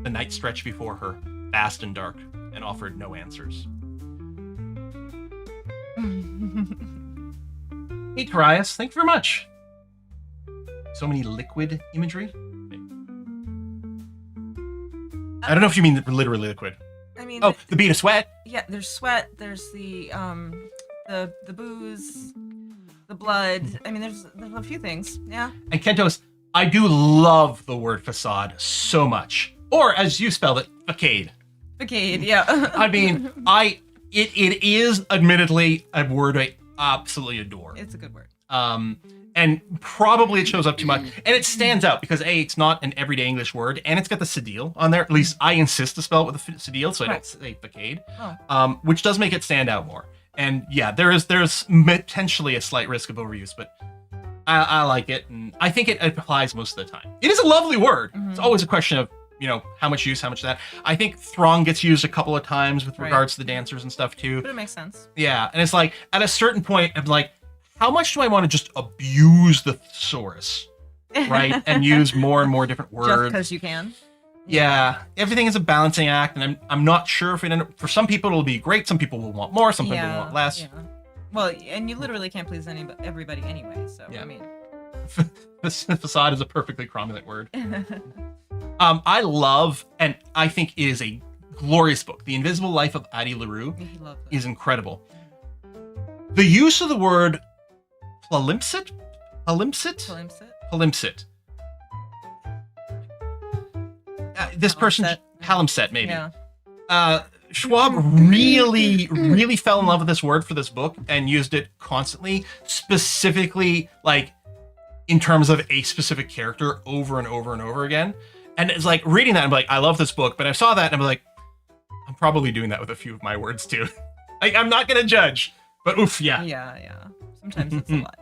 The night stretched before her, vast and dark, and offered no answers. Hey, Tarias, thank you very much. So many liquid imagery. I don't know if you mean literally liquid. I mean, oh, the bead of sweat. Yeah, there's sweat. There's the booze, the blood. I mean, there's a few things. Yeah. And Kentos, I do love the word facade so much, or as you spelled it, facade. Facade, yeah. I mean, it is admittedly a word I absolutely adore. It's a good word. And probably it shows up too much. And it stands out because A, it's not an everyday English word, and it's got the cedille on there. At least I insist to spell it with the cedille, so I don't say facade. Oh. Which does make it stand out more. And yeah, there's potentially a slight risk of overuse, but I like it, and I think it applies most of the time. It is a lovely word. Mm-hmm. It's always a question of, how much use, how much of that. I think throng gets used a couple of times with regards to the dancers and stuff too. But it makes sense. Yeah, and it's like, at a certain point, I'm like, how much do I want to just abuse the thesaurus, right? And use more and more different words. Just because you can. Yeah, everything is a balancing act, and I'm not sure if for some people it'll be great, some people will want more, some people will want less. Yeah. Well, and you literally can't please everybody anyway, so, yeah. I mean. Facade is a perfectly cromulent word. I love, and I think it is a glorious book. The Invisible Life of Addie LaRue is incredible. The use of the word palimpsest? Palimpsest. This person, palimpsest, maybe. Yeah. Schwab really, really fell in love with this word for this book and used it constantly, specifically, like, in terms of a specific character over and over and over again. And it's like, reading that, I'm like, I love this book, but I saw that and I'm like, I'm probably doing that with a few of my words too. Like, I'm not gonna judge, but oof, yeah. Yeah. Sometimes it's a lot.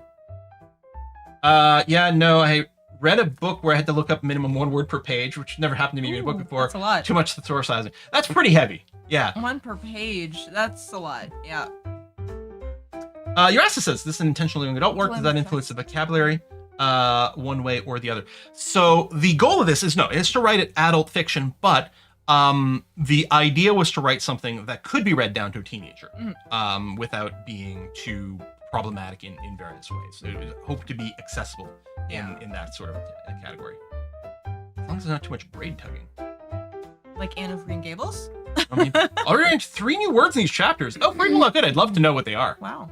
I read a book where I had to look up minimum one word per page, which never happened to me in a book before. That's a lot. Too much thesaurusizing. That's pretty heavy. Yeah. One per page. That's a lot. Yeah. Urasa says, this is an intentional young adult work. Does that influence the vocabulary one way or the other? So the goal of this is to write it adult fiction, but the idea was to write something that could be read down to a teenager without being too problematic in various ways. So it hoped to be accessible in that sort of a category. As long as there's not too much braid tugging. Like Anne of Green Gables? I mean, already 3 new words in these chapters. Oh, pretty well good. I'd love to know what they are. Wow.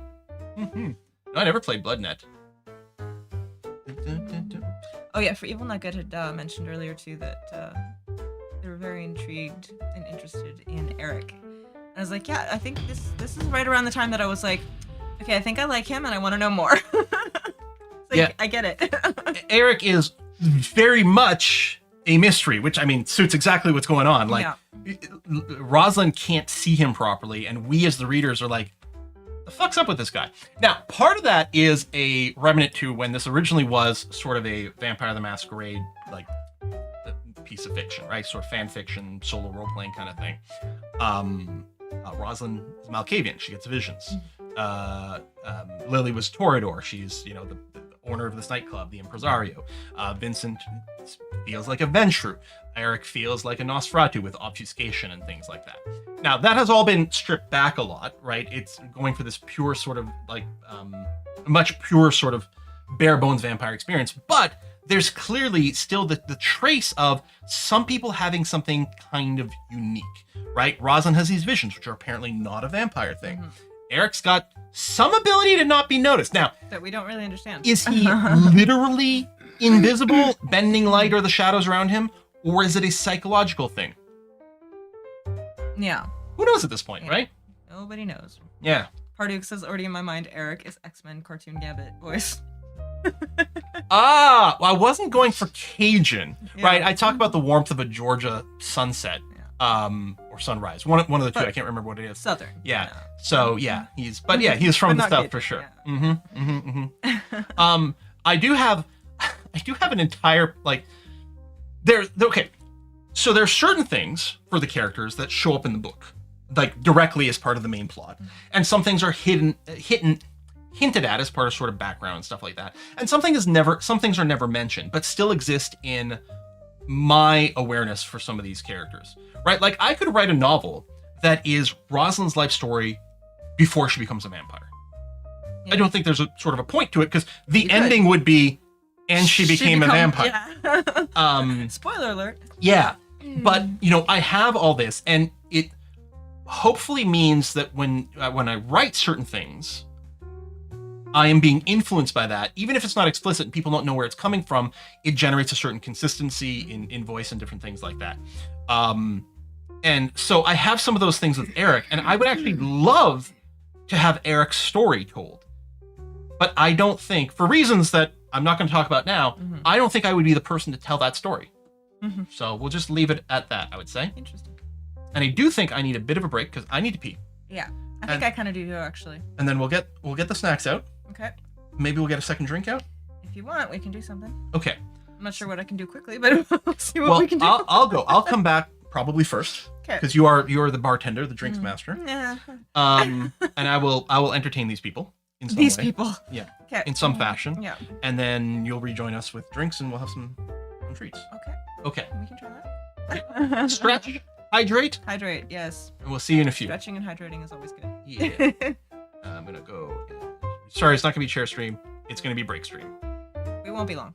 Mm-hmm. No, I never played BloodNet. Oh yeah, For Evil Not Good had mentioned earlier too that they were very intrigued and interested in Eric. And I was like, yeah, I think this is right around the time that I was like, okay, I think I like him and I want to know more. Yeah, I get it. Eric is very much a mystery, which, I mean, suits exactly what's going on. Like, Rosalind can't see him properly, and we as the readers are like, the fuck's up with this guy? Now, part of that is a remnant to when this originally was sort of a Vampire the Masquerade, like, piece of fiction, right? Sort of fan fiction, solo role-playing kind of thing. Rosalind is Malkavian. She gets visions. Lily was Toreador. She's, you know, the owner of this nightclub, the impresario. Vincent feels like a Ventrue. Eric feels like a Nosferatu with obfuscation and things like that. Now, that has all been stripped back a lot, right? It's going for this pure sort of like, much pure sort of bare bones vampire experience, but there's clearly still the trace of some people having something kind of unique, right? Rosalind has these visions, which are apparently not a vampire thing. Mm-hmm. Eric's got some ability to not be noticed. Now, That we don't really understand. is he literally invisible, bending light or the shadows around him, or is it a psychological thing? Yeah. Who knows at this point, Yeah. right? Nobody knows. Yeah. Parduke says already in my mind, Eric is X-Men cartoon Gambit voice. Well, I wasn't going for Cajun, Yeah. right? I talk about the warmth of a Georgia sunset, or sunrise. One of the two. But- I can't remember what it is. Southern. Yeah. So yeah, he's he's from But the not south Cajun, for sure. yeah. I do have an entire like okay. So there's certain things for the characters that show up in the book, like directly as part of the main plot, and some things are hinted at as part of sort of background and stuff like that. And some things are never mentioned, but still exist in my awareness for some of these characters, right? Like I could write a novel that is Rosalind's life story before she becomes a vampire. Yeah. I don't think there's a sort of a point to it because the You could. ending would be, and she became a vampire. Yeah. Spoiler alert. Yeah. But, you know, I have all this, and it hopefully means that when I write certain things, I am being influenced by that. Even if it's not explicit and people don't know where it's coming from, it generates a certain consistency in voice and different things like that. And so I have some of those things with Eric, and I would actually love to have Eric's story told. But I don't think, for reasons that I'm not going to talk about now, Mhm. I don't think I would be the person to tell that story. Mhm. So we'll just leave it at that, I would say. Interesting. And I do think I need a bit of a break because I need to pee. Yeah. I think And- I kind of do too, actually. And then we'll get the snacks out. Okay. Maybe we'll get a second drink out. If you want, we can do something. Okay. I'm not sure what I can do quickly, but we'll see what Well, we can do. I'll go. I'll come back probably first Okay. because you are the bartender, the drinks master. Yeah. And I will entertain these people in some These way. people. Yeah, Okay. in some fashion. Yeah. And then you'll rejoin us with drinks and we'll have some treats. Okay. Okay. We can try that. Stretch, hydrate, Hydrate. Yes. and we'll see you in a few. Stretching and hydrating is always good. Yeah. I'm gonna go. Sorry, it's not gonna be chair stream. It's gonna be break stream. We won't be long.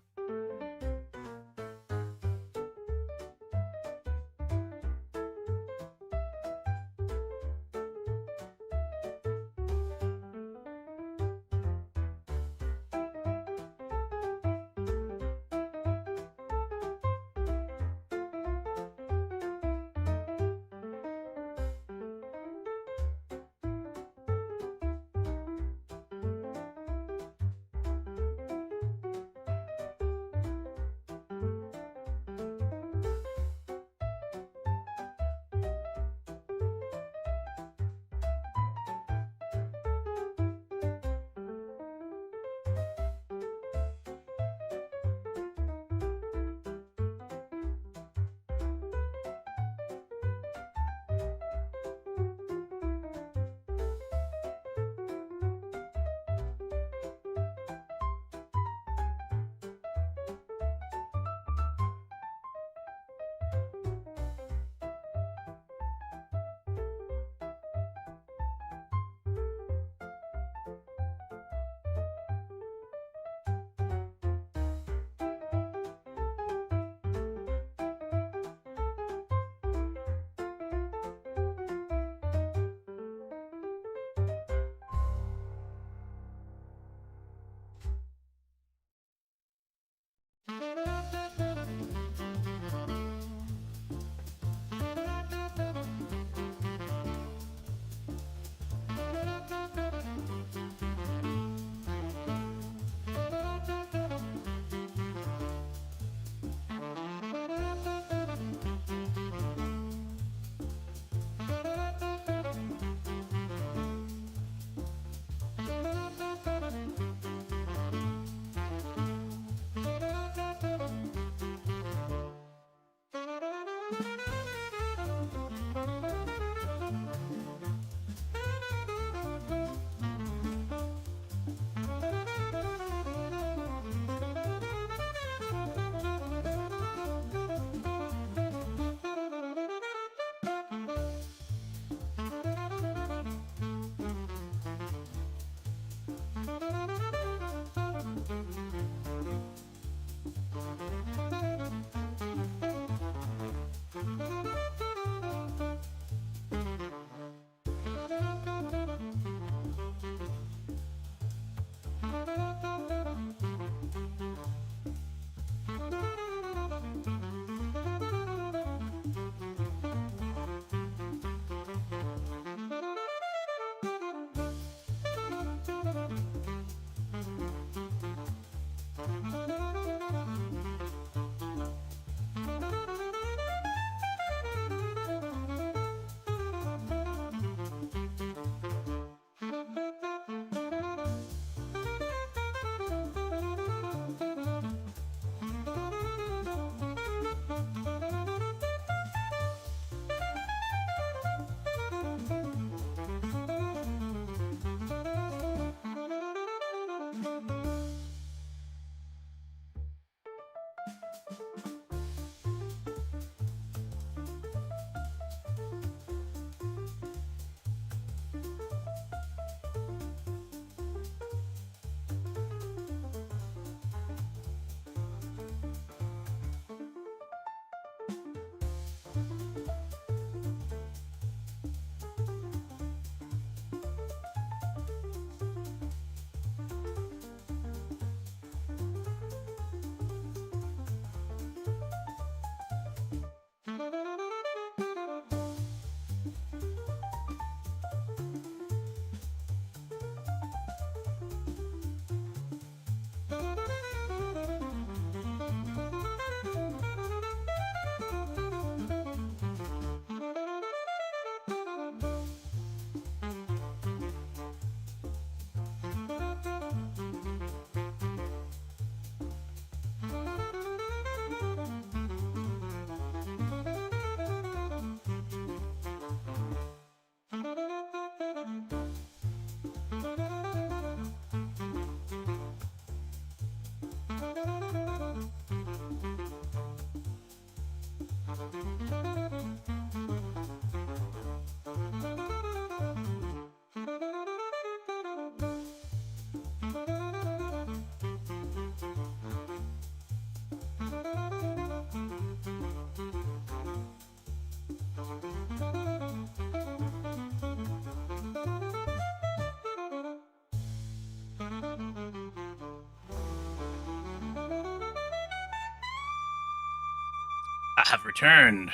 I have returned.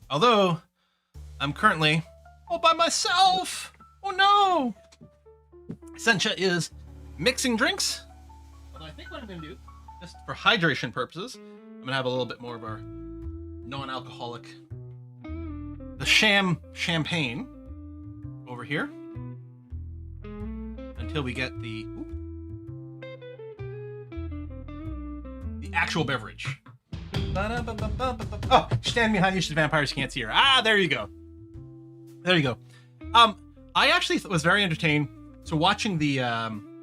Although, I'm currently all by myself. Oh no! Essentia is mixing drinks. Although I think what I'm going to do, just for hydration purposes, I'm going to have a little bit more of our non-alcoholic, the champagne over here. Until we get the actual beverage. Oh, stand behind you so the vampires can't see her. Ah, there you go. There you go. I actually was very entertained. So watching the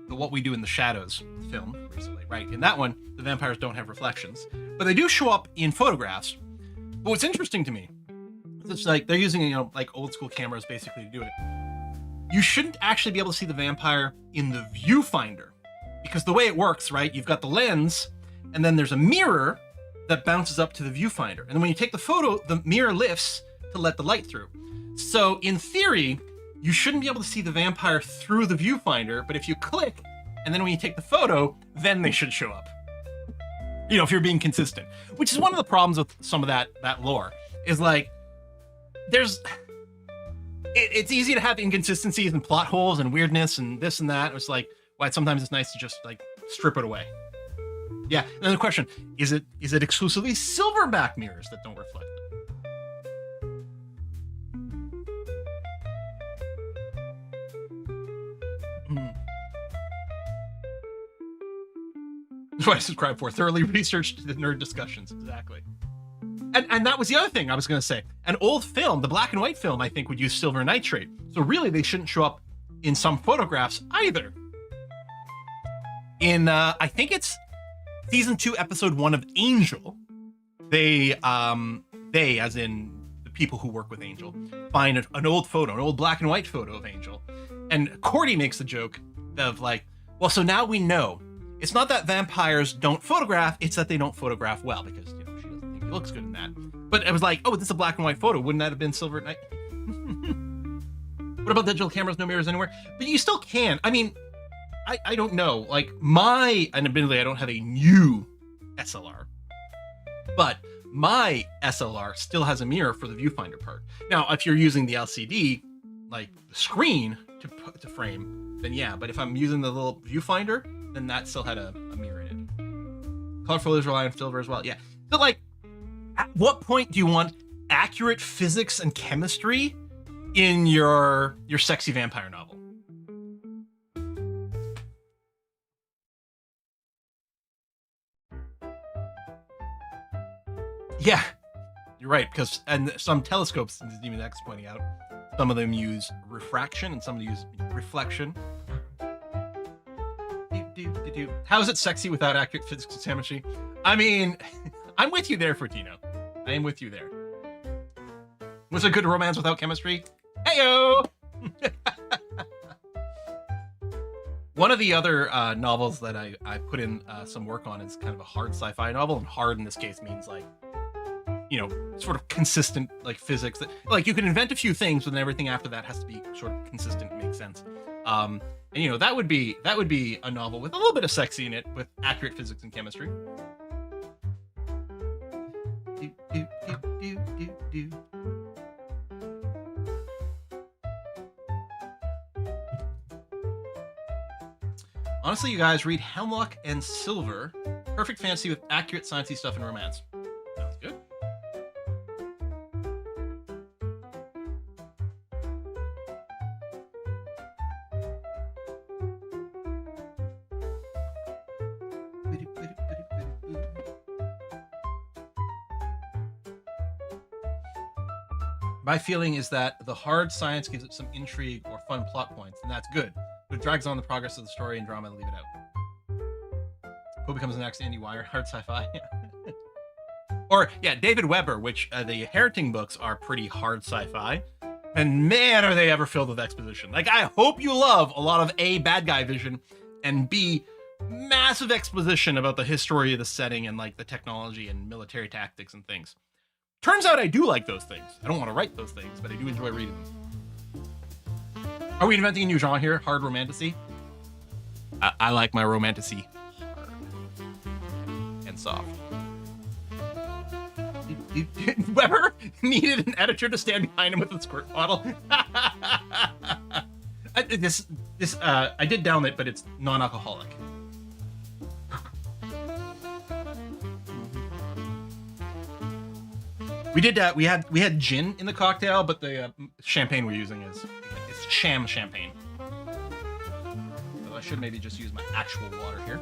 What We Do in the Shadows film recently, right? In that one, the vampires don't have reflections, but they do show up in photographs. But what's interesting to me, it's like they're using, like old school cameras basically to do it. You shouldn't actually be able to see the vampire in the viewfinder, because the way it works, right? You've got the lens, and then there's a mirror that bounces up to the viewfinder. And then when you take the photo, the mirror lifts to let the light through. So in theory, you shouldn't be able to see the vampire through the viewfinder, but if you click, and then when you take the photo, then they should show up. If you're being consistent. Which is one of the problems with some of that lore, is like, it's easy to have inconsistencies and plot holes and weirdness and this and that. It's like, why sometimes it's nice to just like strip it away. Yeah, another question, is it exclusively silverback mirrors that don't reflect it? That's what I subscribe for. Thoroughly researched the nerd discussions. Exactly. And that was the other thing I was going to say. An old film, the black and white film, I think would use silver nitrate. So really, they shouldn't show up in some photographs either. In, I think it's season 2, episode 1 of Angel, they, as in the people who work with Angel, find an old photo, an old black and white photo of Angel. And Cordy makes the joke of like, well, so now we know. It's not that vampires don't photograph, it's that they don't photograph well, because, she doesn't think he looks good in that. But it was like, oh, this is a black and white photo. Wouldn't that have been silver at night? What about digital cameras, no mirrors anywhere? But you still can. I mean, I don't know. Like and admittedly, I don't have a new SLR, but my SLR still has a mirror for the viewfinder part. Now, if you're using the LCD, like the screen to frame, then yeah. But if I'm using the little viewfinder, then that still had a mirror in it. Color filters rely on silver as well. Yeah. But like, at what point do you want accurate physics and chemistry in your sexy vampire novel? Yeah, you're right, because some telescopes, as Demon X is pointing out, some of them use refraction and some of them use reflection. How is it sexy without accurate physics and chemistry? I mean, I'm with you there, Fortino. I am with you there. Was it good romance without chemistry? Heyo! One of the other novels that I put in some work on is kind of a hard sci-fi novel, and hard in this case means like, sort of consistent, like physics that, like, you can invent a few things, but then everything after that has to be sort of consistent and make sense. And that would be a novel with a little bit of sexy in it, with accurate physics and chemistry. Honestly, you guys, read Hemlock and Silver. Perfect fantasy with accurate sciencey stuff and romance. Sounds good. My feeling is that the hard science gives it some intrigue or fun plot points, and that's good. But it drags on the progress of the story and drama to leave it out. Who becomes the next Andy Weir? Hard sci-fi. Or, yeah, David Weber, which the Hereting books are pretty hard sci-fi. And man, are they ever filled with exposition. Like, I hope you love a lot of A, bad guy vision, and B, massive exposition about the history of the setting and, like, the technology and military tactics and things. Turns out I do like those things. I don't want to write those things, but I do enjoy reading them. Are we inventing a new genre here? Hard romantasy? I like my romantasy hard and soft. Weber needed an editor to stand behind him with a squirt bottle. I did down it, but it's non-alcoholic. We did we had gin in the cocktail, but the champagne we're using is sham champagne. So I should maybe just use my actual water here.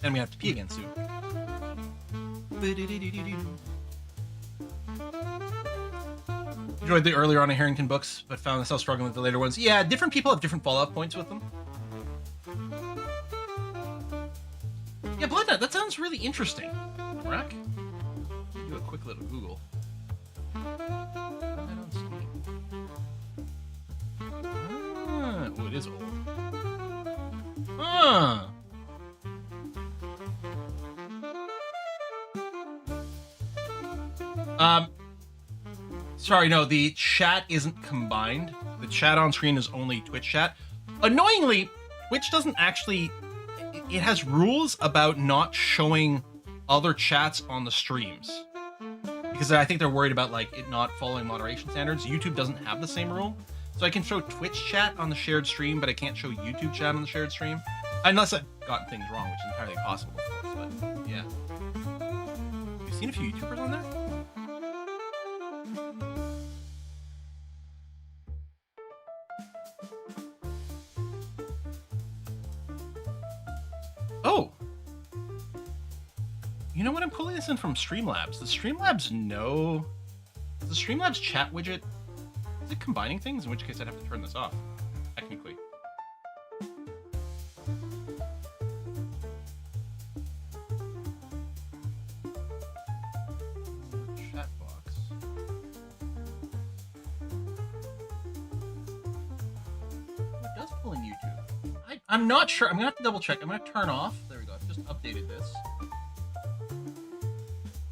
And we have to pee again soon. Enjoyed the earlier on Harrington books, but found myself struggling with the later ones. Yeah, different people have different fallout points with them. Yeah, Bloodlines, that sounds really interesting. Rack? Do a quick little Google. Oh, it is old. Huh. Sorry, no, the chat isn't combined. The chat on screen is only Twitch chat. Annoyingly, Twitch doesn't actually... It has rules about not showing other chats on the streams. Because I think they're worried about, like, it not following moderation standards. YouTube doesn't have the same rule. So I can show Twitch chat on the shared stream, but I can't show YouTube chat on the shared stream. Unless I've gotten things wrong, which is entirely possible, of course, but yeah. You've seen a few YouTubers on there? Oh! You know what? I'm pulling this in from Streamlabs. Does Streamlabs know... Does the Streamlabs chat widget... Is it combining things? In which case I'd have to turn this off, technically. Chat box. It does pull in YouTube. I'm not sure. I'm gonna have to double check. I'm gonna turn off. There we go. I've just updated this.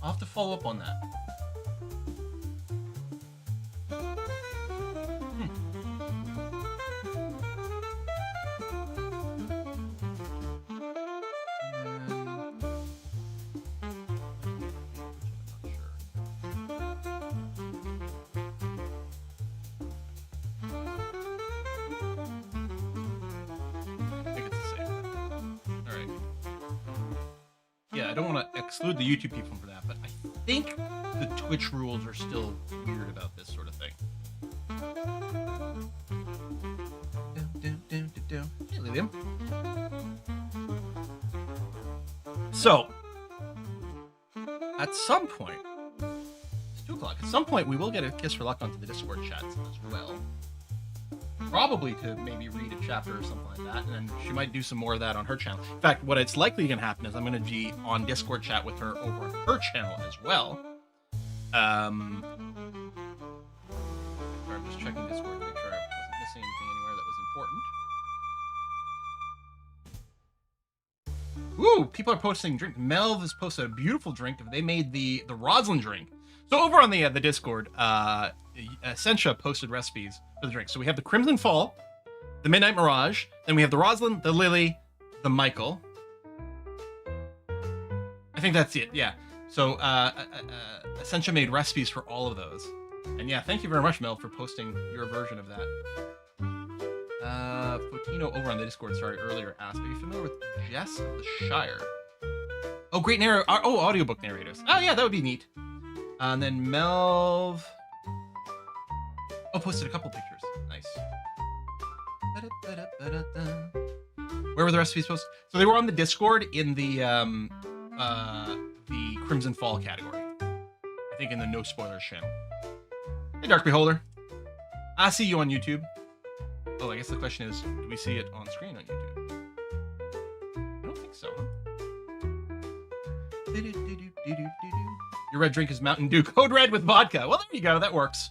I'll have to follow up on that. I don't want to exclude the YouTube people from that, but I think the Twitch rules are still weird about this sort of thing. Hey, Lilium. So, at some point, it's 2 o'clock, at some point we will get a Kiss for Luck onto the Discord chats as well. Probably to maybe read a chapter or something like that, and then she might do some more of that on her channel. In fact, what it's likely going to happen is I'm going to be on Discord chat with her over on her channel as well. I'm just checking Discord to make sure I wasn't missing anything anywhere that was important. Ooh, people are posting drink. Melv has posted a beautiful drink. They made the Roslyn drink. So over on the Discord, Essentia posted recipes for the drink. So we have the Crimson Fall, the Midnight Mirage, then we have the Roslyn, the Lily, the Michael. I think that's it, yeah. So Essentia made recipes for all of those. And yeah, thank you very much, Mel, for posting your version of that. Fotino over on the Discord, earlier asked, are you familiar with Jess of the Shire? Oh, great narrator. Oh, audiobook narrators. Oh yeah, that would be neat. And then Melv... Oh, posted a couple pictures. Nice. Where were the recipes posted? So they were on the Discord in the Crimson Fall category. I think in the No Spoilers channel. Hey, Dark Beholder. I see you on YouTube. Oh, I guess the question is, do we see it on screen on YouTube? I don't think so, huh? Your red drink is Mountain Dew. Code Red with vodka. Well, there you go. That works.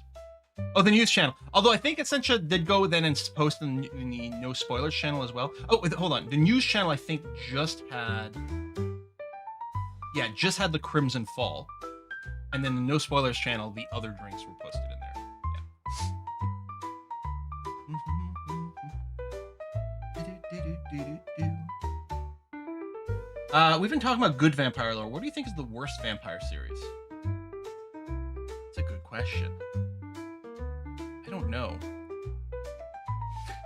Oh, the news channel. Although I think Essentia did go then and post in the No Spoilers channel as well. Oh, hold on. The news channel, I think, just had the Crimson Fall. And then the No Spoilers channel, the other drinks were posted in there. Yeah. We've been talking about good vampire lore. What do you think is the worst vampire series? It's a good question. I don't know.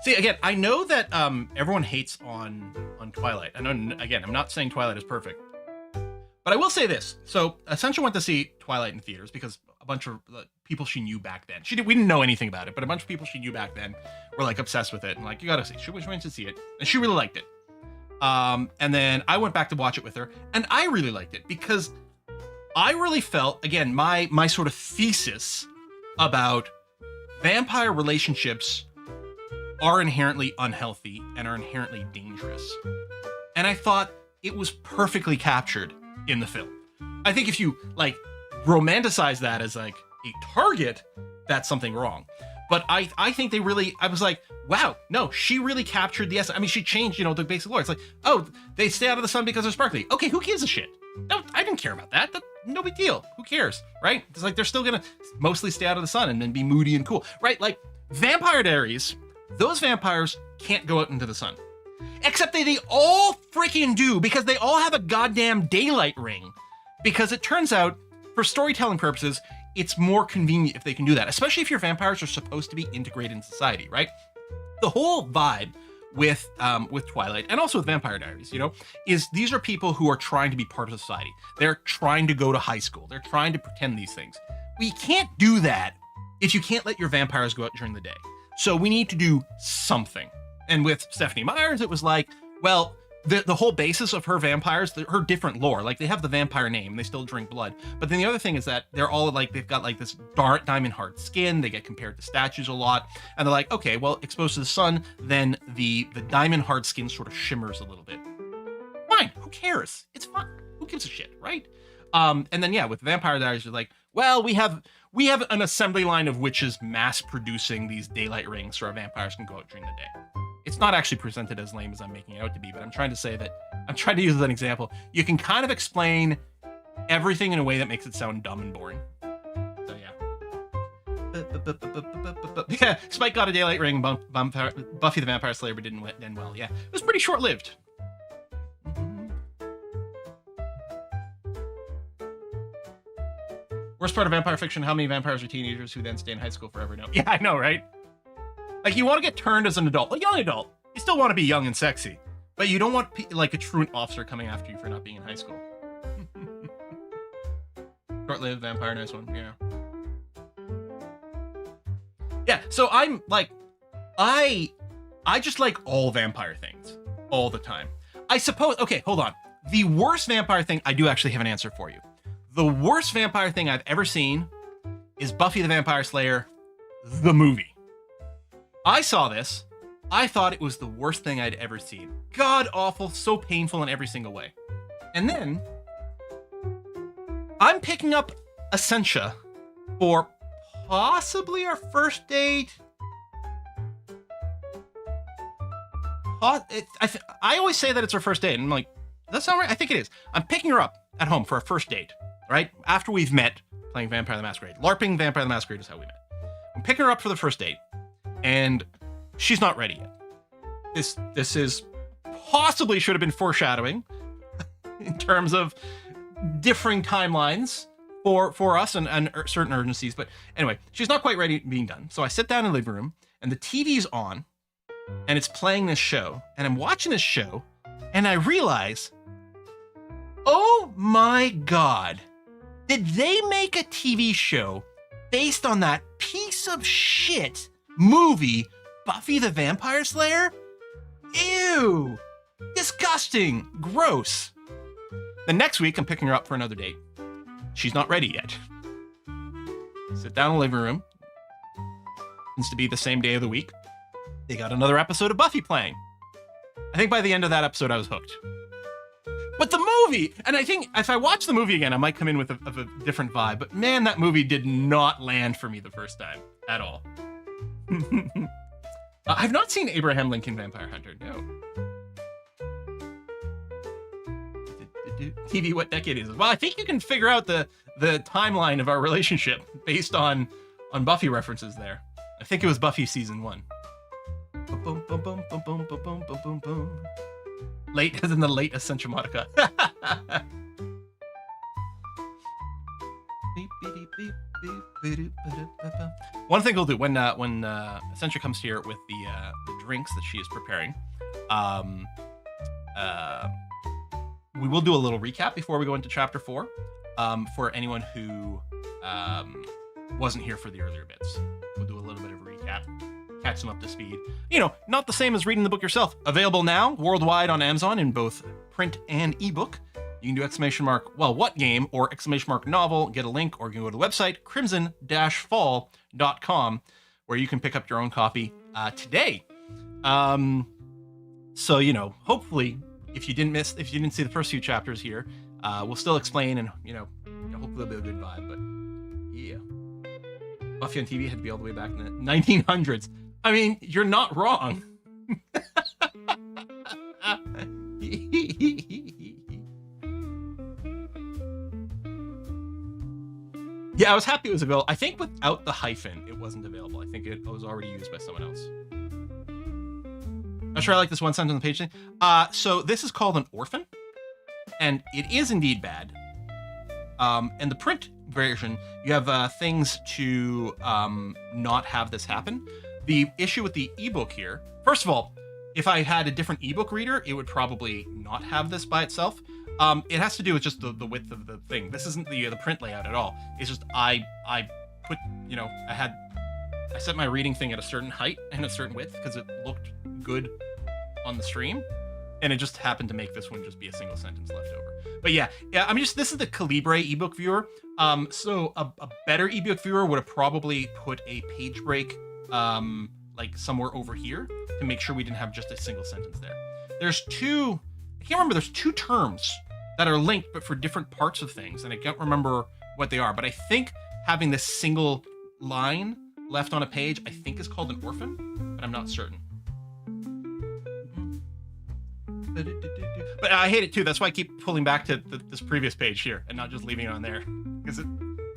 See, again, I know that everyone hates on Twilight. I know, again, I'm not saying Twilight is perfect. But I will say this. So, Essentia went to see Twilight in theaters because a bunch of people she knew back then. We didn't know anything about it, but a bunch of people she knew back then were like obsessed with it. And like, you gotta see, she went to see it. And she really liked it. And then I went back to watch it with her. And I really liked it because I really felt, again, my sort of thesis about vampire relationships are inherently unhealthy and are inherently dangerous. And I thought it was perfectly captured in the film. I think if you like romanticize that as like a target, that's something wrong. But I think they really, I was like, wow, no, she really captured the essence. I mean, she changed, the basic lore. It's like, oh, they stay out of the sun because they're sparkly. Okay, who gives a shit? No, I didn't care about that. No big deal. Who cares, right? It's like they're still gonna mostly stay out of the sun and then be moody and cool, right? Like Vampire Diaries, those vampires can't go out into the sun. Except they all freaking do, because they all have a goddamn daylight ring. Because it turns out, for storytelling purposes, it's more convenient if they can do that, especially if your vampires are supposed to be integrated in society, right? The whole vibe with Twilight and also with Vampire Diaries, is these are people who are trying to be part of society. They're trying to go to high school. They're trying to pretend these things. We can't do that if you can't let your vampires go out during the day. So we need to do something. And with Stephanie Myers, it was like, well, the whole basis of her vampires, her different lore, like they have the vampire name, they still drink blood. But then the other thing is that they're all like, they've got like this dark diamond hard skin. They get compared to statues a lot. And they're like, okay, well, exposed to the sun, then the diamond hard skin sort of shimmers a little bit. Fine, who cares? It's fun. Who gives a shit, right? And then, yeah, with Vampire Diaries, you're like, well, we have an assembly line of witches mass producing these daylight rings so our vampires can go out during the day. It's not actually presented as lame as I'm making it out to be, but I'm trying to say that, I'm trying to use as an example. You can kind of explain everything in a way that makes it sound dumb and boring. So yeah. Yeah, Spike got a daylight ring, Buffy the Vampire Slayer, but didn't end well. Yeah, it was pretty short-lived. Worst part of vampire fiction, how many vampires are teenagers who then stay in high school forever? No. Yeah, I know, right? Like, you want to get turned as an adult, a young adult. You still want to be young and sexy, but you don't want like a truant officer coming after you for not being in high school. Short-lived vampire, nice one, yeah. Yeah, so I'm like, I just like all vampire things all the time. I suppose, okay, hold on. The worst vampire thing, I do actually have an answer for you. The worst vampire thing I've ever seen is Buffy the Vampire Slayer, the movie. I saw this. I thought it was the worst thing I'd ever seen. God awful, so painful in every single way. And then I'm picking up Essentia for possibly our first date. I always say that it's our first date, and I'm like, does that sound right? I think it is. I'm picking her up at home for our first date, right? After we've met playing Vampire the Masquerade. LARPing Vampire the Masquerade is how we met. I'm picking her up for the first date, and she's not ready yet. This is possibly should have been foreshadowing in terms of differing timelines for us and certain urgencies. But anyway, she's not quite ready being done. So I sit down in the living room, and the TV's on, and it's playing this show, and I'm watching this show, and I realize, oh my God, did they make a TV show based on that piece of shit movie, Buffy the Vampire Slayer? Ew, disgusting, gross. The next week, I'm picking her up for another date. She's not ready yet. sit down in the living room. Seems to be the same day of the week. They got another episode of Buffy playing. I think by the end of that episode, I was hooked. But the movie, and I think if I watch the movie again, I might come in with a different vibe. But man, that movie did not land for me the first time at all. I've not seen Abraham Lincoln Vampire Hunter, no. TV, what decade is it? Well, I think you can figure out the timeline of our relationship based on Buffy references there. I think it was Buffy season 1. Boom, boom, boom, boom, boom, boom, boom, boom, boom, boom. Late as in the late Essentia Monica. One thing we'll do when Essentia comes here with the drinks that she is preparing, we will do a little recap before we go into chapter 4, for anyone who wasn't here for the earlier bits. We'll do a little bit of a recap, catch them up to speed. You know, not the same as reading the book yourself. Available now worldwide on Amazon in both print and ebook. You can do ! Well, what game, or ! Novel, get a link, or you can go to the website crimson-fall.com, where you can pick up your own copy today. So, you know, hopefully, if you didn't see the first few chapters here, we'll still explain, and, you know, hopefully it'll be a good vibe, but yeah. Buffy on TV had to be all the way back in the 1900s. I mean, you're not wrong. Yeah, I was happy it was available. I think without the hyphen, it wasn't available. I think it was already used by someone else. I'm sure I like this one sentence on the page thing. So this is called an orphan, and it is indeed bad. In the print version, you have things to not have this happen. The issue with the ebook here, first of all, if I had a different ebook reader, it would probably not have this by itself. It has to do with just the width of the thing. This isn't the print layout at all. It's just I put, you know, I set my reading thing at a certain height and a certain width because it looked good on the stream, and it just happened to make this one just be a single sentence left over. But yeah, this is the Calibre ebook viewer. So a better ebook viewer would have probably put a page break like somewhere over here to make sure we didn't have just a single sentence there. There's two terms that are linked but for different parts of things, and I can't remember what they are, but I think having this single line left on a page, I think is called an orphan, but I'm not certain. But I hate it too. That's why I keep pulling back to this previous page here and not just leaving it on there, because it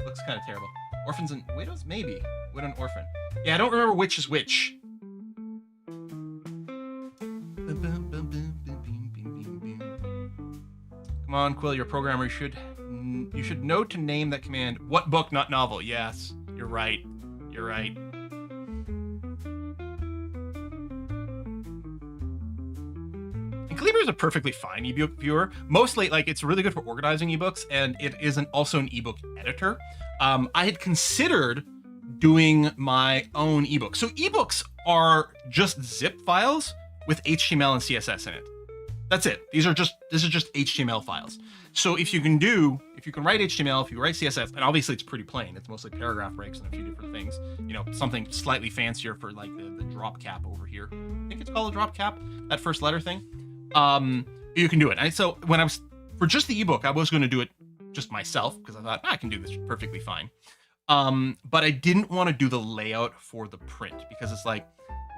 looks kind of terrible. Orphans and widows? Maybe. Widow and orphan. Yeah, I don't remember which is which. Come on, Quill, you're a programmer. You should know to name that command. What book, not novel? Yes, you're right. You're right. And Calibre is a perfectly fine ebook viewer. Mostly, like, it's really good for organizing ebooks, and it is also an ebook editor. I had considered doing my own ebook. So ebooks are just zip files with HTML and CSS in it. That's it. This is just HTML files. So if you can write HTML, if you write CSS, and obviously it's pretty plain. It's mostly paragraph breaks and a few different things. You know, something slightly fancier for like the drop cap over here. I think it's called a drop cap, that first letter thing. You can do it. So when I was, for just the ebook, I was going to do it just myself because I thought I can do this perfectly fine. But I didn't want to do the layout for the print because it's like,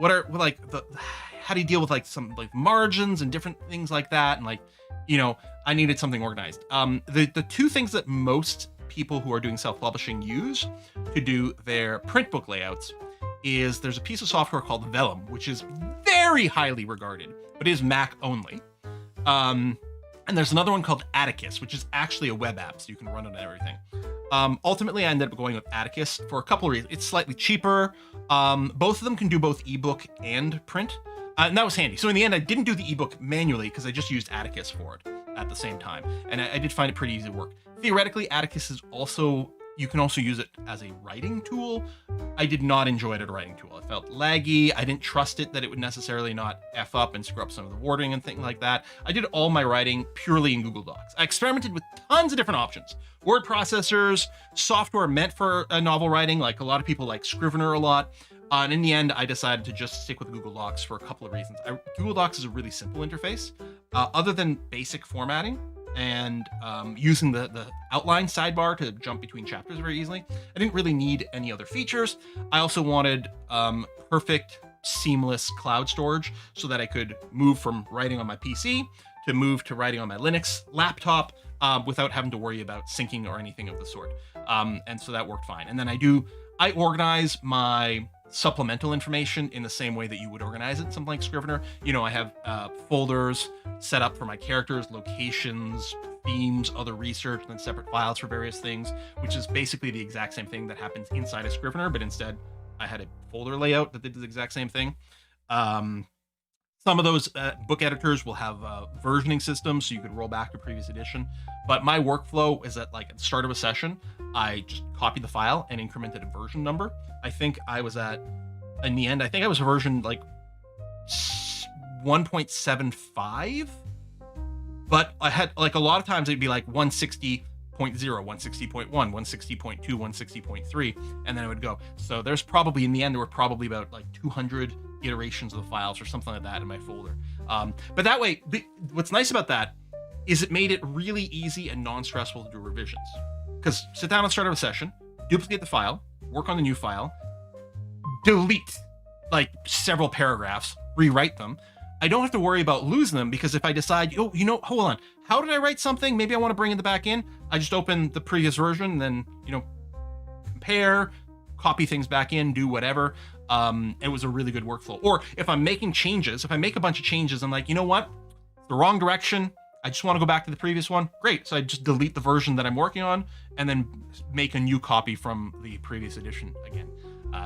how do you deal with like some like margins and different things like that? And like, you know, I needed something organized. The two things that most people who are doing self-publishing use to do their print book layouts is there's a piece of software called Vellum, which is very highly regarded, but is Mac only. And there's another one called Atticus, which is actually a web app, so you can run it on everything. Ultimately, I ended up going with Atticus for a couple of reasons. It's slightly cheaper. Both of them can do both ebook and print. And that was handy. So in the end, I didn't do the ebook manually because I just used Atticus for it at the same time. And I did find it pretty easy to work. Theoretically, Atticus is also you can also use it as a writing tool. I did not enjoy it as a writing tool. It felt laggy. I didn't trust it that it would necessarily not F up and screw up some of the wording and things like that. I did all my writing purely in Google Docs. I experimented with tons of different options. Word processors, software meant for novel writing, like a lot of people like Scrivener a lot. And in the end, I decided to just stick with Google Docs for a couple of reasons. Google Docs is a really simple interface. Other than basic formatting, and using the outline sidebar to jump between chapters very easily, I didn't really need any other features. I also wanted perfect, seamless cloud storage so that I could move from writing on my PC to move to writing on my Linux laptop without having to worry about syncing or anything of the sort. And so that worked fine. And then I organize my supplemental information in the same way that you would organize it, something like Scrivener. You know, I have folders set up for my characters, locations, themes, other research, and then separate files for various things, which is basically the exact same thing that happens inside of Scrivener, but instead I had a folder layout that did the exact same thing. Some of those book editors will have versioning systems, so you could roll back to previous edition. But my workflow is that, like, at the start of a session, I just copied the file and incremented a version number. I think I was in the end, I think I was a version like 1.75. But I had, like, a lot of times it'd be like 160.0, 160.1, 160.2, 160.3, and then it would go. So there's probably, in the end, there were probably about like 200 iterations of the files or something like that in my folder. But that way, what's nice about that is it made it really easy and non-stressful to do revisions. Because sit down at the start of a session, duplicate the file, work on the new file, delete like several paragraphs, rewrite them. I don't have to worry about losing them, because if I decide, oh, you know, hold on, how did I write something? Maybe I want to bring it back in. I just open the previous version, and then, you know, compare, copy things back in, do whatever. It was a really good workflow. Or if I'm making changes, if I make a bunch of changes, I'm like, you know what, it's the wrong direction, I just want to go back to the previous one. Great. So I just delete the version that I'm working on and then make a new copy from the previous edition again.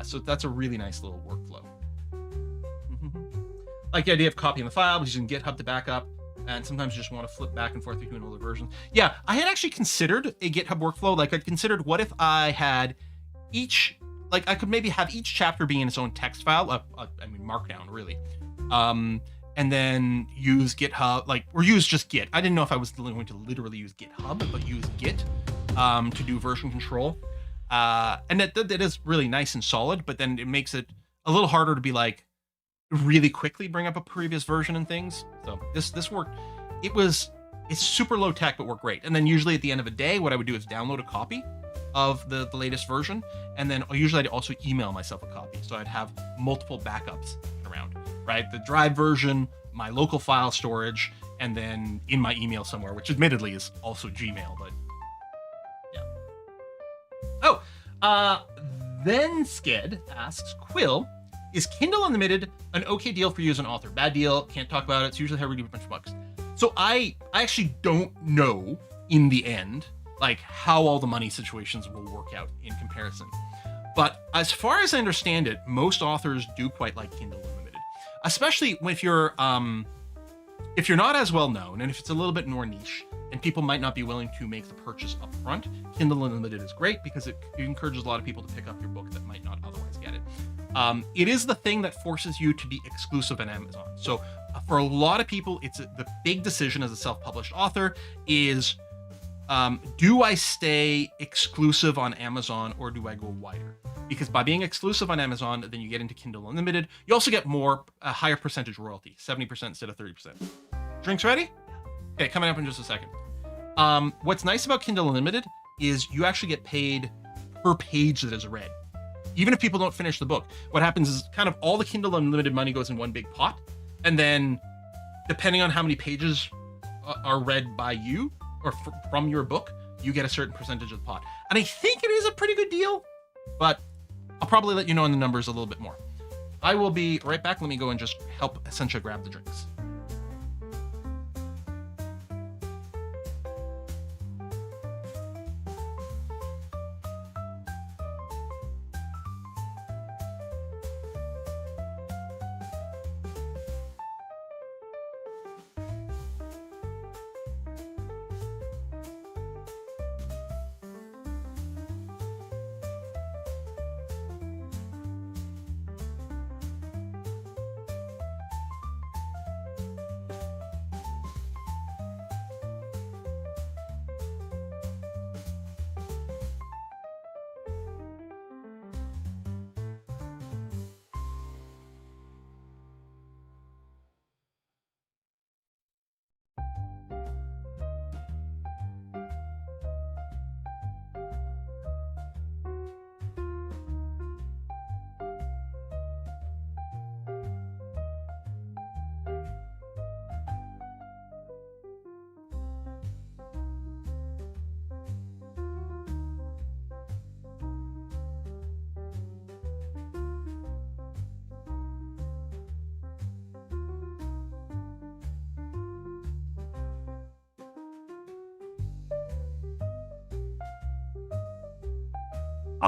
So that's a really nice little workflow. Like the idea of copying the file, using GitHub to back up, and sometimes you just want to flip back and forth between older versions. Yeah, I had actually considered a GitHub workflow. Like, I'd considered, what if I had each, like, I could maybe have each chapter be in its own text file, I mean, Markdown, really. And then use GitHub, like, or use just Git. I didn't know if I was going to literally use GitHub, but use Git to do version control. And that is really nice and solid, but then it makes it a little harder to be like, really quickly bring up a previous version and things. So this worked. It's super low tech, but worked great. And then usually at the end of a day, what I would do is download a copy of the latest version. And then usually I'd also email myself a copy. So I'd have multiple backups around, right? The drive version, my local file storage, and then in my email somewhere, which admittedly is also Gmail, but yeah. Oh, then Sked asks, Quill, is Kindle Unlimited an okay deal for you as an author? Bad deal, can't talk about it, it's usually a bunch of bucks. So I actually don't know in the end, like, how all the money situations will work out in comparison. But as far as I understand it, most authors do quite like Kindle Unlimited, especially if you're not as well known, and if it's a little bit more niche, and people might not be willing to make the purchase up front. Kindle Unlimited is great because it encourages a lot of people to pick up your book that might not otherwise get it. It is the thing that forces you to be exclusive on Amazon. So for a lot of people, it's the big decision as a self-published author is, do I stay exclusive on Amazon or do I go wider? Because by being exclusive on Amazon, then you get into Kindle Unlimited. You also get a higher percentage royalty, 70% instead of 30%. Drinks ready? Okay, coming up in just a second. What's nice about Kindle Unlimited is you actually get paid per page that is read. Even if people don't finish the book, what happens is kind of all the Kindle Unlimited money goes in one big pot. And then depending on how many pages are read by you or from your book, you get a certain percentage of the pot. And I think it is a pretty good deal, but I'll probably let you know in the numbers a little bit more. I will be right back. Let me go and just help Essentia grab the drinks.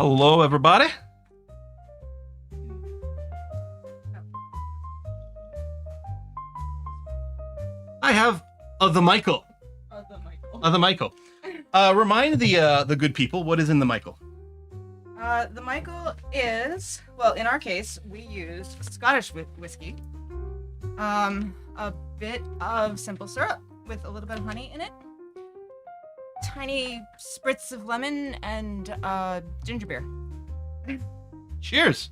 Hello, everybody. I have the Michael. The Michael. Remind the good people what is in the Michael. The Michael is, well, in our case, we used Scottish whiskey, a bit of simple syrup with a little bit of honey in it, tiny spritz of lemon, and ginger beer. Cheers.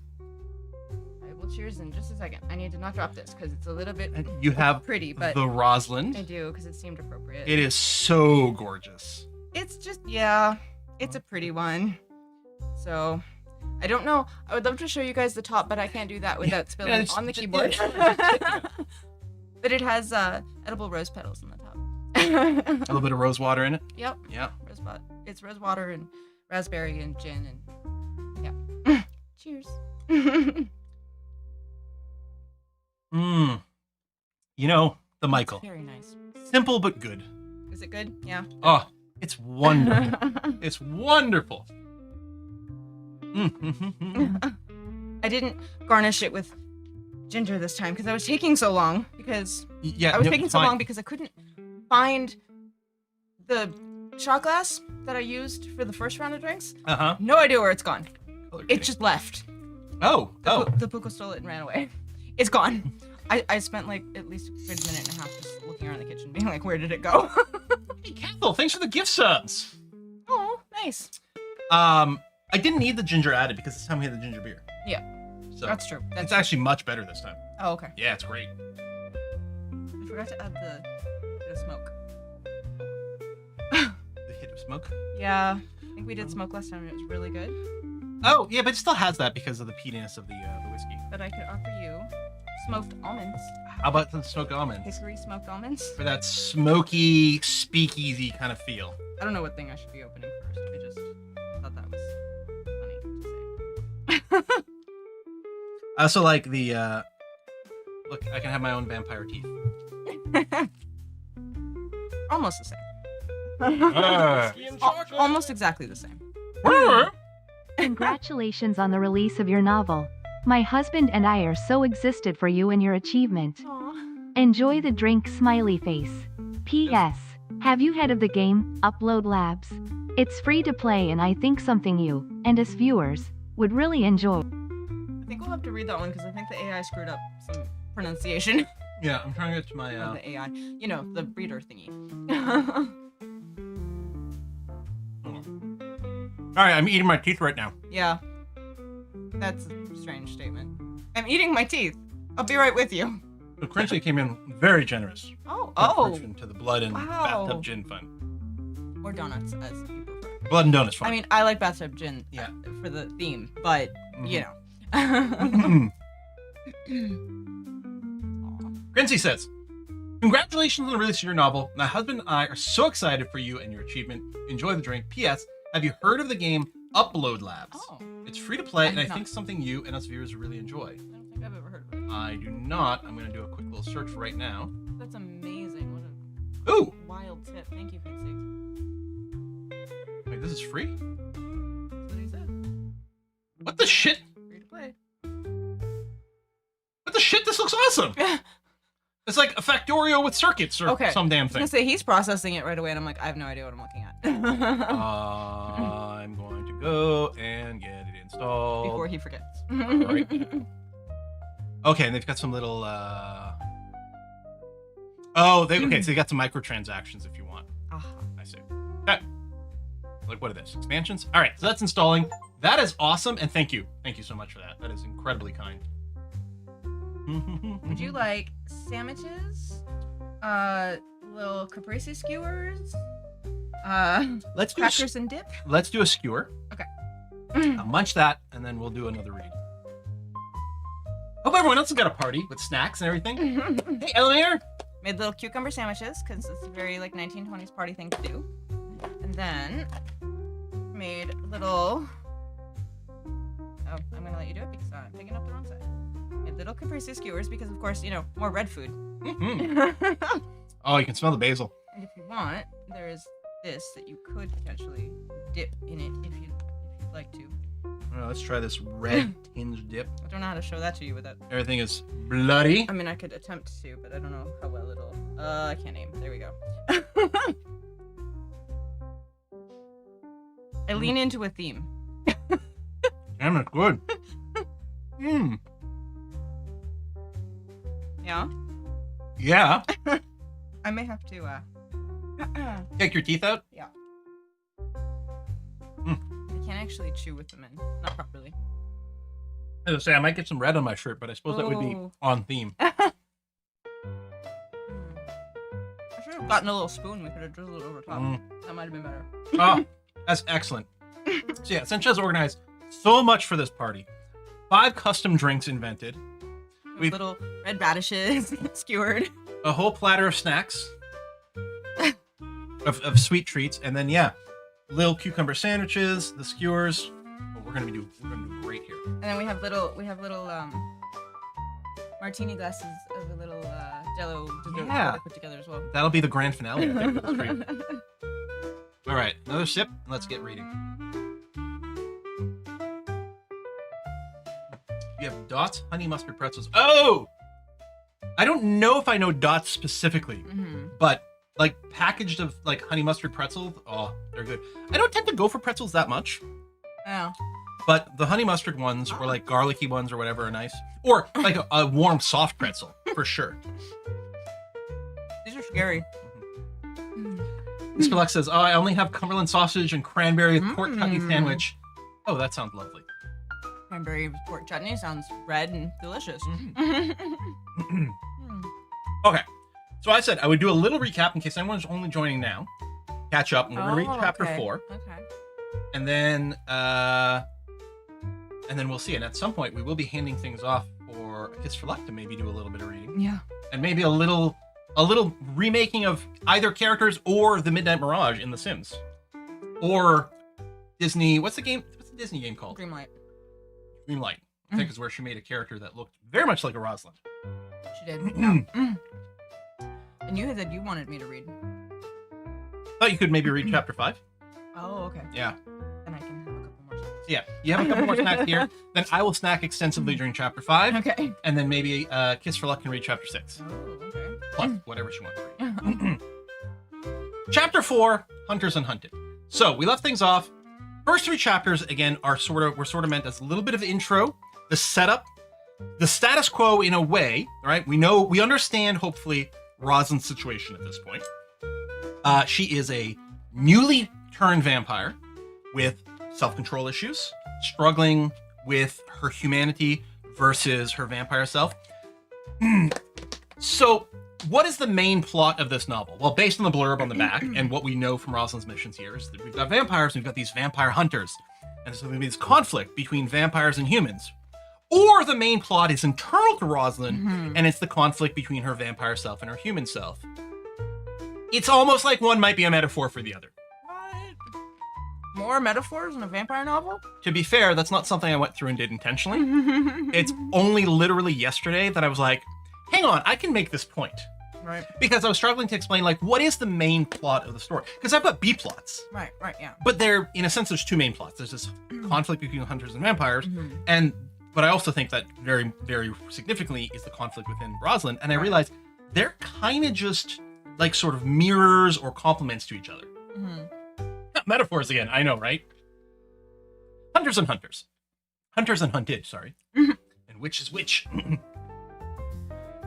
I will cheers in just a second. I need to not drop this because it's a little bit You have pretty, but the Rosalind. I do because it seemed appropriate. It is so gorgeous. It's just, yeah, it's a pretty one. So, I don't know. I would love to show you guys the top, but I can't do that without spilling on the keyboard. But it has edible rose petals on the top. A little bit of rose water in it. Yep. Yeah. Rosebud. It's rose water and raspberry and gin and yeah. Cheers. You know, the Michael. Very nice. Simple but good. Is it good? Yeah. Oh, it's wonderful. It's wonderful. I didn't garnish it with ginger this time because I was taking so long because Yeah, I was no, taking so fine. long because I couldn't find the shot glass that I used for the first round of drinks. Uh-huh. No idea where it's gone. Color It coding. just left. Oh. The Puko stole it and ran away. It's gone. I spent like at least a good minute and a half just looking around the kitchen being like, where did it go? Hey, Cathal, thanks for the gift subs. Oh, nice. I didn't need the ginger added because this time we had the ginger beer. Yeah, So that's true. it's actually much better this time. Oh, okay. Yeah, it's great. I forgot to add the bit of smoke. The hit of smoke. Yeah, I think we did smoke last time and it was really good. Oh, yeah, but it still has that because of the peatiness of the whiskey. But I could offer you smoked almonds. How about the smoked almonds? Hickory smoked almonds. For that smoky, speakeasy kind of feel. I don't know what thing I should be opening first. I just thought that was funny to say. I also like the, look, I can have my own vampire teeth. Almost the same. Ah. Almost exactly the same. Congratulations on the release of your novel. My husband and I are so excited for you and your achievement. Aww. Enjoy the drink, smiley face. P.S. Have you heard of the game, Upload Labs? It's free to play and I think something you, and us viewers, would really enjoy. I think we'll have to read that one because I think the AI screwed up some pronunciation. Yeah, I'm trying to get to my, Of the AI. You know, the breeder thingy. Alright, I'm eating my teeth right now. Yeah. That's a strange statement. I'm eating my teeth. I'll be right with you. The currency came in very generous. Oh. Contribution to the Blood and Wow. Bathtub Gin Fund. Or donuts, as you prefer. Blood and Donuts Fund. I mean, I like bathtub gin Yeah. for the theme, but, you know. Grincy says, congratulations on the release of your novel. My husband and I are so excited for you and your achievement. Enjoy the drink. P.S. Have you heard of the game Upload Labs? Oh. It's free to play, and I have think not. something you and us viewers will really enjoy. I don't think I've ever heard of it. I do not. I'm going to do a quick little search right now. That's amazing. What Ooh! a wild tip. Thank you, Quincy. Wait, this is free? That's what he said. What the shit? Free to play. What the shit? This looks awesome! It's like a Factorio with circuits or Okay. some damn I was thing. gonna say he's processing it right away, and I'm like, I have no idea what I'm looking at. I'm going to go and get it installed. Before he forgets. Right. Okay, and they've got some little, okay, so they got some microtransactions if you want. Ah. I see. Okay. Like, what are this? Expansions? All right, so that's installing. That is awesome, and thank you. Thank you so much for that. That is incredibly kind. Would you like sandwiches? Little caprese skewers? Let's do Crackers and dip? let's do a skewer. Okay. I'll munch that, and then we'll do another read. Hope everyone else has got a party with snacks and everything. Hey, Eleanor! Made little cucumber sandwiches, because it's a very, like, 1920s party thing to do. And then made little... Oh, I'm gonna let you do it because I'm picking up the wrong side. Made little caprese skewers because, of course, you know, more red food. Mhm. Oh, you can smell the basil. And if you want, there is this that you could potentially dip in it if you'd like to. Let's try this red tinge dip. I don't know how to show that to you without. Everything is bloody. I mean, I could attempt to, but I don't know how well it'll. I can't aim. There we go. I lean into a theme. Damn, it's good. Mmm. Yeah. Yeah. I may have to. Take your teeth out. Yeah. I can't actually chew with them in. Not properly. As I say, I might get some red on my shirt, but I suppose that would be Oh. on theme. I should have gotten a little spoon. We could have drizzled it over top. That might have been better. Oh, that's excellent. So yeah, Essentia has organized so much for this party. 5 custom drinks invented. We've- Little red radishes skewered. A whole platter of snacks. of sweet treats. And then, yeah, little cucumber sandwiches, the skewers. Oh, we're gonna do great here. And then we have little martini glasses of a little Jello dessert Yeah. that I put together as well. That'll be the grand finale, I think, of this stream. All right, another sip, and let's get reading. You have Dots honey mustard pretzels. Oh! I don't know if I know Dots specifically, but like packaged of like honey mustard pretzels, oh, they're good. I don't tend to go for pretzels that much, Oh. but the honey mustard ones or like garlicky ones or whatever are nice. Or like a warm soft pretzel, for sure. These are scary. Mr. Lux says, oh, I only have Cumberland sausage and cranberry with pork chutney sandwich. Oh, that sounds lovely. Cranberry with pork chutney sounds red and delicious. Okay, so I said I would do a little recap in case anyone's only joining now. Catch up, and we're gonna read chapter 4, Okay. and then we'll see. And at some point, we will be handing things off for a Kiss for Luck to maybe do a little bit of reading, Yeah. and maybe a little remaking of either characters or the Midnight Mirage in The Sims, or Disney. What's the Disney game called? Dreamlight. Dreamlight. I think is where she made a character that looked very much like a Rosalind. She did. Yeah. And you said you wanted me to read. Thought you could maybe read chapter 5. Oh, okay. Yeah. Then I can have a couple more. So yeah, you have a couple more snacks here. Then I will snack extensively during chapter 5. Okay. And then maybe Kiss for Luck can read chapter 6. Oh, okay. Plus, whatever she wants to read. Chapter 4, Hunters and Hunted. So we left things off. First 3 chapters, again, were sort of meant as a little bit of intro, the setup, the status quo in a way, right? We understand, hopefully, Rosalind's situation at this point. She is a newly turned vampire with self-control issues, struggling with her humanity versus her vampire self. So, what is the main plot of this novel? Well, based on the blurb on the back and what we know from Rosalind's missions here is that we've got vampires and we've got these vampire hunters. And there's going to be this conflict between vampires and humans. Or the main plot is internal to Rosalind, and it's the conflict between her vampire self and her human self. It's almost like one might be a metaphor for the other. More metaphors in a vampire novel? To be fair, that's not something I went through and did intentionally. It's only literally yesterday that I was like, hang on, I can make this point. Right. Because I was struggling to explain, like, what is the main plot of the story? Because I've got B plots. Right, yeah. But there, in a sense, there's 2 main plots. There's this conflict between hunters and vampires, but I also think that very, very significantly is the conflict within Rosalind. And I realized they're kind of just like sort of mirrors or complements to each other. Metaphors again, I know, right? Hunters and hunters. Hunters and hunted, sorry. And which is which?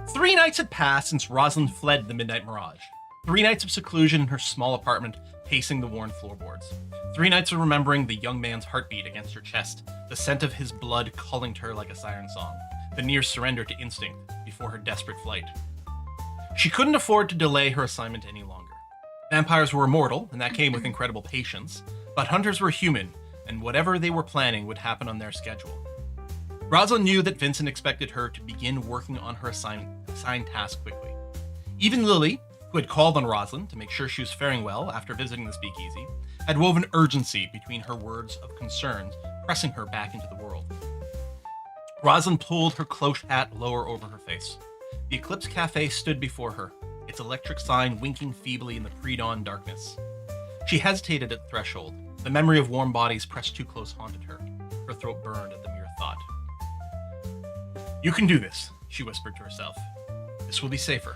3 nights had passed since Rosalind fled the Midnight Mirage. 3 nights of seclusion in her small apartment, pacing the worn floorboards. 3 nights of remembering the young man's heartbeat against her chest, the scent of his blood calling to her like a siren song, the near surrender to instinct before her desperate flight. She couldn't afford to delay her assignment any longer. Vampires were immortal, and that came with incredible patience, but hunters were human, and whatever they were planning would happen on their schedule. Rosalind knew that Vincent expected her to begin working on her assigned task quickly. Even Lily, who had called on Rosalind to make sure she was faring well after visiting the speakeasy, had woven urgency between her words of concern, pressing her back into the world. Rosalind pulled her cloche hat lower over her face. The Eclipse Cafe stood before her, its electric sign winking feebly in the pre-dawn darkness. She hesitated at the threshold. The memory of warm bodies pressed too close haunted her. Her throat burned at the mere thought. "You can do this," she whispered to herself. "This will be safer."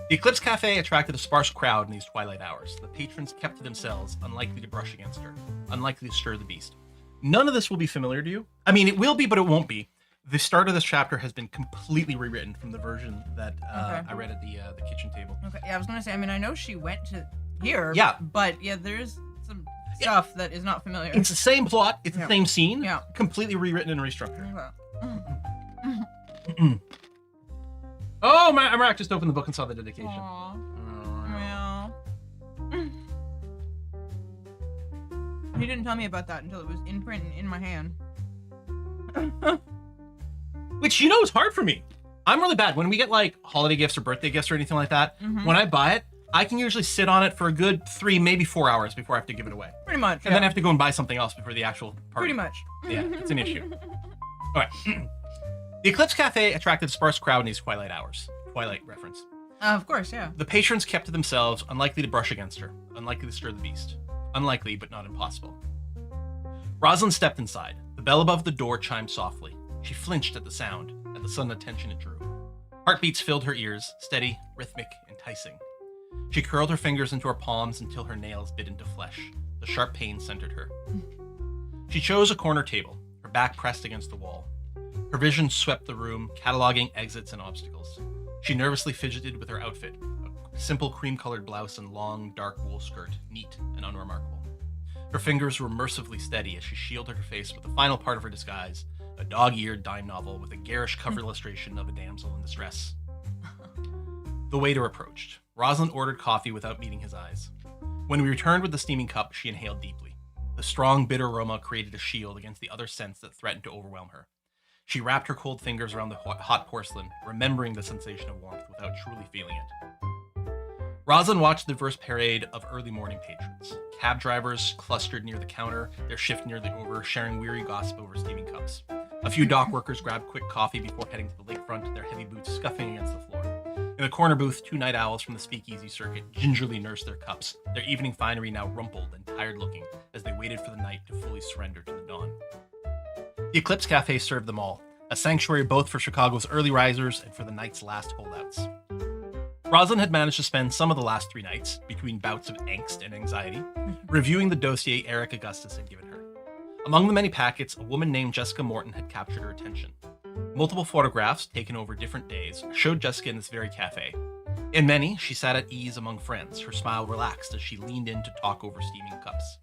The Eclipse Cafe attracted a sparse crowd in these twilight hours. The patrons kept to themselves, unlikely to brush against her, unlikely to stir the beast. None of this will be familiar to you. I mean, it will be, but it won't be. The start of this chapter has been completely rewritten from the version that I read at the kitchen table. Okay, yeah, I was gonna say, I mean, I know she went to here, Yeah. but yeah, there's some stuff that is not familiar. It's the same plot, it's the same scene, Yeah. completely rewritten and restructured. Okay. Oh, Marak just opened the book and saw the dedication. Aw. Oh, Well. He didn't tell me about that until it was in print and in my hand. Which, you know, is hard for me. I'm really bad. When we get like holiday gifts or birthday gifts or anything like that, when I buy it, I can usually sit on it for a good 3, maybe 4 hours before I have to give it away. Pretty much. And then I have to go and buy something else before the actual party. Pretty much. Yeah, it's an issue. All right. The Eclipse Cafe attracted a sparse crowd in these twilight hours. Twilight reference. Of course, yeah. The patrons kept to themselves, unlikely to brush against her, unlikely to stir the beast. Unlikely, but not impossible. Rosalind stepped inside. The bell above the door chimed softly. She flinched at the sound, at the sudden attention it drew. Heartbeats filled her ears, steady, rhythmic, enticing. She curled her fingers into her palms until her nails bit into flesh. The sharp pain centered her. She chose a corner table, her back pressed against the wall. Her vision swept the room, cataloging exits and obstacles. She nervously fidgeted with her outfit, a simple cream-colored blouse and long, dark wool skirt, neat and unremarkable. Her fingers were mercifully steady as she shielded her face with the final part of her disguise, a dog-eared dime novel with a garish cover illustration of a damsel in distress. The waiter approached. Rosalind ordered coffee without meeting his eyes. When we returned with the steaming cup, she inhaled deeply. The strong, bitter aroma created a shield against the other scents that threatened to overwhelm her. She wrapped her cold fingers around the hot porcelain, remembering the sensation of warmth without truly feeling it. Rosalind watched the diverse parade of early morning patrons. Cab drivers clustered near the counter, their shift nearly over, sharing weary gossip over steaming cups. A few dock workers grabbed quick coffee before heading to the lakefront, their heavy boots scuffing against the floor. In the corner booth, 2 night owls from the speakeasy circuit gingerly nursed their cups, their evening finery now rumpled and tired-looking as they waited for the night to fully surrender to the dawn. The Eclipse Cafe served them all, a sanctuary both for Chicago's early risers and for the night's last holdouts. Rosalind had managed to spend some of the last 3 nights, between bouts of angst and anxiety, reviewing the dossier Eric Augustus had given her. Among the many packets, a woman named Jessica Morton had captured her attention. Multiple photographs, taken over different days, showed Jessica in this very cafe. In many, she sat at ease among friends, her smile relaxed as she leaned in to talk over steaming cups.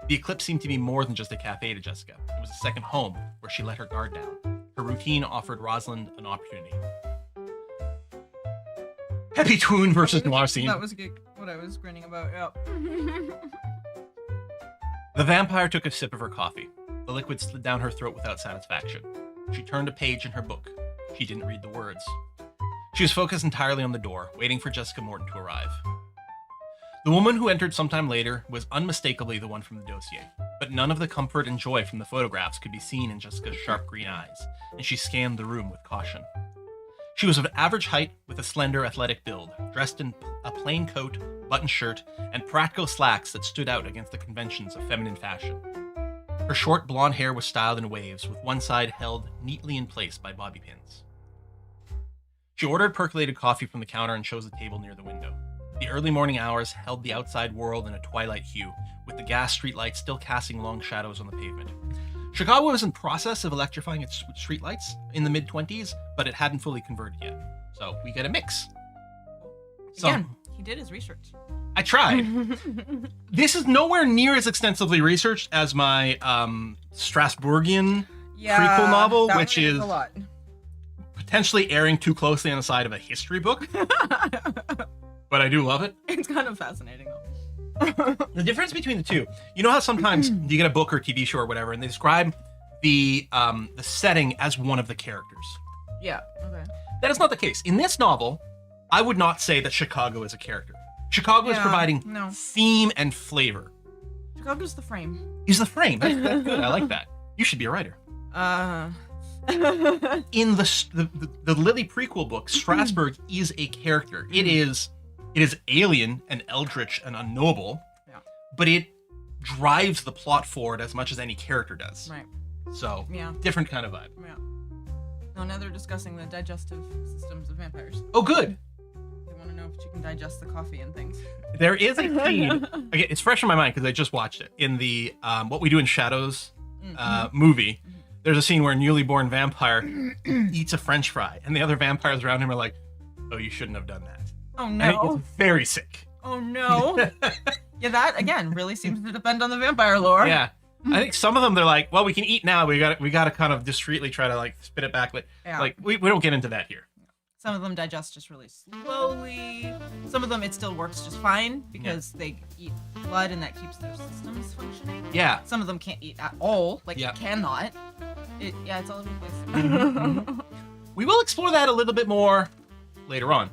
The Eclipse seemed to be more than just a cafe to Jessica. It was a second home, where she let her guard down. Her routine offered Rosalind an opportunity. Peppy Twoon versus Noir Scene. That was what I was grinning about, yeah. The vampire took a sip of her coffee. The liquid slid down her throat without satisfaction. She turned a page in her book. She didn't read the words. She was focused entirely on the door, waiting for Jessica Morton to arrive. The woman who entered sometime later was unmistakably the one from the dossier, but none of the comfort and joy from the photographs could be seen in Jessica's sharp green eyes, and she scanned the room with caution. She was of average height with a slender, athletic build, dressed in a plain coat, button shirt, and practical slacks that stood out against the conventions of feminine fashion. Her short blonde hair was styled in waves, with one side held neatly in place by bobby pins. She ordered percolated coffee from the counter and chose a table near the window. The early morning hours held the outside world in a twilight hue, with the gas streetlights still casting long shadows on the pavement. Chicago was in process of electrifying its streetlights in the mid-20s, but it hadn't fully converted yet. So we get a mix. Again, he did his research. I tried. This is nowhere near as extensively researched as my Strasbourgian prequel novel, that which one is a lot. potentially erring too closely on the side of a history book. But I do love it. It's kind of fascinating, though. The difference between the two, you know how sometimes you get a book or TV show or whatever, and they describe the setting as one of the characters. Yeah, okay. That is not the case. In this novel, I would not say that Chicago is a character. Chicago is providing theme and flavor. Chicago's the frame. Is the frame. That's good. I like that. You should be a writer. In the Lily prequel book, Strasbourg is a character. It is alien and eldritch and unknowable, but it drives the plot forward as much as any character does. Right. So, Yeah. different kind of vibe. Yeah. No, now they're discussing the digestive systems of vampires. Oh, good. They want to know if you can digest the coffee and things. There is a scene. Again, it's fresh in my mind because I just watched it. In the What We Do in Shadows movie, there's a scene where a newly born vampire eats a French fry, and the other vampires around him are like, "Oh, you shouldn't have done that." Oh And no. it's very sick. Oh no. Yeah, that again really seems to depend on the vampire lore. Yeah. I think some of them they're like, well, we can eat now. We got to kind of discreetly try to like spit it back. Yeah. Like we don't get into that here. Some of them digest just really slowly. Some of them it still works just fine because they eat blood and that keeps their systems functioning. Yeah. Some of them can't eat at all. Like Yeah. cannot. It's all over the place. We will explore that a little bit more later on.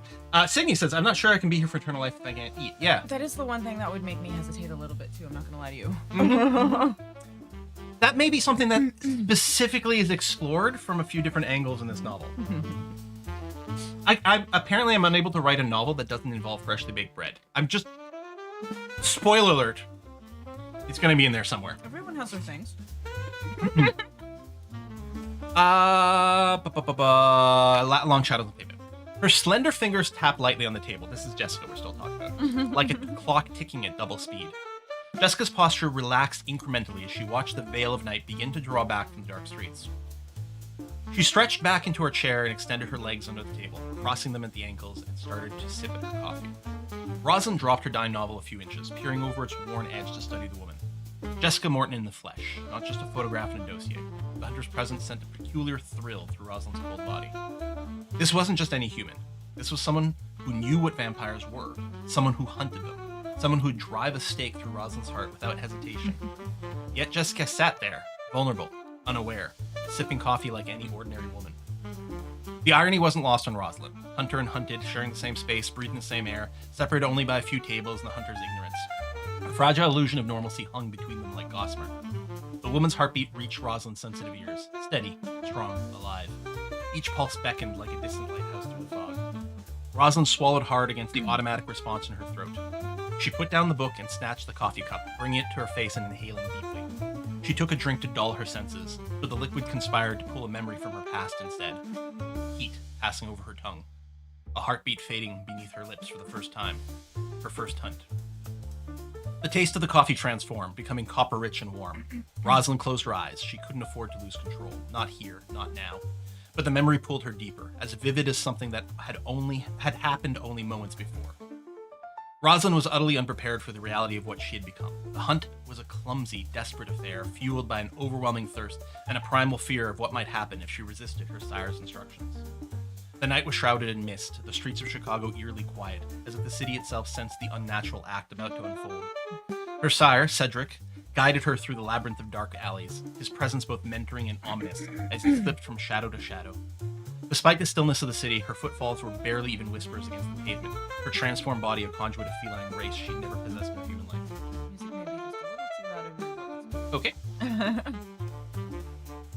Sydney says, I'm not sure I can be here for eternal life if I can't eat. Yeah. That is the one thing that would make me hesitate a little bit too. I'm not gonna lie to you. That may be something that specifically is explored from a few different angles in this novel. I apparently I'm unable to write a novel that doesn't involve freshly baked bread. I'm just... Spoiler alert. It's going to be in there somewhere. Everyone has their things. Long shadows on the pavement. Her slender fingers tap lightly on the table. This is Jessica we're still talking about. Like a clock ticking at double speed. Jessica's posture relaxed incrementally as she watched the veil of night begin to draw back from the dark streets. She stretched back into her chair and extended her legs under the table, crossing them at the ankles, and started to sip at her coffee. Rosalind dropped her dime novel a few inches, peering over its worn edge to study the woman. Jessica Morton in the flesh, not just a photograph and a dossier. The hunter's presence sent a peculiar thrill through Rosalind's cold body. This wasn't just any human. This was someone who knew what vampires were, someone who hunted them, someone who'd drive a stake through Rosalind's heart without hesitation. Yet Jessica sat there, vulnerable, unaware, sipping coffee like any ordinary woman. The irony wasn't lost on Rosalind. Hunter and hunted, sharing the same space, breathing the same air, separated only by a few tables and the hunter's ignorance. A fragile illusion of normalcy hung between them like gossamer. The woman's heartbeat reached Rosalind's sensitive ears, steady, strong, alive. Each pulse beckoned like a distant lighthouse through the fog. Rosalind swallowed hard against the automatic response in her throat. She put down the book and snatched the coffee cup, bringing it to her face and inhaling deeply. She took a drink to dull her senses, but the liquid conspired to pull a memory from her past instead. Heat passing over her tongue. A heartbeat fading beneath her lips for the first time. Her first hunt. The taste of the coffee transformed, becoming copper-rich and warm. Rosalind closed her eyes. She couldn't afford to lose control. Not here, not now. But the memory pulled her deeper, as vivid as something that had happened only moments before. Rosalind was utterly unprepared for the reality of what she had become. The hunt was a clumsy, desperate affair, fueled by an overwhelming thirst and a primal fear of what might happen if she resisted her sire's instructions. The night was shrouded in mist, the streets of Chicago eerily quiet, as if the city itself sensed the unnatural act about to unfold. Her sire, Cedric, guided her through the labyrinth of dark alleys, his presence both mentoring and ominous as he slipped from shadow to shadow. Despite the stillness of the city, her footfalls were barely even whispers against the pavement, her transformed body a conduit of feline grace she'd never possessed in her human life. Music may be just a little too loud in my Okay.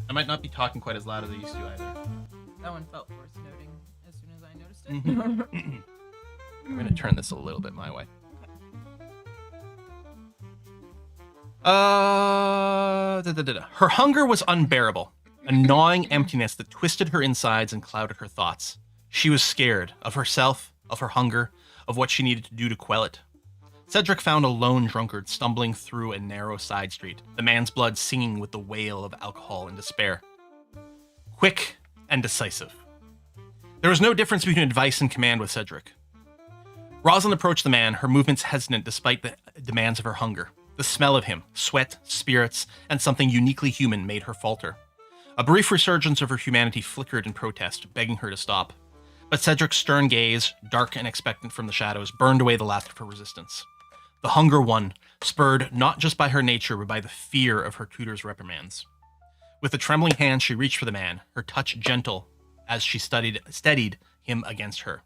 I might not be talking quite as loud as I used to either. That one felt worth noting as soon as I noticed it. I'm going to turn this a little bit my way. Her hunger was unbearable, a gnawing emptiness that twisted her insides and clouded her thoughts. She was scared of herself, of her hunger, of what she needed to do to quell it. Cedric found a lone drunkard stumbling through a narrow side street, the man's blood singing with the wail of alcohol and despair. Quick and decisive. There was no difference between advice and command with Cedric. Rosalind approached the man, her movements hesitant despite the demands of her hunger. The smell of him, sweat, spirits, and something uniquely human made her falter. A brief resurgence of her humanity flickered in protest, begging her to stop. But Cedric's stern gaze, dark and expectant from the shadows, burned away the last of her resistance. The hunger won, spurred not just by her nature, but by the fear of her tutor's reprimands. With a trembling hand, she reached for the man, her touch gentle as she steadied him against her.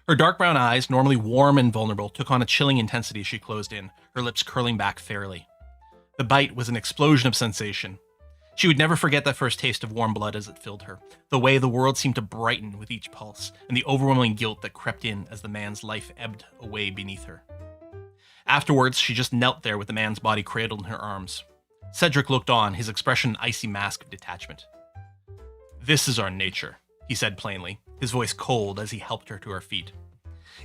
Her dark brown eyes, normally warm and vulnerable, took on a chilling intensity as she closed in, her lips curling back fairly. The bite was an explosion of sensation. She would never forget that first taste of warm blood as it filled her, the way the world seemed to brighten with each pulse, and the overwhelming guilt that crept in as the man's life ebbed away beneath her. Afterwards, she just knelt there with the man's body cradled in her arms. Cedric looked on, his expression an icy mask of detachment. "This is our nature," he said plainly, his voice cold as he helped her to her feet.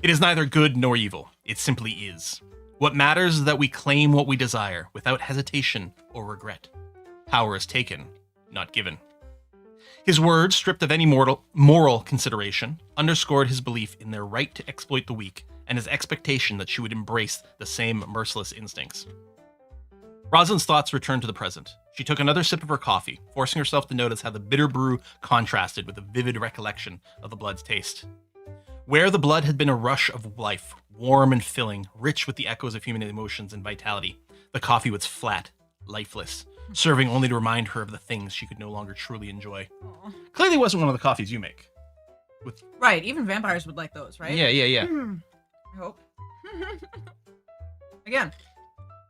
"It is neither good nor evil. It simply is. What matters is that we claim what we desire without hesitation or regret. Power is taken, not given." His words, stripped of any moral consideration, underscored his belief in their right to exploit the weak and his expectation that she would embrace the same merciless instincts. Rosalind's thoughts returned to the present. She took another sip of her coffee, forcing herself to notice how the bitter brew contrasted with a vivid recollection of the blood's taste. Where the blood had been a rush of life, warm and filling, rich with the echoes of human emotions and vitality, the coffee was flat, lifeless, serving only to remind her of the things she could no longer truly enjoy. Aw. Clearly wasn't one of the coffees you make. Right, even vampires would like those, right? Yeah. I hope. Again,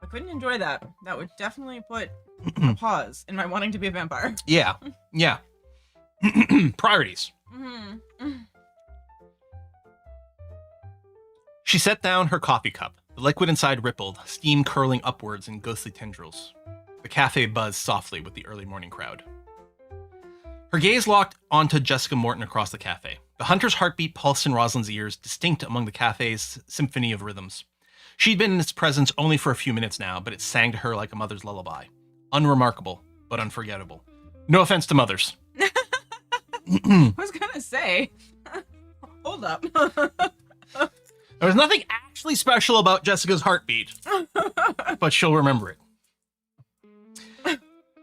I couldn't enjoy that. That would definitely put a pause in my wanting to be a vampire. Yeah. Priorities. She set down her coffee cup. The liquid inside rippled, steam curling upwards in ghostly tendrils. The cafe buzzed softly with the early morning crowd. Her gaze locked onto Jessica Morton across the cafe. The hunter's heartbeat pulsed in Rosalind's ears, distinct among the cafe's symphony of rhythms. She'd been in its presence only for a few minutes now, but it sang to her like a mother's lullaby. Unremarkable, but unforgettable. No offense to mothers. I was gonna say, hold up. There was nothing actually special about Jessica's heartbeat, but she'll remember it.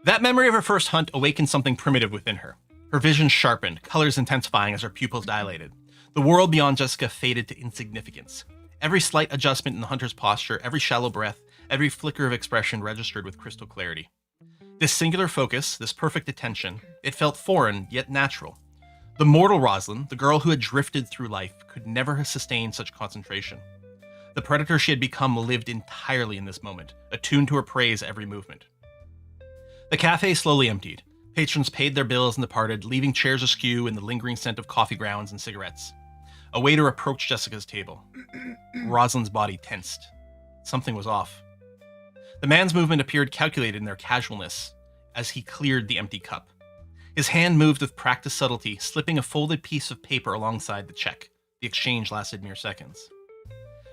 That memory of her first hunt awakened something primitive within her. Her vision sharpened, colors intensifying as her pupils dilated. The world beyond Jessica faded to insignificance. Every slight adjustment in the hunter's posture, every shallow breath, every flicker of expression registered with crystal clarity. This singular focus, this perfect attention, it felt foreign yet natural. The mortal Rosalind, the girl who had drifted through life, could never have sustained such concentration. The predator she had become lived entirely in this moment, attuned to her prey's every movement. The cafe slowly emptied. Patrons paid their bills and departed, leaving chairs askew in the lingering scent of coffee grounds and cigarettes. A waiter approached Jessica's table. Rosalind's body tensed. Something was off. The man's movement appeared calculated in their casualness as he cleared the empty cup. His hand moved with practiced subtlety, slipping a folded piece of paper alongside the check. The exchange lasted mere seconds.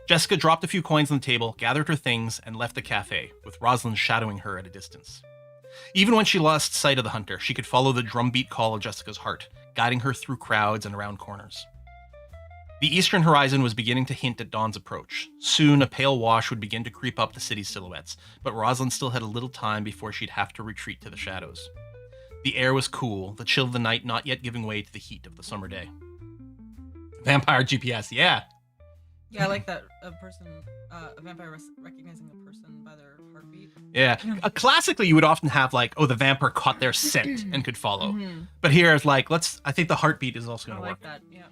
Jessica dropped a few coins on the table, gathered her things, and left the cafe, with Rosalind shadowing her at a distance. Even when she lost sight of the hunter, she could follow the drumbeat call of Jessica's heart, guiding her through crowds and around corners. The eastern horizon was beginning to hint at dawn's approach. Soon, a pale wash would begin to creep up the city's silhouettes, but Rosalind still had a little time before she'd have to retreat to the shadows. The air was cool, the chill of the night not yet giving way to the heat of the summer day. Vampire GPS, yeah. Yeah, I like that a vampire recognizing a person by their heartbeat. Yeah. Classically, you would often have like, oh, the vampire caught their scent and could follow. Mm-hmm. But here it's like, I think the heartbeat is also going I to like work. that, yeah.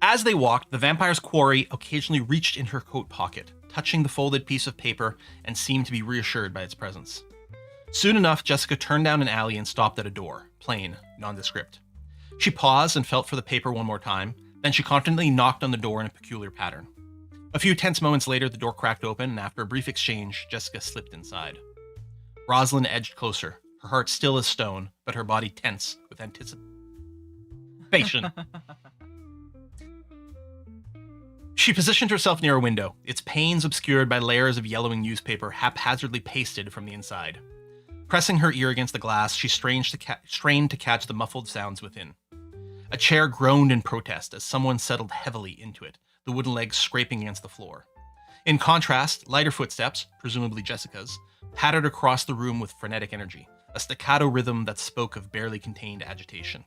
As they walked, the vampire's quarry occasionally reached in her coat pocket, touching the folded piece of paper and seemed to be reassured by its presence. Soon enough, Jessica turned down an alley and stopped at a door, plain, nondescript. She paused and felt for the paper one more time, then she confidently knocked on the door in a peculiar pattern. A few tense moments later, the door cracked open, and after a brief exchange, Jessica slipped inside. Rosalind edged closer, her heart still as stone, but her body tense with anticipation. She positioned herself near a window, its panes obscured by layers of yellowing newspaper haphazardly pasted from the inside. Pressing her ear against the glass, she strained to catch the muffled sounds within. A chair groaned in protest as someone settled heavily into it, the wooden legs scraping against the floor. In contrast, lighter footsteps, presumably Jessica's, pattered across the room with frenetic energy, a staccato rhythm that spoke of barely contained agitation.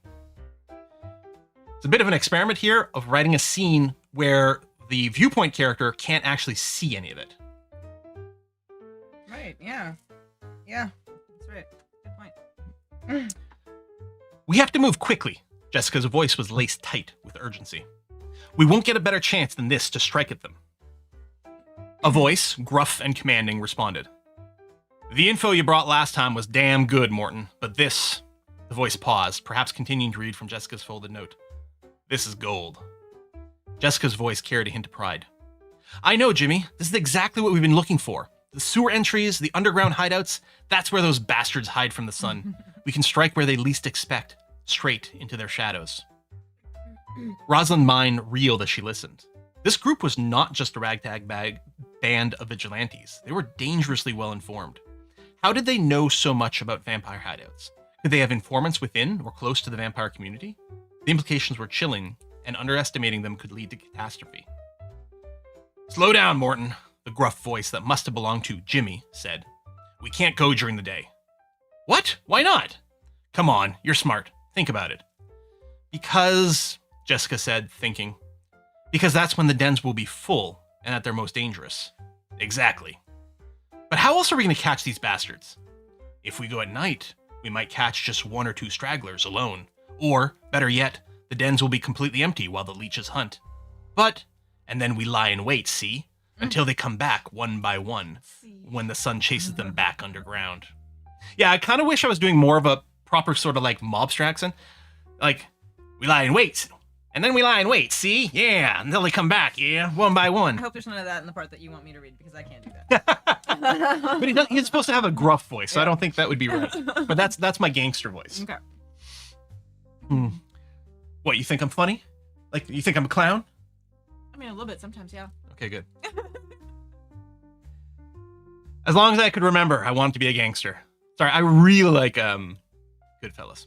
It's a bit of an experiment here of writing a scene where the viewpoint character can't actually see any of it. Right, yeah. Yeah, that's right. Good point. We have to move quickly. Jessica's voice was laced tight with urgency. We won't get a better chance than this to strike at them. A voice, gruff and commanding, responded. The info you brought last time was damn good, Morton, but this... The voice paused, perhaps continuing to read from Jessica's folded note. This is gold. Jessica's voice carried a hint of pride. I know, Jimmy. This is exactly what we've been looking for. The sewer entries, the underground hideouts, that's where those bastards hide from the sun. We can strike where they least expect, straight into their shadows. Rosalind's mind reeled as she listened. This group was not just a ragtag band of vigilantes. They were dangerously well informed. How did they know so much about vampire hideouts? Could they have informants within or close to the vampire community? The implications were chilling, and underestimating them could lead to catastrophe. Slow down, Morton, the gruff voice that must have belonged to Jimmy said. We can't go during the day. What? Why not? Come on, you're smart. Think about it. Because, Jessica said, thinking, because that's when the dens will be full and at their most dangerous. Exactly. But how else are we going to catch these bastards? If we go at night, we might catch just 1 or 2 stragglers alone. Or, better yet, the dens will be completely empty while the leeches hunt. And then we lie in wait, see? Until they come back one by one, when the sun chases them back underground. Yeah, I kind of wish I was doing more of a proper sort of like mobster accent. Like, we lie in wait, and then we lie in wait, see? Yeah, until they come back, yeah, one by one. I hope there's none of that in the part that you want me to read, because I can't do that. But he's supposed to have a gruff voice, so I don't think that would be right. But that's my gangster voice. Okay. What, you think I'm funny? Like, you think I'm a clown? I mean, a little bit sometimes, yeah. Okay, good. As long as I could remember, I wanted to be a gangster. Sorry, I really like Goodfellas.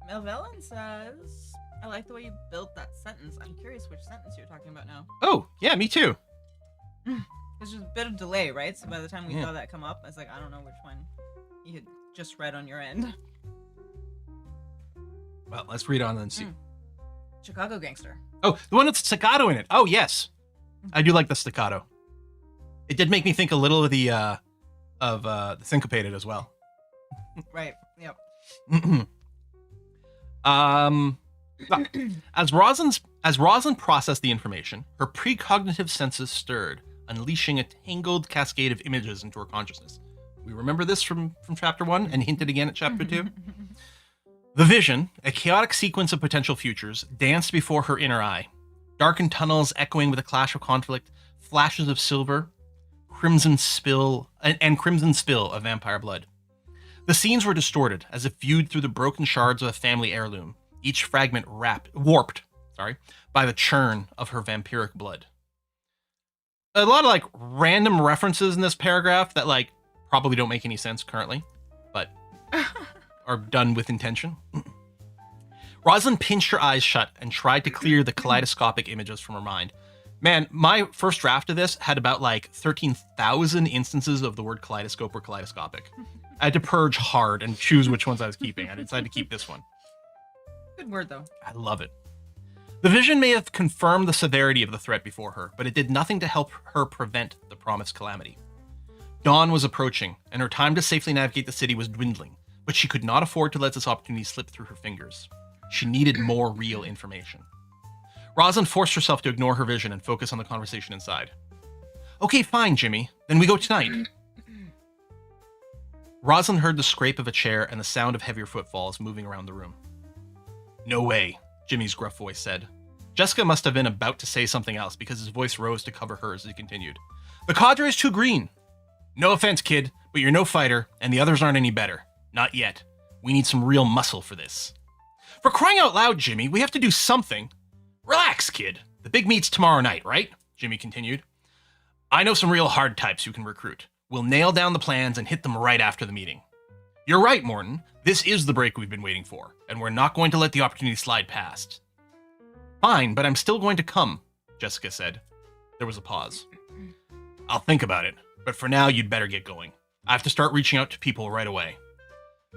Melvellen says, I like the way you built that sentence. I'm curious which sentence you're talking about now. Oh, yeah, me too. There's just a bit of delay, right? So by the time we saw that come up, I was like, I don't know which one you had just read on your end. Well, let's read on and see. Chicago Gangster. Oh, the one with staccato in it. Oh, yes. I do like the staccato. It did make me think a little of the syncopated as well. Right. Yep. As Rosalind processed the information, her precognitive senses stirred, unleashing a tangled cascade of images into her consciousness. We remember this from chapter 1 and hinted again at chapter 2. The vision, a chaotic sequence of potential futures, danced before her inner eye. Darkened tunnels echoing with a clash of conflict, flashes of silver, crimson spill of vampire blood. The scenes were distorted, as if viewed through the broken shards of a family heirloom, each fragment warped by the churn of her vampiric blood. A lot of like random references in this paragraph that like probably don't make any sense currently, but are done with intention. Rosalind pinched her eyes shut and tried to clear the kaleidoscopic images from her mind. Man, my first draft of this had about like 13,000 instances of the word kaleidoscope or kaleidoscopic. I had to purge hard and choose which ones I was keeping. I decided to keep this one. Good word, though. I love it. The vision may have confirmed the severity of the threat before her, but it did nothing to help her prevent the promised calamity. Dawn was approaching, and her time to safely navigate the city was dwindling, but she could not afford to let this opportunity slip through her fingers. She needed more real information. Rosalind forced herself to ignore her vision and focus on the conversation inside. Okay, fine, Jimmy. Then we go tonight. Rosalind heard the scrape of a chair and the sound of heavier footfalls moving around the room. No way, Jimmy's gruff voice said. Jessica must have been about to say something else because his voice rose to cover hers as he continued. The cadre is too green. No offense, kid, but you're no fighter, and the others aren't any better. Not yet. We need some real muscle for this. For crying out loud, Jimmy, we have to do something. Relax, kid. The big meet's tomorrow night, right? Jimmy continued. I know some real hard types you can recruit. We'll nail down the plans and hit them right after the meeting. You're right, Morton. This is the break we've been waiting for, and we're not going to let the opportunity slide past. Fine, but I'm still going to come, Jessica said. There was a pause. I'll think about it, but for now, you'd better get going. I have to start reaching out to people right away.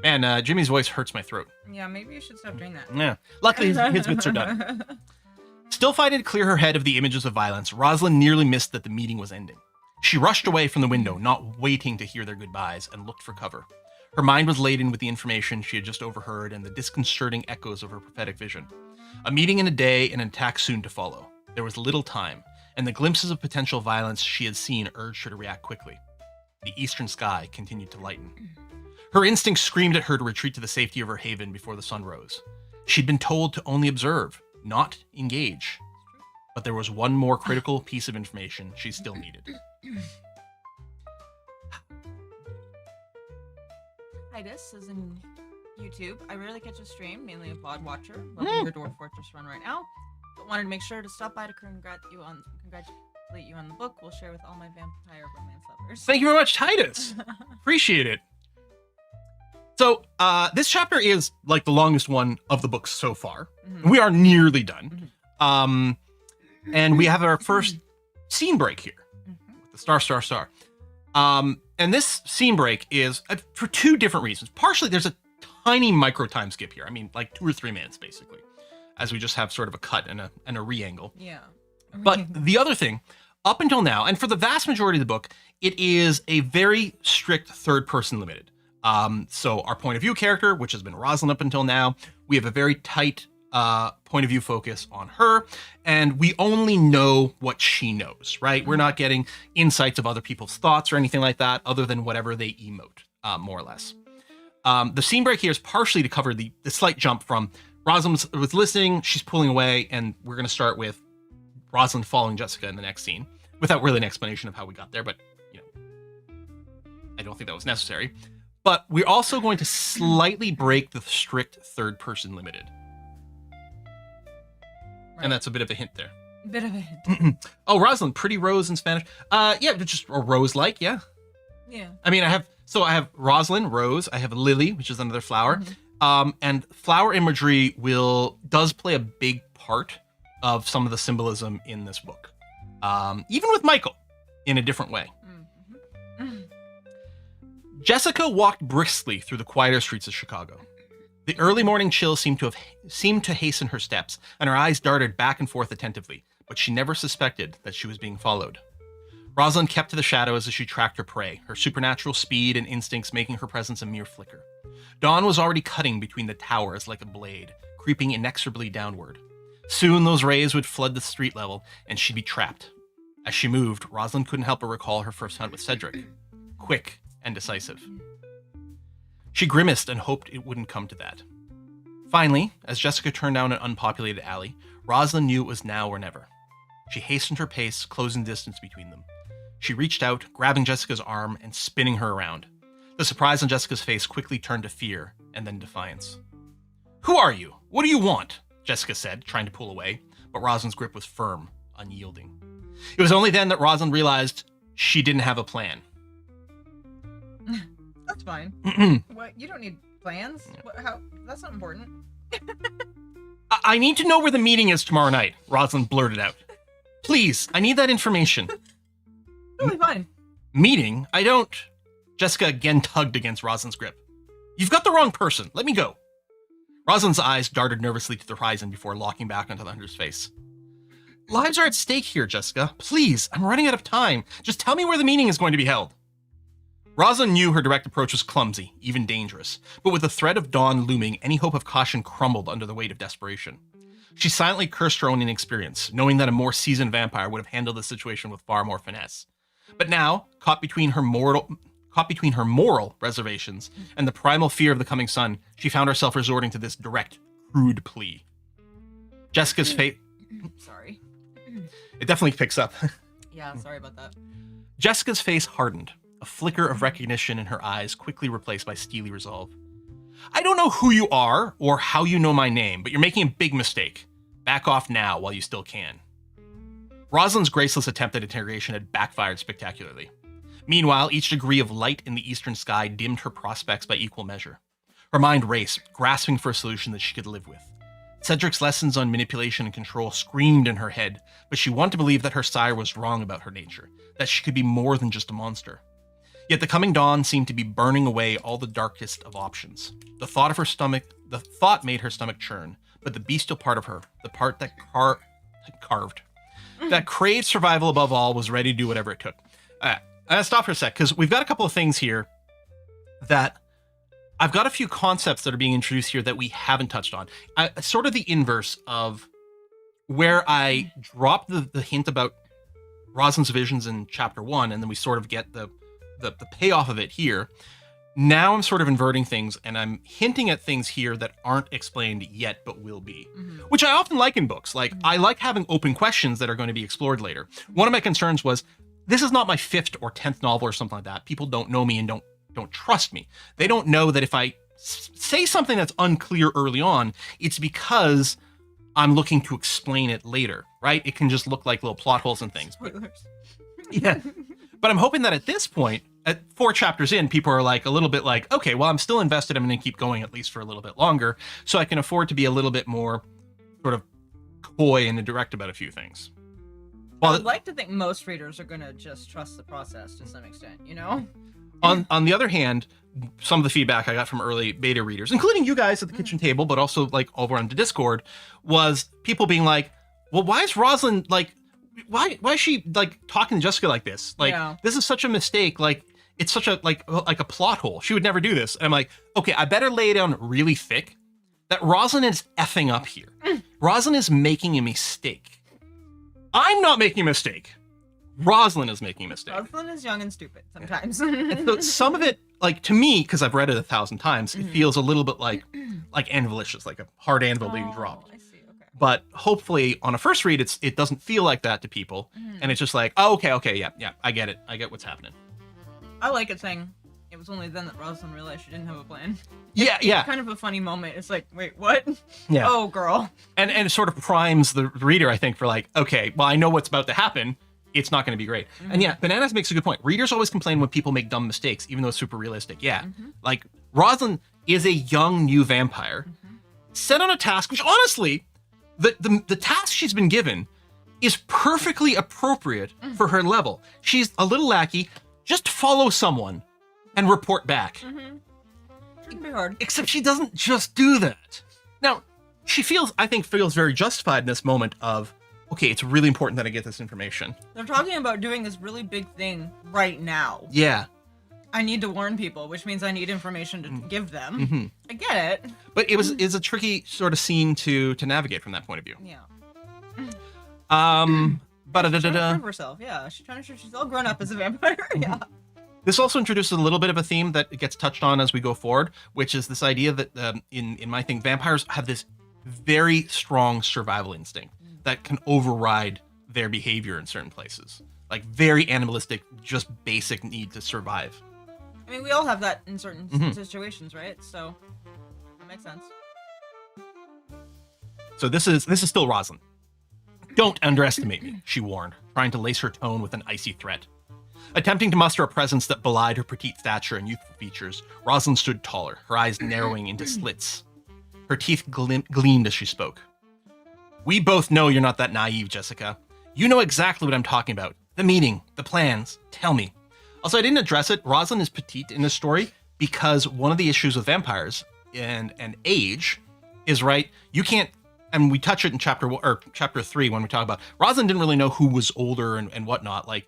Man, Jimmy's voice hurts my throat. Yeah, maybe you should stop doing that. Yeah. Luckily, his bits are done. Still fighting to clear her head of the images of violence, Rosalind nearly missed that the meeting was ending. She rushed away from the window, not waiting to hear their goodbyes, and looked for cover. Her mind was laden with the information she had just overheard and the disconcerting echoes of her prophetic vision. A meeting in a day and an attack soon to follow. There was little time, and the glimpses of potential violence she had seen urged her to react quickly. The eastern sky continued to lighten. Her instinct screamed at her to retreat to the safety of her haven before the sun rose. She'd been told to only observe, not engage. but there was one more critical piece of information she still needed. Hi, this is in YouTube. I rarely catch a stream, mainly a pod watcher. Loving your Dwarf Fortress run right now, but wanted to make sure to stop by to congratulate you on the book. We'll share with all my vampire romance lovers. Thank you very much, Titus. Appreciate it. So this chapter is like the longest one of the books so far. Mhm. We are nearly done. And we have our first scene break here. The star. And this scene break is for two different reasons. Partially, there's a tiny micro time skip here. I mean, like 2 or 3 minutes, basically, as we just have sort of a cut and a re-angle. Yeah. But the other thing, up until now, and for the vast majority of the book, it is a very strict third-person limited. So our point of view character, which has been Rosalind up until now, we have a very tight point of view focus on her, and we only know what she knows, right? We're not getting insights of other people's thoughts or anything like that, other than whatever they emote, more or less. The scene break here is partially to cover the slight jump from Rosalind was listening, she's pulling away, and we're going to start with Rosalind following Jessica in the next scene, without really an explanation of how we got there, but, you know, I don't think that was necessary. But we're also going to slightly break the strict third-person limited. Right. And that's a bit of a hint there. Bit of a hint. Oh, Rosalind, pretty rose in Spanish. Yeah, just a rose-like, yeah. Yeah. I mean, I have Rosalind, rose. I have lily, which is another flower. And flower imagery does play a big part of some of the symbolism in this book. Even with Michael, in a different way. Jessica walked briskly through the quieter streets of Chicago. The early morning chill seemed to hasten her steps, and her eyes darted back and forth attentively, but she never suspected that she was being followed. Rosalind kept to the shadows as she tracked her prey, her supernatural speed and instincts making her presence a mere flicker. Dawn was already cutting between the towers like a blade, creeping inexorably downward. Soon those rays would flood the street level, and she'd be trapped. As she moved, Rosalind couldn't help but recall her first hunt with Cedric. Quick and decisive. She grimaced and hoped it wouldn't come to that. Finally, as Jessica turned down an unpopulated alley, Rosalind knew it was now or never. She hastened her pace, closing the distance between them. She reached out, grabbing Jessica's arm and spinning her around. The surprise on Jessica's face quickly turned to fear and then defiance. "Who are you? What do you want?" Jessica said, trying to pull away, but Rosalind's grip was firm, unyielding. It was only then that Rosalind realized she didn't have a plan. That's fine. What? You don't need plans. What, how? That's not important. I need to know where the meeting is tomorrow night, Rosalind blurted out. Please, I need that information. Totally fine. Meeting? I don't... Jessica again tugged against Rosalind's grip. You've got the wrong person. Let me go. Rosalind's eyes darted nervously to the horizon before locking back onto the hunter's face. Lives are at stake here, Jessica. Please, I'm running out of time. Just tell me where the meeting is going to be held. Rosalind knew her direct approach was clumsy, even dangerous, but with the threat of dawn looming, any hope of caution crumbled under the weight of desperation. She silently cursed her own inexperience, knowing that a more seasoned vampire would have handled the situation with far more finesse. But now, caught between her moral reservations and the primal fear of the coming sun, she found herself resorting to this direct, crude plea. Jessica's fate... Sorry. It definitely picks up. Yeah, sorry about that. Jessica's face hardened, a flicker of recognition in her eyes quickly replaced by steely resolve. I don't know who you are or how you know my name, but you're making a big mistake. Back off now while you still can. Rosalind's graceless attempt at interrogation had backfired spectacularly. Meanwhile, each degree of light in the eastern sky dimmed her prospects by equal measure. Her mind raced, grasping for a solution that she could live with. Cedric's lessons on manipulation and control screamed in her head, but she wanted to believe that her sire was wrong about her nature, that she could be more than just a monster. Yet the coming dawn seemed to be burning away all the darkest of options. The thought made her stomach churn, but the bestial part of her, the part that that craved survival above all, was ready to do whatever it took. I'm gonna stop for a sec, because we've got a couple of things here that I've got a few concepts that are being introduced here that we haven't touched on. Sort of the inverse of where I dropped the hint about Rosalind's visions in chapter 1, and then we sort of get the payoff of it here. Now I'm sort of inverting things, and I'm hinting at things here that aren't explained yet, but will be, which I often like in books. Like, I like having open questions that are going to be explored later. One of my concerns was, this is not my 5th or 10th novel or something like that. People don't know me and don't trust me. They don't know that if I say something that's unclear early on, it's because I'm looking to explain it later, right? It can just look like little plot holes and things. Spoilers. Yeah. But I'm hoping that at this point, at 4 chapters in, people are like a little bit like, okay, well, I'm still invested. I'm going to keep going at least for a little bit longer, so I can afford to be a little bit more sort of coy and direct about a few things. I would like to think most readers are going to just trust the process to some extent, you know? On the other hand, some of the feedback I got from early beta readers, including you guys at the kitchen table, but also like over on the Discord, was people being like, well, why is Rosalind like, why is she like talking to Jessica like this? Like, this is such a mistake. Like, it's such a like a plot hole. She would never do this. And I'm like, okay, I better lay it down really thick that Rosalind is effing up here. Rosalind is making a mistake. I'm not making a mistake. Rosalind is making a mistake. Rosalind is young and stupid sometimes. And so some of it, like, to me, because I've read it 1,000 times, it feels a little bit like anvilicious, like a hard anvil being dropped. I see. Okay. But hopefully on a first read, it doesn't feel like that to people. And it's just like, oh, okay, yeah, I get it. I get what's happening. I like it saying it was only then that Rosalind realized she didn't have a plan. Yeah. It's kind of a funny moment. It's like, wait, what? Yeah. Oh, girl. And it sort of primes the reader, I think, for like, okay, well, I know what's about to happen. It's not going to be great. And yeah, Bananas makes a good point. Readers always complain when people make dumb mistakes, even though it's super realistic. Yeah. Like, Rosalind is a young new vampire set on a task, which honestly, the task she's been given is perfectly appropriate for her level. She's a little lackey. Just follow someone and report back. Shouldn't be hard. Except she doesn't just do that. Now, she feels very justified in this moment of, okay, it's really important that I get this information. They're talking about doing this really big thing right now. Yeah. I need to warn people, which means I need information to give them. I get it. But it's a tricky sort of scene to navigate from that point of view. Yeah. But She's trying to prove herself. Yeah, she's trying to show she's all grown up as a vampire. Yeah. This also introduces a little bit of a theme that gets touched on as we go forward, which is this idea that in my thing, vampires have this very strong survival instinct that can override their behavior in certain places. Like, very animalistic, just basic need to survive. I mean, we all have that in certain situations, right? So that makes sense. So this is still Rosalind. Don't underestimate me, she warned, trying to lace her tone with an icy threat. Attempting to muster a presence that belied her petite stature and youthful features, Rosalind stood taller, her eyes narrowing into slits. Her teeth gleamed as she spoke. We both know you're not that naive, Jessica. You know exactly what I'm talking about. The meeting, the plans. Tell me. Also, I didn't address it. Rosalind is petite in this story because one of the issues with vampires and age is, right, you can't, and we touch it in chapter 3 when we talk about Rosalind didn't really know who was older and whatnot. Like,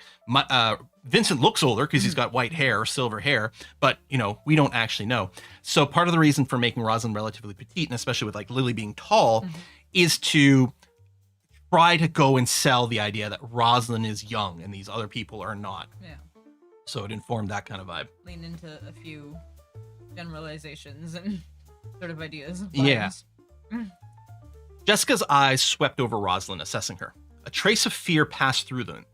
Vincent looks older because he's got white hair, silver hair, but, you know, we don't actually know. So part of the reason for making Rosalind relatively petite, and especially with like Lily being tall, is to try to go and sell the idea that Rosalind is young and these other people are not. Yeah. So it informed that kind of vibe. Lean into a few generalizations and sort of ideas. Yeah. Jessica's eyes swept over Rosalind, assessing her. A trace of fear passed through them,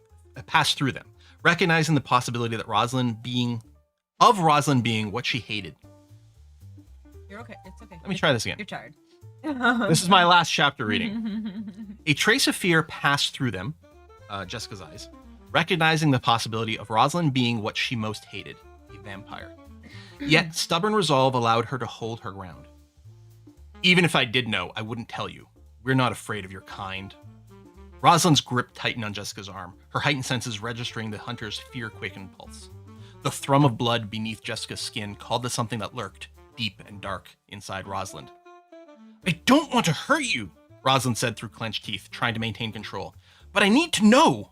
recognizing the possibility that Rosalind being what she hated. You're okay. It's okay. Let me try this again. You're tired. This is my last chapter reading. A trace of fear passed through them, Jessica's eyes, recognizing the possibility of Rosalind being what she most hated, a vampire. Yet stubborn resolve allowed her to hold her ground. Even if I did know, I wouldn't tell you. We're not afraid of your kind. Rosalind's grip tightened on Jessica's arm, her heightened senses registering the hunter's fear-quickened pulse. The thrum of blood beneath Jessica's skin called to something that lurked, deep and dark, inside Rosalind. I don't want to hurt you, Rosalind said through clenched teeth, trying to maintain control. But I need to know.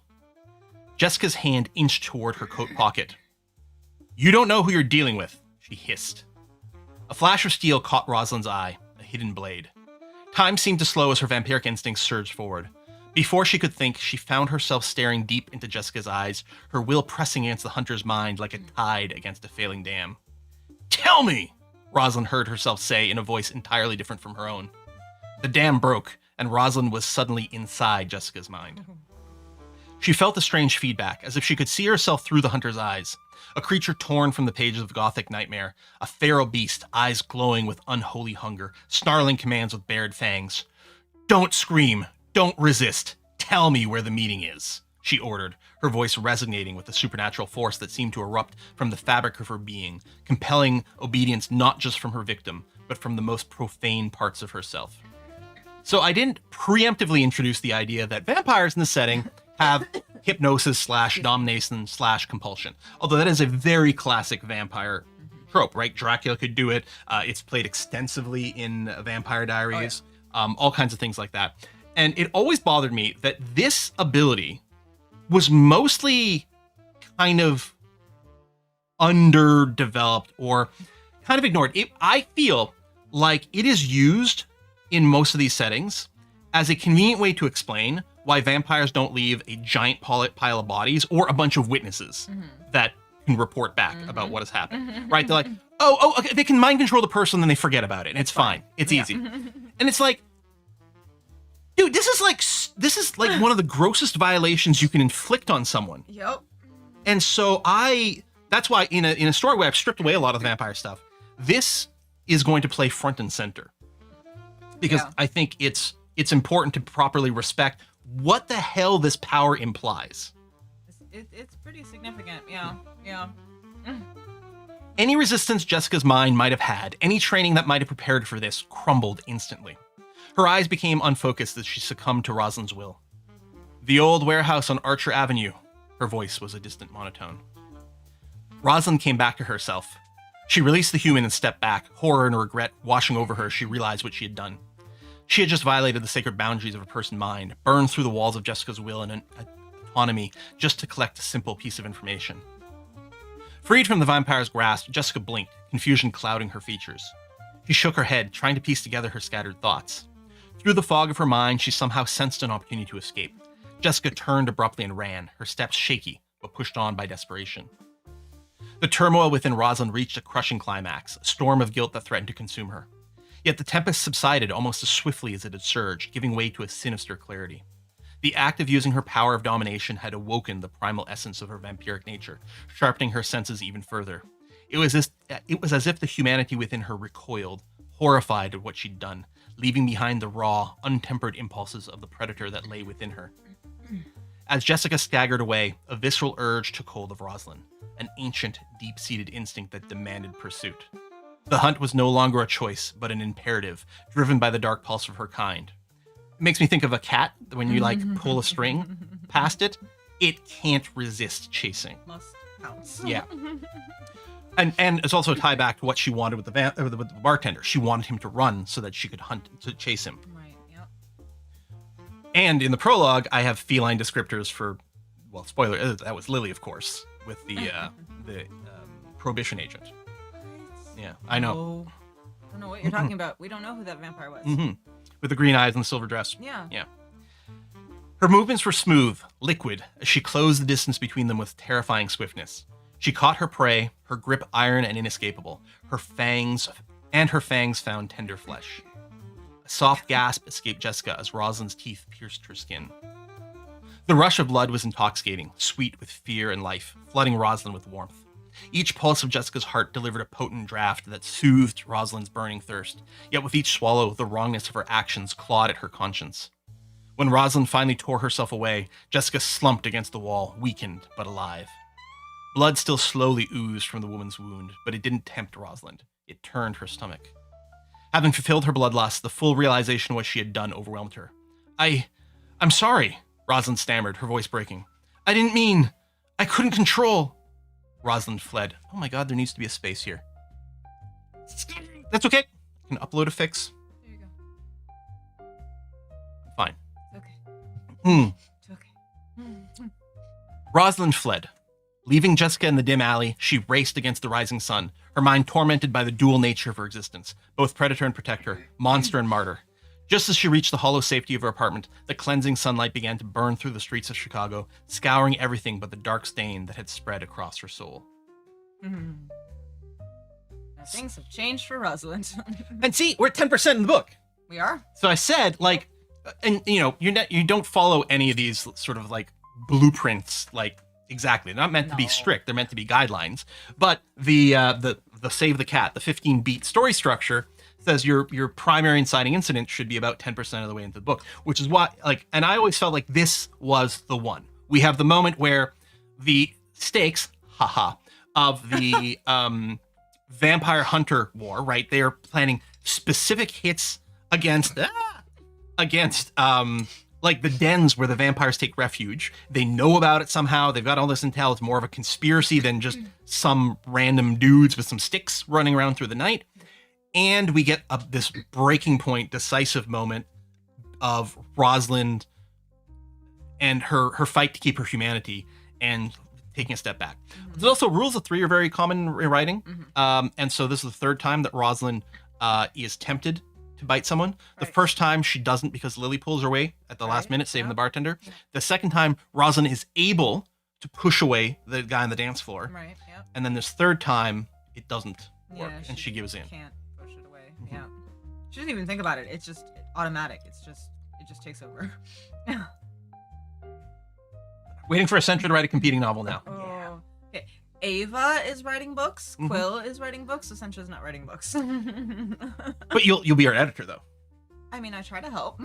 Jessica's hand inched toward her coat pocket. You don't know who you're dealing with, she hissed. A flash of steel caught Rosalind's eye, a hidden blade. Time seemed to slow as her vampiric instincts surged forward. Before she could think, she found herself staring deep into Jessica's eyes, her will pressing against the hunter's mind like a tide against a failing dam. Tell me, Rosalind heard herself say in a voice entirely different from her own. The dam broke, and Rosalind was suddenly inside Jessica's mind. She felt a strange feedback, as if she could see herself through the hunter's eyes. A creature torn from the pages of Gothic nightmare, a feral beast, eyes glowing with unholy hunger, snarling commands with bared fangs. Don't scream, don't resist, tell me where the meeting is, she ordered, her voice resonating with the supernatural force that seemed to erupt from the fabric of her being, compelling obedience not just from her victim, but from the most profane parts of herself. So I didn't preemptively introduce the idea that vampires in the setting have hypnosis / domination / compulsion. Although that is a very classic vampire trope, right? Dracula could do it. It's played extensively in Vampire Diaries, all kinds of things like that. And it always bothered me that this ability was mostly kind of underdeveloped or kind of ignored. I feel like it is used in most of these settings as a convenient way to explain why vampires don't leave a giant pile of bodies or a bunch of witnesses that can report back about what has happened, right? They're like, okay, they can mind control the person, then they forget about it, and it's fine. It's easy. And it's like, dude, this is like one of the grossest violations you can inflict on someone. Yep. And so that's why in a story where I've stripped away a lot of the vampire stuff, this is going to play front and center. Because I think it's important to properly respect what the hell this power implies. It's pretty significant, yeah. Any resistance Jessica's mind might have had, any training that might have prepared for this, crumbled instantly. Her eyes became unfocused as she succumbed to Rosalind's will. The old warehouse on Archer Avenue. Her voice was a distant monotone. Rosalind came back to herself. She released the human and stepped back, horror and regret washing over her as she realized what she had done. She had just violated the sacred boundaries of a person's mind, burned through the walls of Jessica's will and autonomy just to collect a simple piece of information. Freed from the vampire's grasp, Jessica blinked, confusion clouding her features. She shook her head, trying to piece together her scattered thoughts. Through the fog of her mind, she somehow sensed an opportunity to escape. Jessica turned abruptly and ran, her steps shaky, but pushed on by desperation. The turmoil within Rosalind reached a crushing climax, a storm of guilt that threatened to consume her. Yet the tempest subsided almost as swiftly as it had surged, giving way to a sinister clarity. The act of using her power of domination had awoken the primal essence of her vampiric nature, sharpening her senses even further. It was as if the humanity within her recoiled, horrified at what she'd done, leaving behind the raw, untempered impulses of the predator that lay within her. As Jessica staggered away, a visceral urge took hold of Rosalind, an ancient, deep-seated instinct that demanded pursuit. The hunt was no longer a choice, but an imperative, driven by the dark pulse of her kind. It makes me think of a cat, when you pull a string past it, it can't resist chasing. Must pounce. Yeah. And it's also a tie back to what she wanted with the bartender. She wanted him to run so that she could hunt to chase him. Right, yep. And in the prologue, I have feline descriptors for, well, spoiler, that was Lily, of course, with the prohibition agent. Yeah, I know. I don't know what you're talking about. We don't know who that vampire was. With the green eyes and the silver dress. Yeah. Her movements were smooth, liquid, as she closed the distance between them with terrifying swiftness. She caught her prey, her grip iron and inescapable, her fangs found tender flesh. A soft gasp escaped Jessica as Rosalind's teeth pierced her skin. The rush of blood was intoxicating, sweet with fear and life, flooding Rosalind with warmth. Each pulse of Jessica's heart delivered a potent draft that soothed Rosalind's burning thirst, yet with each swallow, the wrongness of her actions clawed at her conscience. When Rosalind finally tore herself away, Jessica slumped against the wall, weakened but alive. Blood still slowly oozed from the woman's wound, but it didn't tempt Rosalind. It turned her stomach. Having fulfilled her bloodlust, the full realization of what she had done overwhelmed her. I'm sorry, Rosalind stammered, her voice breaking. I didn't mean. I couldn't control. Rosalind fled. Oh my god, there needs to be a space here. That's okay. I can upload a fix. There you go. Fine. Okay. It's okay. Rosalind fled. Leaving Jessica in the dim alley, she raced against the rising sun, her mind tormented by the dual nature of her existence, both predator and protector, monster and martyr. Just as she reached the hollow safety of her apartment, the cleansing sunlight began to burn through the streets of Chicago, scouring everything but the dark stain that had spread across her soul. Now, things have changed for Rosalind. And see, we're at 10% in the book. We are. So I said, like, and you don't follow any of these sort of like blueprints, like exactly. They're not meant to be No. strict. They're meant to be guidelines. But the Save the Cat, the 15-beat story structure says your primary inciting incident should be about 10% of the way into the book, which is why, like, and I always felt like this was the one. We have the moment where the stakes, of the vampire hunter war, right? They are planning specific hits against like the dens where the vampires take refuge. They know about it somehow. They've got all this intel. It's more of a conspiracy than just some random dudes with some sticks running around through the night. And we get this breaking point, decisive moment of Rosalind and her fight to keep her humanity and taking a step back. There's also rules of three are very common in writing. And so this is the third time that Rosalind is tempted to bite someone. The Right. first time she doesn't because Lily pulls her away at the last Right, minute, saving yeah. the bartender. The second time, Rosalind is able to push away the guy on the dance floor. Right. Yep. And then this third time, it doesn't work, Yeah, and she gives in. Can't push it away. Yeah. She doesn't even think about it. It's just automatic. It just takes over. Waiting for Essentia to write a competing novel now. Oh. Okay. Ava is writing books. Mhm. Quill is writing books. Essentia's not writing books. But you'll be our editor though, I mean, I try to help.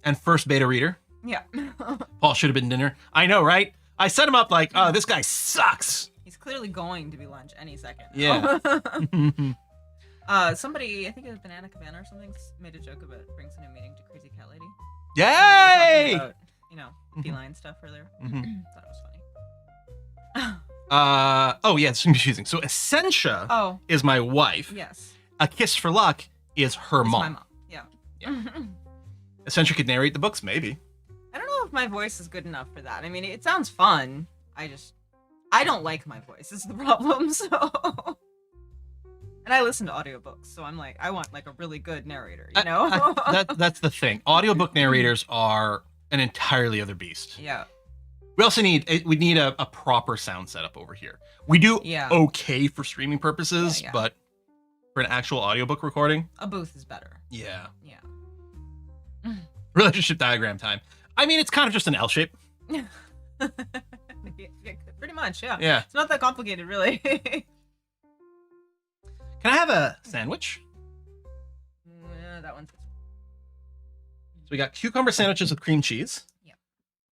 and first beta reader. Yeah. Paul should have been dinner. I know, right? I set him up like, oh, this guy sucks. He's clearly going to be lunch any second. Yeah. Somebody, I think it was Banana Cabana or something, made a joke about brings in a meeting to Crazy Cat Lady. Yay! About, feline stuff earlier. Mhm. Thought it was funny. Oh yeah, it's confusing. So Essentia Oh, is my wife. yes. A Kiss for Luck is her It's mom. my mom. Yeah. Yeah. Essentia could narrate the books, maybe. I don't know if my voice is good enough for that. I mean, it sounds fun. I don't like my voice is the problem, so. And I listen to audiobooks, so I'm like, I want like a really good narrator, you know? That's the thing. Audiobook narrators are an entirely other beast. Yeah. We also need a proper sound setup over here. We do Yeah. okay for streaming purposes, Yeah, yeah. but for an actual audiobook recording, A booth is better. yeah. Yeah. Relationship diagram time. I mean, it's kind of just an L shape. Yeah, pretty much, yeah. Yeah. It's not that complicated, really. Can I have a sandwich? That one's So we got cucumber sandwiches with cream cheese. Yeah.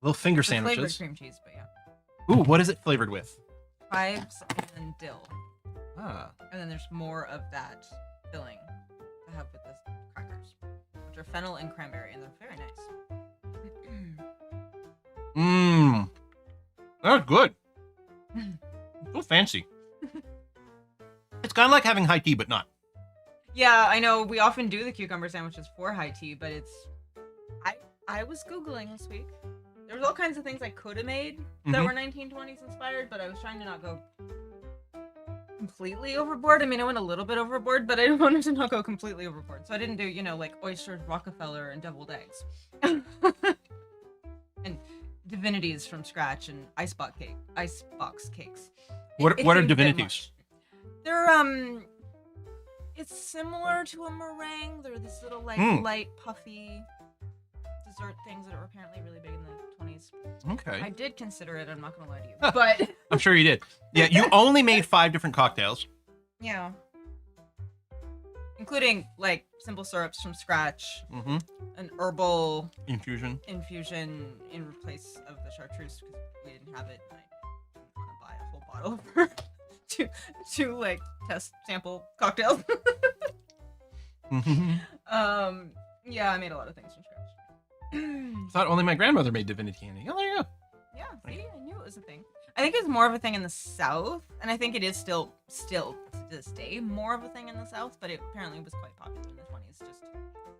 Little finger flavored sandwiches. cream cheese, but yeah. Ooh, what is it flavored with? Chives and dill. Ah. And then there's more of that filling to have with the crackers, which are fennel and cranberry, and they're very nice. Mmm. That's good. So fancy. It's kind of like having high tea, but not. Yeah, I know we often do the cucumber sandwiches for high tea, but it's I was Googling this week. There was all kinds of things I could have made that Mhm. were 1920s inspired, but I was trying to not go completely overboard. I mean, I went a little bit overboard, but I wanted to not go completely overboard. So I didn't do, like oysters, Rockefeller, and deviled eggs. And divinities from scratch and icebox cakes. What It are seemed a bit divinities? much. They're it's similar to a meringue. They're this little like light puffy dessert things that are apparently really big in the 20s. Okay. I did consider it, I'm not gonna lie to you. But I'm sure you did. Yeah, you only made 5 different cocktails. yeah. Including like simple syrups from scratch, Mm-hmm. an herbal Infusion. infusion in place of the chartreuse because we didn't have it and I didn't want to buy a whole bottle of her to like test sample cocktails. Mm-hmm. Yeah, I made a lot of things from scratch. Thought only my grandmother made divinity candy. Oh, there you go. Yeah, see, I knew it was a thing. I think it's more of a thing in the South, and I think it is still to this day more of a thing in the South, but it apparently was quite popular in the 20s, just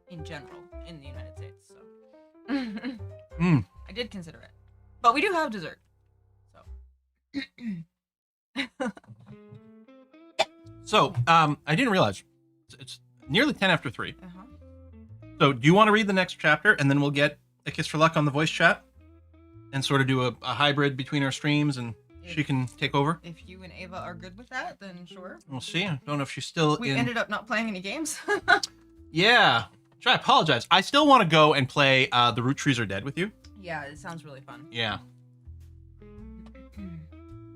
in general in the United States. So I did consider it, but we do have dessert. So So, I didn't realize it's nearly 10 after 3. uh-huh. So, do you want to read the next chapter, and then we'll get a kiss for luck on the voice chat, and sort of do a hybrid between our streams and she can take over. If you and Ava are good with that, then sure. We'll see. I don't know if she's still We in. ended up not playing any games. Yeah. I apologize. I still want to go and play The Root Trees Are Dead with you. Yeah, it sounds really fun. Yeah.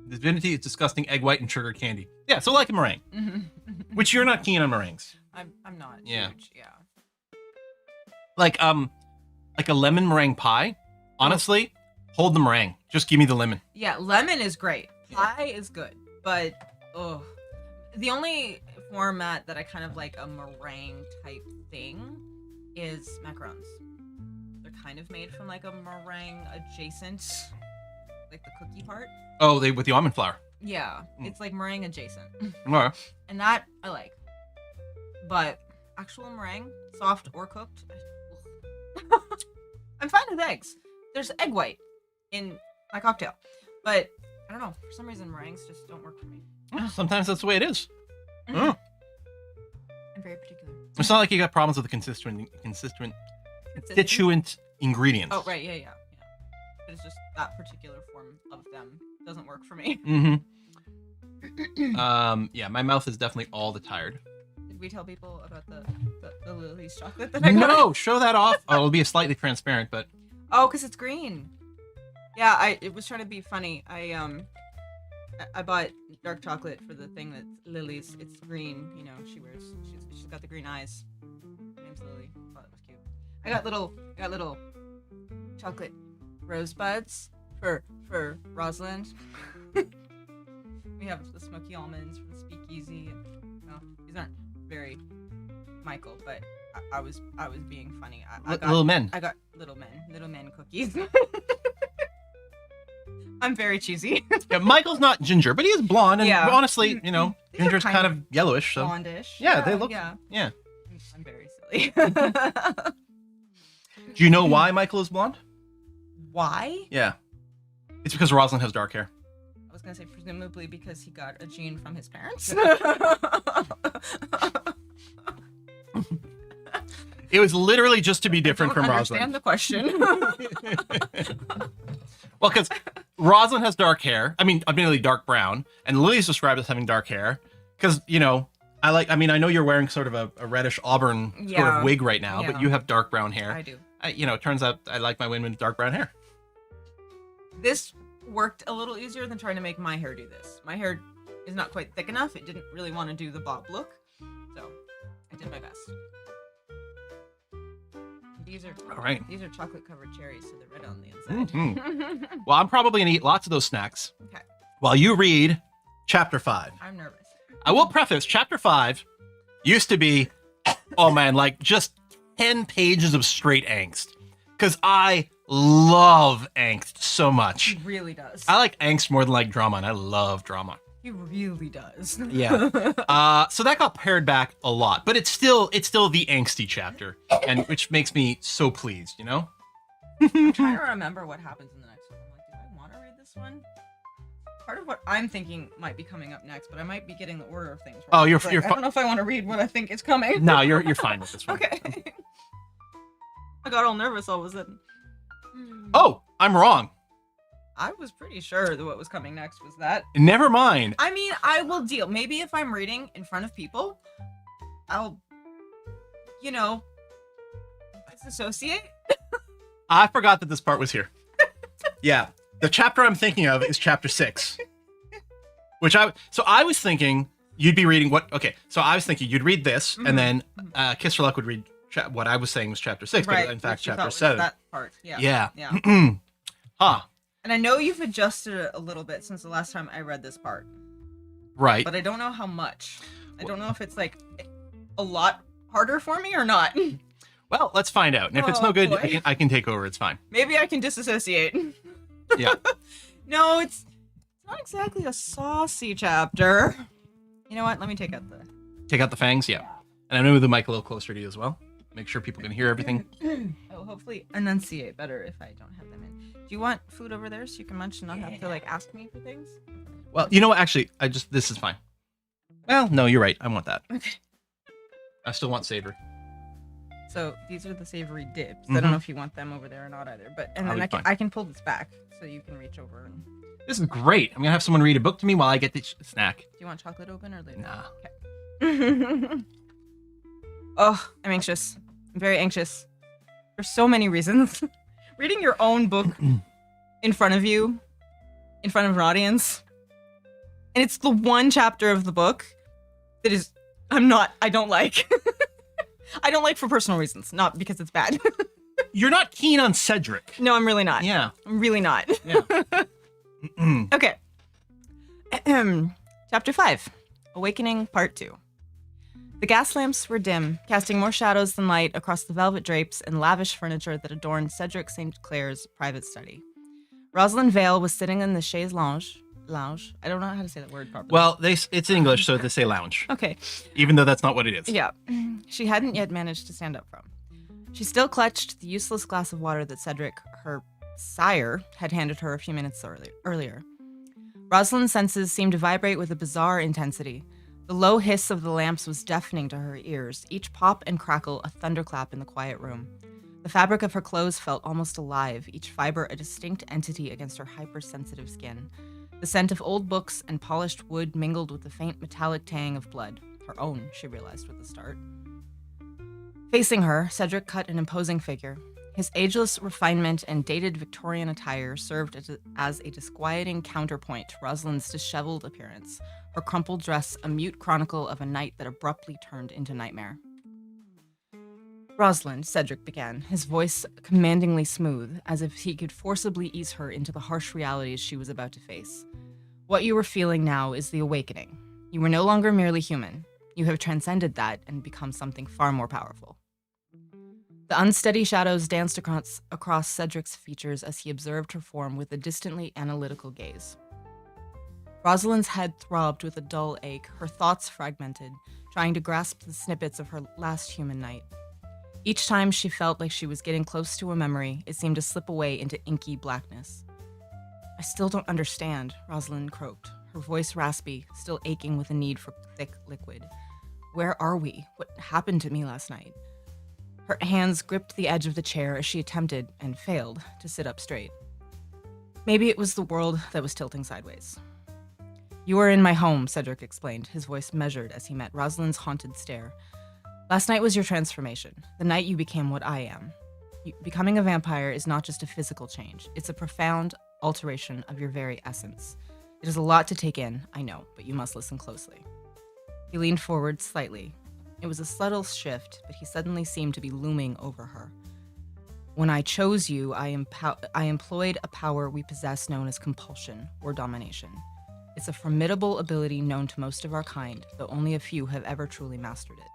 Divinity is disgusting egg white and sugar candy. Yeah, so like a meringue. Which you're not keen on meringues. I'm not Yeah. huge, yeah. Like a lemon meringue pie. Honestly, hold the meringue. Just give me the lemon. Yeah, lemon is great. Pie is good, but the only format that I kind of like a meringue type thing is macarons. They're kind of made from like a meringue adjacent, like the cookie part. Oh, they with the almond flour. Yeah, it's like meringue adjacent, Okay. and that I like. But actual meringue, soft or cooked, I'm fine with eggs. There's egg white in my cocktail, but I don't know. For some reason, meringues just don't work for me. Sometimes that's the way it is. Mhm. Oh. I'm very particular. It's not like you got problems with the constituent ingredients. Oh, right, yeah. But it's just that particular form of them doesn't work for me. Yeah, my mouth is definitely all the tired. Did we tell people about the Lily's chocolate that I got? No, show that off. Oh, it'll be a slightly transparent, but Oh, because it's green. Yeah, it was trying to be funny. I bought dark chocolate for the thing that's Lily's. It's green, you know. She's got the green eyes. Her name's Lily. Thought it was cute. I got little chocolate rosebuds for Rosalind. We have the smoky almonds from the Speakeasy. And, well, these aren't very Michael, but I was being funny. I got little men. I got little men cookies. I'm very cheesy. Yeah, Michael's not ginger, but he is blonde, and Yeah. honestly, you know, These are ginger's kind of yellowish. So blondish. yeah, they look. Yeah. Yeah. I'm very silly. Do you know why Michael is blonde? Why? Yeah, it's because Rosalind has dark hair. I was gonna say presumably because he got a gene from his parents. It was literally just to be different I don't from understand Rosalind. the question. Well, because Rosalind has dark hair. I mean, admittedly dark brown, and Lily's described as having dark hair. Because you know, I know you're wearing sort of a reddish auburn sort Yeah. of wig right now, Yeah. but you have dark brown hair. I do. You know, it turns out I like my women with dark brown hair. This worked a little easier than trying to make my hair do this. My hair is not quite thick enough. It didn't really want to do the bob look, so I did my best. These are All right. These are chocolate covered cherries, so they're red on the inside. Mhm. Well, I'm probably gonna eat lots of those snacks Okay, while you read Chapter 5. I'm nervous. I will preface, Chapter 5 used to be, oh man, like just 10 pages of straight angst. Because I love angst so much. He really does. I like angst more than like drama, and I love drama. He really does. Yeah. So that got pared back a lot, but it's still the angsty chapter, and which makes me so pleased, you know? I'm trying to remember what happens in the next one. I'm like, do I want to read this one? Part of what I'm thinking might be coming up next, but I might be getting the order of things wrong. Oh, you're Like, you're I fine. don't know if I want to read what I think is coming. No, you're fine with this one. Okay. I got all nervous all of a sudden. Oh, I'm wrong. I was pretty sure that what was coming next was that. Never mind. I mean, I will deal. Maybe if I'm reading in front of people, I'll, you know, disassociate. I forgot that this part was here. Yeah. The chapter I'm thinking of is chapter 6. So I was thinking you'd be reading so I was thinking you'd read this, and then Kiss for Luck would read what I was saying was chapter 6, Right. but in fact which you thought chapter was 7. That part. Yeah. Yeah. Yeah. Huh. And I know you've adjusted it a little bit since the last time I read this part, Right. but I don't know how much. I don't know if it's like a lot harder for me or not. Well, let's find out. And if it's Oh, no good, boy. I can take over. It's fine. Maybe I can disassociate. Yeah. No, it's not exactly a saucy chapter. You know what? Let me take out the. Take out the fangs. Yeah. And I'm gonna move the mic a little closer to you as well. Make sure people can hear everything. I will hopefully enunciate better if I don't have them in. Do you want food over there so you can munch and not have to like ask me for things? Well, you know what? Actually, this is fine. Well, no, you're right. I want that. Okay. I still want savory. So these are the savory dips. I Mhm. don't know if you want them over there or not either. But and I'll then be fine. I can pull this back so you can reach over and This is great. I'm gonna have someone read a book to me while I get the snack. Do you want chocolate open or later? Nah. Okay. Oh, I'm anxious. I'm very anxious. For so many reasons. Reading your own book in front of you, in front of an audience, and it's the one chapter of the book that is, I don't like. I don't like for personal reasons, not because it's bad. You're not keen on Cedric. No, I'm really not. Yeah. I'm really not. Yeah. Okay. Chapter 5, Awakening Part 2. The gas lamps were dim, casting more shadows than light across the velvet drapes and lavish furniture that adorned Cedric St. Clair's private study. Rosalind Vale was sitting in the chaise lounge. I don't know how to say that word properly. Well, it's English, so they say lounge. Okay. Even though that's not what it is. Yeah. She hadn't yet managed to stand up from. She still clutched the useless glass of water that Cedric, her sire, had handed her a few minutes earlier. Rosalind's senses seemed to vibrate with a bizarre intensity. The low hiss of the lamps was deafening to her ears, each pop and crackle a thunderclap in the quiet room. The fabric of her clothes felt almost alive, each fiber a distinct entity against her hypersensitive skin. The scent of old books and polished wood mingled with the faint metallic tang of blood. Her own, she realized with a start. Facing her, Cedric cut an imposing figure. His ageless refinement and dated Victorian attire served as a disquieting counterpoint to Rosalind's disheveled appearance, her crumpled dress a mute chronicle of a night that abruptly turned into nightmare. Rosalind, Cedric began, his voice commandingly smooth, as if he could forcibly ease her into the harsh realities she was about to face. What you are feeling now is the awakening. You are no longer merely human. You have transcended that and become something far more powerful. The unsteady shadows danced across Cedric's features as he observed her form with a distantly analytical gaze. Rosalind's head throbbed with a dull ache, her thoughts fragmented, trying to grasp the snippets of her last human night. Each time she felt like she was getting close to a memory, it seemed to slip away into inky blackness. I still don't understand, Rosalind croaked, her voice raspy, still aching with a need for thick liquid. Where are we? What happened to me last night? Her hands gripped the edge of the chair as she attempted, and failed, to sit up straight. Maybe it was the world that was tilting sideways. You are in my home, Cedric explained, his voice measured as he met Rosalind's haunted stare. Last night was your transformation, the night you became what I am. Becoming a vampire is not just a physical change, it's a profound alteration of your very essence. It is a lot to take in, I know, but you must listen closely. He leaned forward slightly. It was a subtle shift, but he suddenly seemed to be looming over her. When I chose you, I employed a power we possess known as compulsion, or domination. It's a formidable ability known to most of our kind, though only a few have ever truly mastered it.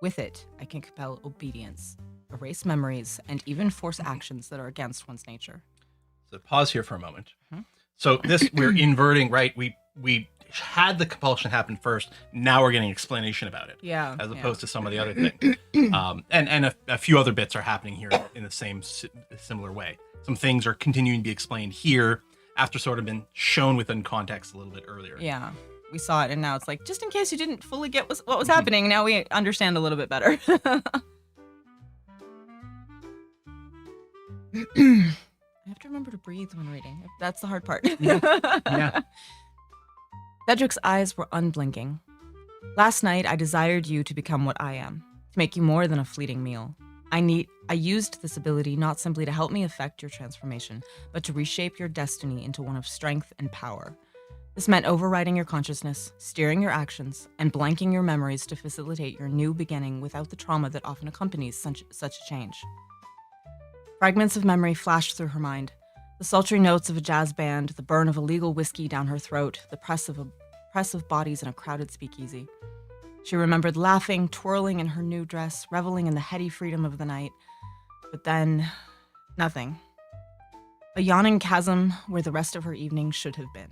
With it, I can compel obedience, erase memories, and even force actions that are against one's nature. So pause here for a moment. So this, we're inverting, right? We had the compulsion happen first. Now we're getting explanation about it. Yeah. As opposed to some of the other things. And a few other bits are happening here in the same similar way. Some things are continuing to be explained here after sort of been shown within context a little bit earlier. Yeah. We saw it, and now it's like, just in case you didn't fully get what was happening, now we understand a little bit better. I have to remember to breathe when reading. That's the hard part. Yeah. Cedric's eyes were unblinking. Last night, I desired you to become what I am, to make you more than a fleeting meal. I used this ability not simply to help me effect your transformation, but to reshape your destiny into one of strength and power. This meant overriding your consciousness, steering your actions, and blanking your memories to facilitate your new beginning without the trauma that often accompanies such a change. Fragments of memory flashed through her mind. The sultry notes of a jazz band, the burn of illegal whiskey down her throat, the press of bodies in a crowded speakeasy. She remembered laughing, twirling in her new dress, reveling in the heady freedom of the night. But then, nothing. A yawning chasm where the rest of her evening should have been.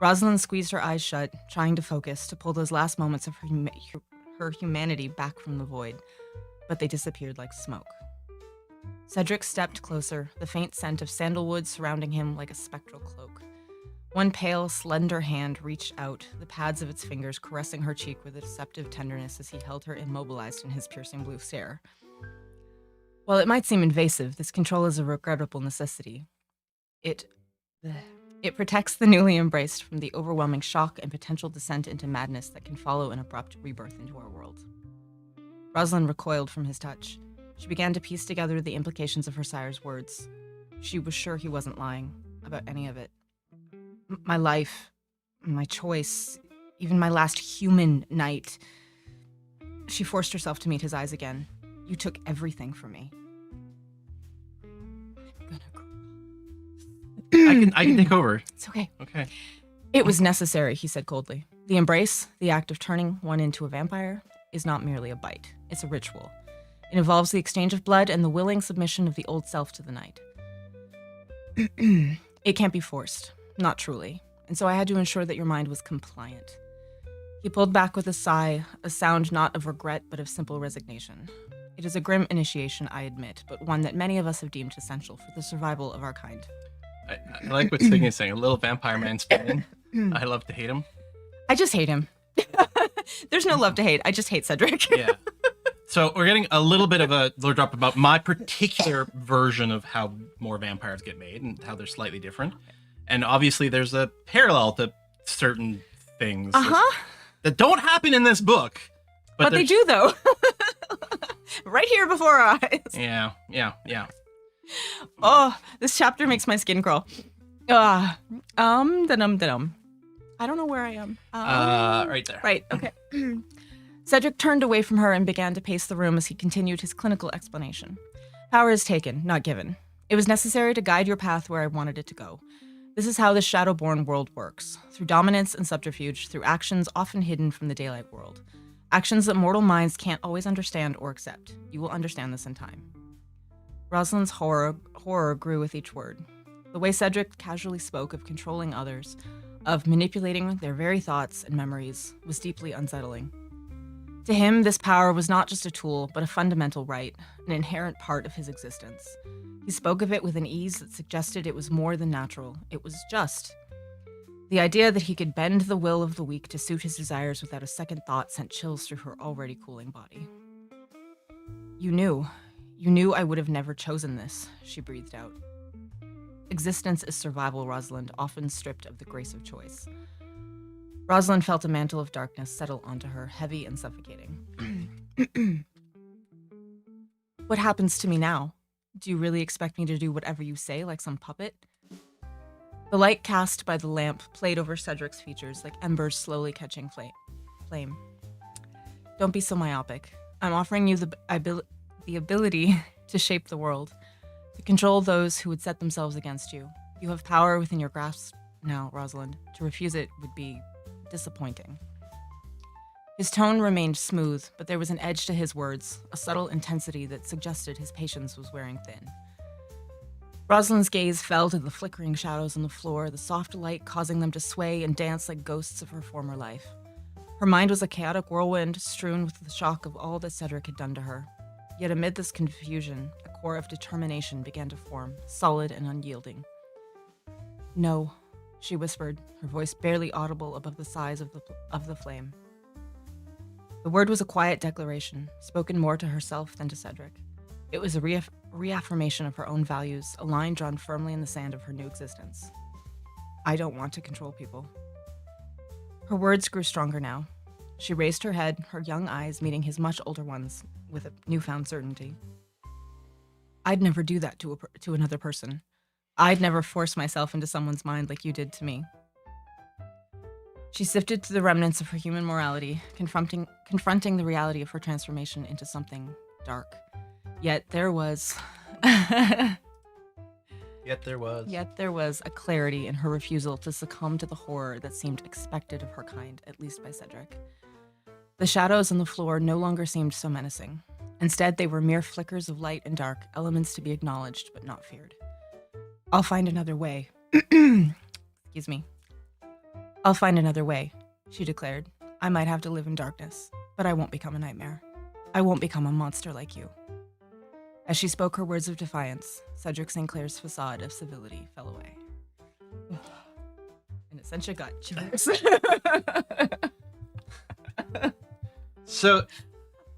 Rosalind squeezed her eyes shut, trying to focus, to pull those last moments of her humanity back from the void, but they disappeared like smoke. Cedric stepped closer, the faint scent of sandalwood surrounding him like a spectral cloak. One pale, slender hand reached out, the pads of its fingers caressing her cheek with a deceptive tenderness as he held her immobilized in his piercing blue stare. While it might seem invasive, this control is a regrettable necessity. It protects the newly embraced from the overwhelming shock and potential descent into madness that can follow an abrupt rebirth into our world. Rosalind recoiled from his touch. She began to piece together the implications of her sire's words. She was sure he wasn't lying about any of it. My life, my choice, even my last human night. She forced herself to meet his eyes again. You took everything from me. I can take over. It's okay. Okay. It was necessary, he said coldly. The embrace, the act of turning one into a vampire, is not merely a bite. It's a ritual. It involves the exchange of blood and the willing submission of the old self to the night. It can't be forced. Not truly. And so I had to ensure that your mind was compliant. He pulled back with a sigh, a sound not of regret but of simple resignation. It is a grim initiation, I admit, but one that many of us have deemed essential for the survival of our kind. I like what Signy is saying. A little vampire mansplaining. I love to hate him. I just hate him. There's no love to hate. I just hate Cedric. Yeah. So we're getting a little bit of a lore drop about my particular version of how more vampires get made and how they're slightly different. And obviously there's a parallel to certain things that don't happen in this book. But they do, though. Right here before our eyes. Yeah. Oh, this chapter makes my skin crawl. Da-dum. I don't know where I am. Right there. Right, okay. Cedric turned away from her and began to pace the room as he continued his clinical explanation. Power is taken, not given. It was necessary to guide your path where I wanted it to go. This is how the Shadowborn world works, through dominance and subterfuge, through actions often hidden from the daylight world. Actions that mortal minds can't always understand or accept. You will understand this in time. Rosalind's horror grew with each word. The way Cedric casually spoke of controlling others, of manipulating their very thoughts and memories, was deeply unsettling. To him, this power was not just a tool, but a fundamental right, an inherent part of his existence. He spoke of it with an ease that suggested it was more than natural. It was just. The idea that he could bend the will of the weak to suit his desires without a second thought sent chills through her already cooling body. You knew I would have never chosen this, she breathed out. Existence is survival, Rosalind, often stripped of the grace of choice. Rosalind felt a mantle of darkness settle onto her, heavy and suffocating. What happens to me now? Do you really expect me to do whatever you say, like some puppet? The light cast by the lamp played over Cedric's features like embers slowly catching flame. Don't be so myopic. I'm offering you the ability to shape the world, to control those who would set themselves against you. You have power within your grasp now, Rosalind. To refuse it would be disappointing. His tone remained smooth, but there was an edge to his words, a subtle intensity that suggested his patience was wearing thin. Rosalind's gaze fell to the flickering shadows on the floor, the soft light causing them to sway and dance like ghosts of her former life. Her mind was a chaotic whirlwind, strewn with the shock of all that Cedric had done to her. Yet amid this confusion, a core of determination began to form, solid and unyielding. No, she whispered, her voice barely audible above the sighs of the flame. The word was a quiet declaration, spoken more to herself than to Cedric. It was a reaffirmation of her own values, a line drawn firmly in the sand of her new existence. I don't want to control people. Her words grew stronger now. She raised her head, her young eyes meeting his much older ones with a newfound certainty. I'd never do that to another person. I'd never force myself into someone's mind like you did to me. She sifted through the remnants of her human morality, confronting the reality of her transformation into something dark. Yet there was a clarity in her refusal to succumb to the horror that seemed expected of her kind, at least by Cedric. The shadows on the floor no longer seemed so menacing. Instead, they were mere flickers of light and dark, elements to be acknowledged but not feared. I'll find another way. Excuse me. I'll find another way, she declared. I might have to live in darkness, but I won't become a nightmare. I won't become a monster like you. As she spoke her words of defiance, Cedric St. Clair's facade of civility fell away. And Essentia got chills. So,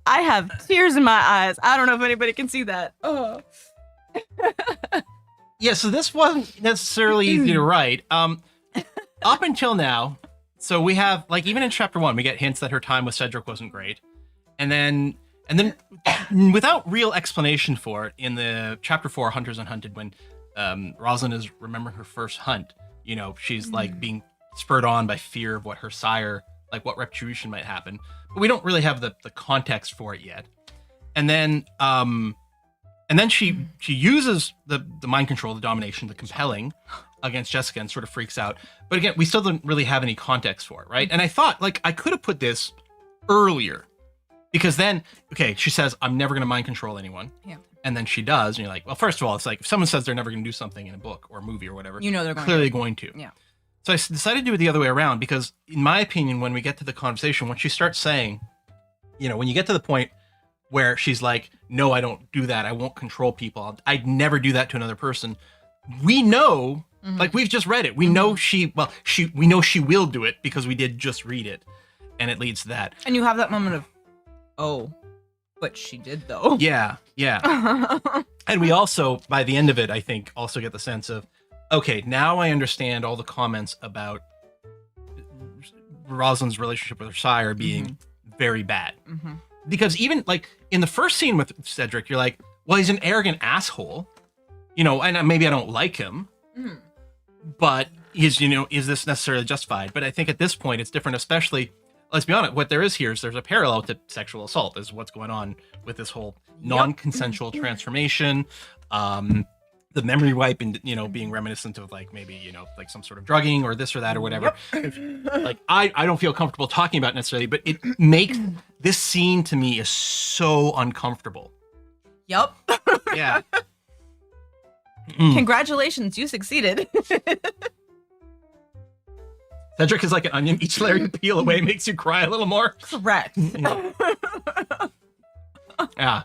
I have tears in my eyes. I don't know if anybody can see that. Oh. Yeah, so this wasn't necessarily easy to write. Up until now, so we have like even in chapter 1, we get hints that her time with Cedric wasn't great, and then without real explanation for it, in the chapter 4, Hunters Unhunted, when Rosalind is remembering her first hunt, you know, she's like being spurred on by fear of what her sire, like what retribution might happen, but we don't really have the context for it yet. And then she uses the mind control, the domination, the compelling against Jessica and sort of freaks out. But again, we still don't really have any context for it, right? And I thought, like, I could have put this earlier because then, okay, she says, I'm never going to mind control anyone. Yeah. And then she does. And you're like, well, first of all, it's like if someone says they're never going to do something in a book or a movie or whatever, You know they're clearly going to. Yeah. So I decided to do it the other way around because, in my opinion, when we get to the conversation, when she starts saying, you know, when you get to the point where she's like, no, I don't do that. I won't control people. I'd never do that to another person. We know, like we've just read it. We know we know she will do it because we did just read it. And it leads to that. And you have that moment of, oh, but she did though. Yeah. And we also, by the end of it, I think also get the sense of, okay, now I understand all the comments about Rosalind's relationship with her sire being very bad. Because even like in the first scene with Cedric, you're like, well, he's an arrogant asshole, you know, and maybe I don't like him, but is this necessarily justified? But I think at this point it's different, especially, let's be honest, what there is here is there's a parallel to sexual assault is what's going on with this whole non-consensual transformation, the memory wipe and, you know, being reminiscent of like maybe, you know, like some sort of drugging or this or that or whatever. Like I don't feel comfortable talking about necessarily, but it makes this scene to me is so uncomfortable. Yep. Yeah. Congratulations, you succeeded. Cedric is like an onion. Each layer you peel away makes you cry a little more. Correct. Yeah.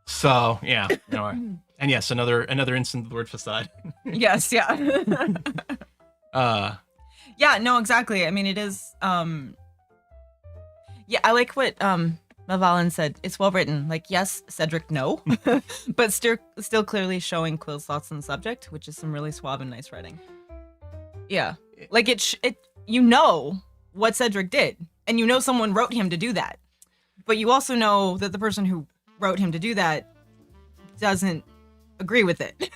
So yeah. No, and yes, another instance of the word facade. Yes, yeah. Yeah, no, exactly. I mean, it is yeah, I like what Mavalin said. It's well written. Like, yes, Cedric, no. But still clearly showing Quill's thoughts on the subject, which is some really suave and nice writing. Yeah. Like it you know what Cedric did, and you know someone wrote him to do that. But you also know that the person who wrote him to do that doesn't agree with it.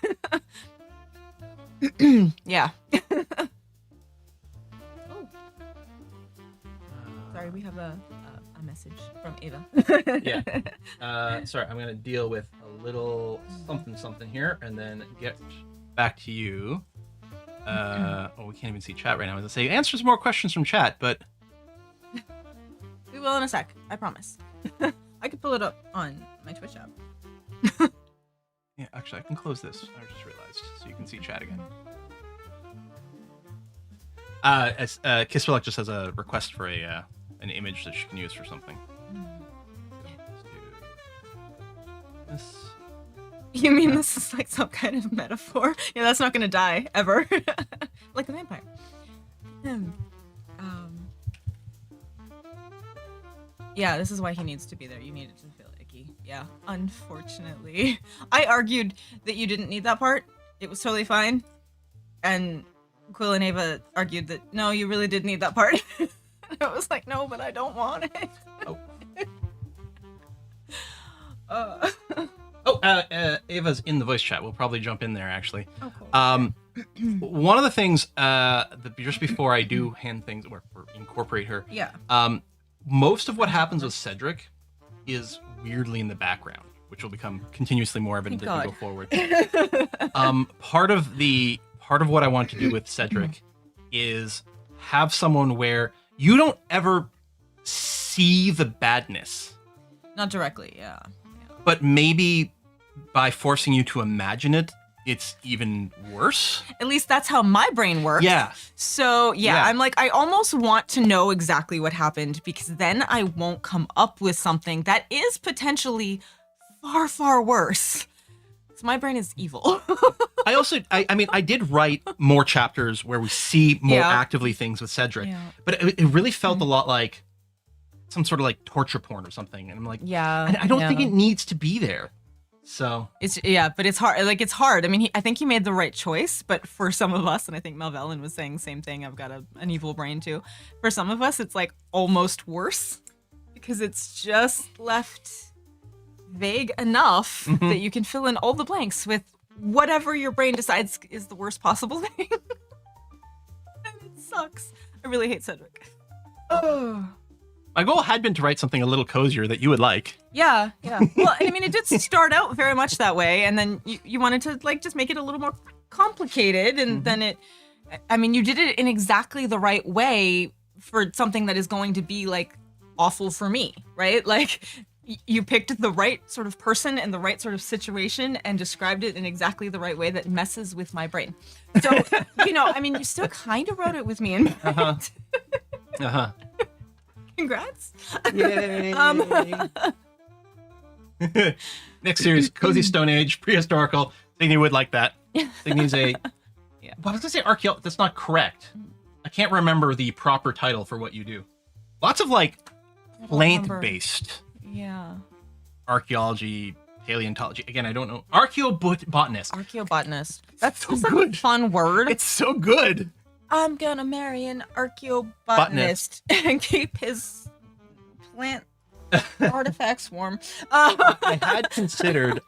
Yeah. Oh. Sorry, we have a message from Ava. Yeah. Sorry, I'm gonna deal with a little something here, and then get back to you. We can't even see chat right now. I was gonna say answers more questions from chat, but We will in a sec. I promise. I could pull it up on my Twitch app. yeah, actually, I can close this. I just realized, so you can see chat again. Kiswilek just has a request for an image that she can use for something. Let's do this. You mean this is like some kind of metaphor? Yeah, that's not gonna die ever. Like a vampire. Yeah, this is why he needs to be there. You need it to feel icky. Yeah, unfortunately. I argued that you didn't need that part. It was totally fine. And Quill and Ava argued that, no, you really did need that part. I was like, no, but I don't want it. Ava's in the voice chat. We'll probably jump in there, actually. Oh, cool. One of the things, just before I do hand things or incorporate her, Yeah. Most of what happens with Cedric is weirdly in the background, which will become continuously more evident as we go forward. Part of what I want to do with Cedric is have someone where you don't ever see the badness. Not directly, yeah. But maybe by forcing you to imagine it, it's even worse. At least that's how my brain works. Yeah. So, Yeah. I'm like, I almost want to know exactly what happened because then I won't come up with something that is potentially far, far worse. So my brain is evil. I did write more chapters where we see more actively things with Cedric, but it really felt a lot like some sort of like torture porn or something. And I'm like, Yeah. I don't think it needs to be there. So but it's hard. Like it's hard. I mean, I think he made the right choice, but for some of us, and I think Melvellen was saying the same thing. I've got an evil brain too. For some of us, it's like almost worse because it's just left vague enough that you can fill in all the blanks with whatever your brain decides is the worst possible thing. And it sucks. I really hate Cedric. Oh. My goal had been to write something a little cozier that you would like. Yeah. Well, I mean, it did start out very much that way, and then you wanted to like just make it a little more complicated, and then you did it in exactly the right way for something that is going to be like awful for me, right? Like you picked the right sort of person and the right sort of situation and described it in exactly the right way that messes with my brain. So, you still kind of wrote it with me in mind. Congrats. Yay. Next series, Cozy Stone Age, prehistorical. Signy would like that. Signy's a... Yeah. Well, I was going to say archaeology. That's not correct. I can't remember the proper title for what you do. Lots of like plant-based archaeology, paleontology. Again, I don't know. Archaeobotanist. Archaeobotanist. That's so such good. a fun word. It's so good. I'm gonna marry an archaeobotanist and keep his plant artifacts warm. I had considered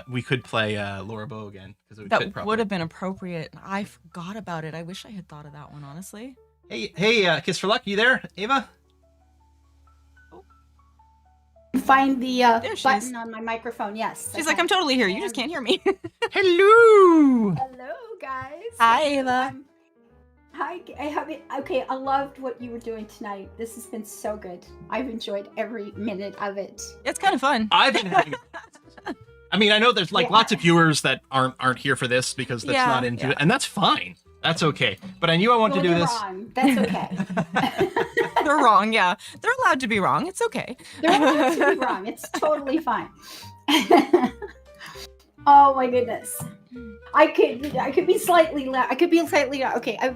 we could play Laura Bow again because it would fit That properly. would have been appropriate. I forgot about it. I wish I had thought of that one, honestly. Hey, Kiss for Luck, you there, Ava? Find the There she button is. on my microphone. Yes. She's like, I'm totally here. You just can't hear me. Hello. Hello, guys. Hi, Ava. Hi. Okay, I loved what you were doing tonight. This has been so good. I've enjoyed every minute of it. It's kind of fun. I've been having. I mean, I know there's like lots of viewers that aren't here for this because that's not into it, and that's fine. That's okay. But I knew I wanted to do this. Wrong. That's okay. They're wrong, yeah. They're allowed to be wrong. It's okay. They're allowed to be wrong. It's totally fine. Oh my goodness. I could be slightly loud. I could be slightly loud. Okay. I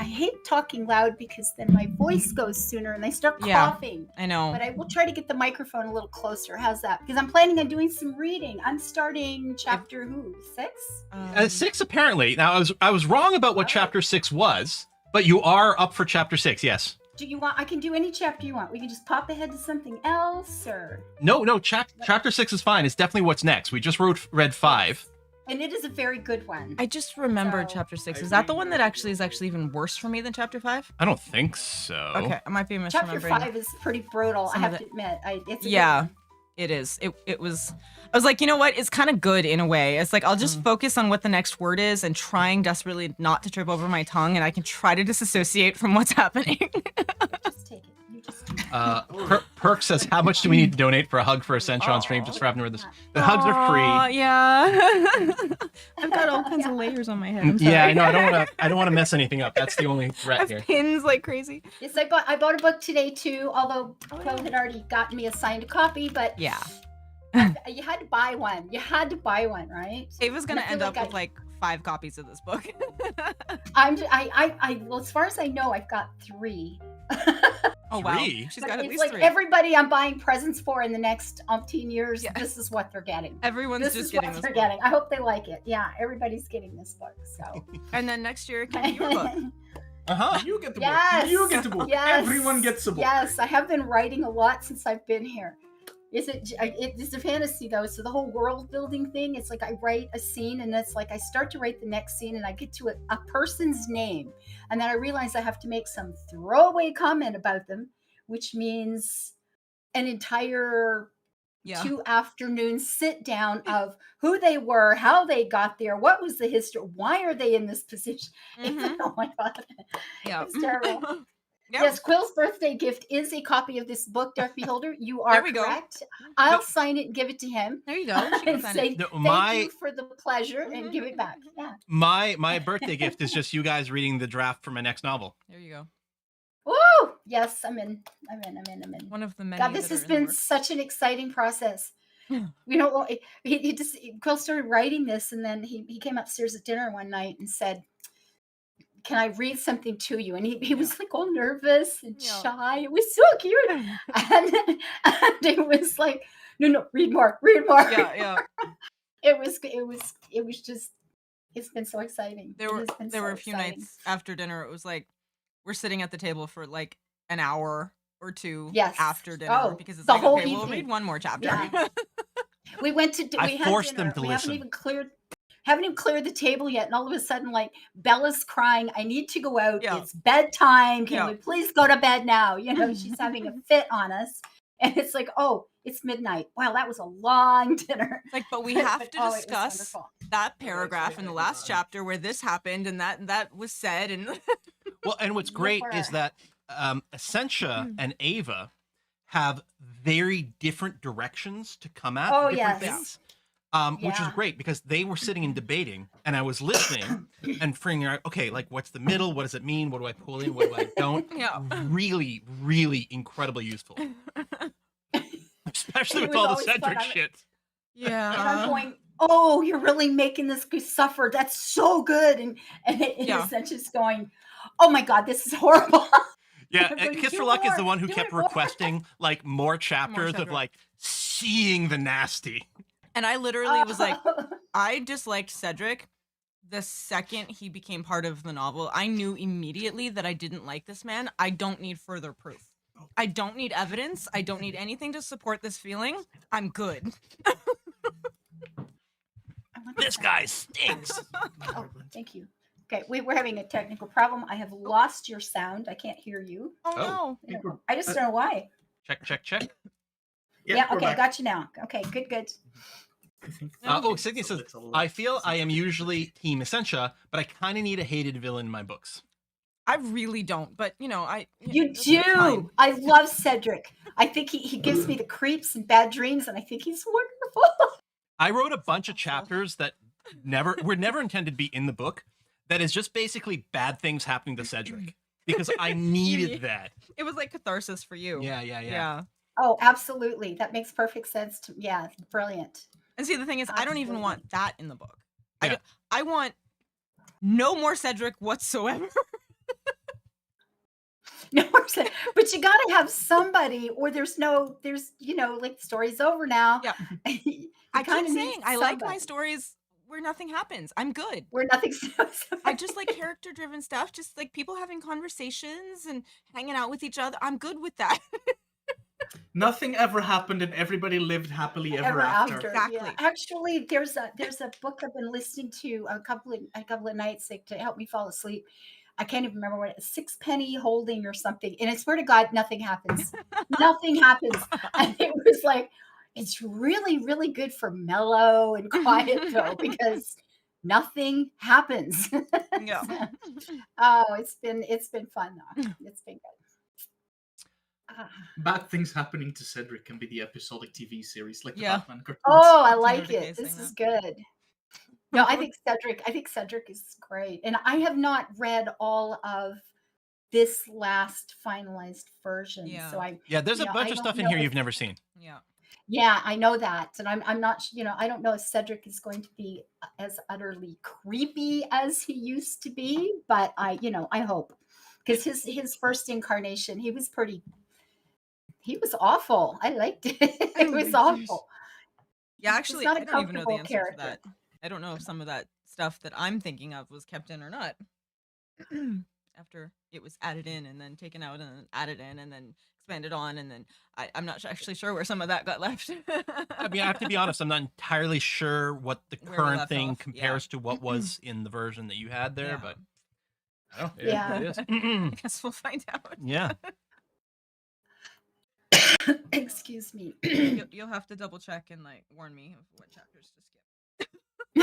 hate talking loud because then my voice goes sooner and I start coughing. I know. But I will try to get the microphone a little closer. How's that? Because I'm planning on doing some reading. I'm starting chapter 6? 6 apparently. Now I was wrong about what chapter 6 was, but you are up for chapter 6. Yes. Do you want? I can do any chapter you want. We can just pop ahead to something else, or No. Chapter 6 is fine. It's definitely what's next. We just read 5. and it is a very good one. I just remembered chapter 6. Is that the one that actually is even worse for me than chapter 5? I don't think so. Okay, I might be misremembering. Chapter 5 is pretty brutal. I have to admit. It's a good one. It is. It was. I was like, you know what? It's kind of good in a way. It's like I'll just focus on what the next word is and trying desperately not to trip over my tongue, and I can try to disassociate from what's happening. Just take it. You just take it. Perk says, how much do we need to donate for a hug for Essentia on stream? Just for having this. The hugs are free. Yeah. I've got all kinds of layers on my head. I'm sorry. Yeah, I know. I don't want to mess anything up. That's the only I threat have here. pins like crazy. Yes, I bought a book today too. Although Quill had already gotten me a signed copy, but Yeah. you had to buy one. You had to buy one, right? Ava's gonna I feel end up like with like 5 copies of this book. Well, as far as I know, I've got 3. Oh wow. 3? She's But got at it's least like 3. everybody I'm buying presents for in the next umpteen years. Yeah. This is what they're getting. Everyone's This just is getting what this they're book. getting. I hope they like it. Yeah, everybody's getting this book. So. And then next year it can be your book. You get the Yes. book. You get the book. Yes. Everyone gets a book. Yes, I have been writing a lot since I've been here. It's a fantasy though, so the whole world building thing, it's like I write a scene and it's like I start to write the next scene and I get to a person's name and then I realize I have to make some throwaway comment about them, which means an entire 2 afternoons sit down of who they were, how they got there, what was the history, why are they in this position. Oh my god. Yeah. It's terrible. Yep. Yes, Quill's birthday gift is a copy of this book, Dark Beholder. You are There we go. correct. I'll sign it and give it to him. There you go. She can And sign say it. No, thank you for the pleasure and give it back. Yeah. My birthday gift is just you guys reading the draft for my next novel. There you go. Woo! Yes, I'm in. One of the many. God, this that are has in the been works. such an exciting process. Quill started writing this, and then he came upstairs at dinner one night and said, "Can I read something to you?" And he was like all nervous and Yeah. shy. It was so cute, and it was like, No, read more, read more. Yeah. It was just, it's been so exciting. There were a few nights after dinner. It was like we're sitting at the table for like an hour or two after dinner because it's the like, whole okay, we'll evening. read one more chapter. Yeah. We went to. I We had forced dinner. them to we listen. haven't even cleared the table yet, and all of a sudden, like Bella's crying. I need to go out. Yeah. It's bedtime. Can Yeah. we please go to bed now? You know, she's having a fit on us, and it's like, oh, it's midnight. Wow, that was a long dinner. It's like, but we have to it was discuss wonderful. that paragraph in the last chapter where this happened and that was said. And Well, and what's great is Yipper. that Essentia and Ava have very different directions to come at Oh, different yes. things. Which is Yeah. great because they were sitting and debating, and I was listening and figuring out, okay, like what's the middle? What does it mean? What do I pull in? What do I don't? Yeah. Really, really incredibly useful. Especially It with was all the always fun. Cedric I'm- shit. And yeah. I'm going, oh, you're really making this suffer. That's so good. And Yeah. Essentia's going, oh my God, this is horrible. Yeah, I'm going, Kiss "Do for Luck is more, the one who do kept it more." requesting like more chapters of Cedric. like seeing the nasty. And I literally was like, I disliked Cedric the second he became part of the novel. I knew immediately that I didn't like this man. I don't need further proof. I don't need evidence. I don't need anything to support this feeling. I'm good. This guy stinks. Oh, thank you. Okay, we're having a technical problem. I have lost your sound. I can't hear you. Oh, Oh. no. I just don't know why. Check. Yeah, we're okay, I back. got you now. Okay, good. I think Sydney so says, it's a little- I feel I am usually Team Essentia, but I kind of need a hated villain in my books. I really don't, but You that's do. fine. I love Cedric. I think he gives me the creeps and bad dreams, and I think he's wonderful. I wrote a bunch of chapters that were never intended to be in the book. That is just basically bad things happening to Cedric because I needed that. It was like catharsis for you. Yeah. Oh, absolutely. That makes perfect sense. Yeah, brilliant. And see, the thing is, I don't even Absolutely. want that in the book. Yeah. I want no more Cedric whatsoever. No, but you got to have somebody, or there's like the story's over now. Yeah. You I kinda keep need saying I like my somebody. stories where nothing happens. I'm good. Where nothing's. I just like character driven stuff, just like people having conversations and hanging out with each other. I'm good with that. Nothing ever happened and everybody lived happily ever after. Exactly. Yeah. Actually, there's a book I've been listening to a couple of nights like, to help me fall asleep. I can't even remember what it is, Sixpenny Holding or something. And I swear to God, nothing happens. Nothing happens. And it was like, it's really, really good for mellow and quiet though, because nothing happens. Yeah. Oh, it's been fun though. It's been good. Bad things happening to Cedric can be the episodic TV series, like the Yeah. Batman cartoons. Oh, I like Continuity it. casing, This is yeah. good. No, I think Cedric is great. And I have not read all of this last finalized version. Yeah. So Yeah, there's a bunch I of don't stuff in know here if- you've never seen. Yeah, I know that. And I'm not, I don't know if Cedric is going to be as utterly creepy as he used to be, but I hope. Because his first incarnation, he was awful. I liked it. It was awful. Yeah, It's actually, not a I don't even know the comfortable answer to that. character. I don't know if some of that stuff that I'm thinking of was kept in or not. After it was added in and then taken out and then added in and then expanded on and then I'm not actually sure where some of that got left. I mean, I have to be honest, I'm not entirely sure what the Where we current left thing off, yeah. compares to what was in the version that you had there, Yeah. but I don't know. Yeah. It is. I guess we'll find out. Yeah. Excuse me. You'll have to double check and like warn me of what chapters to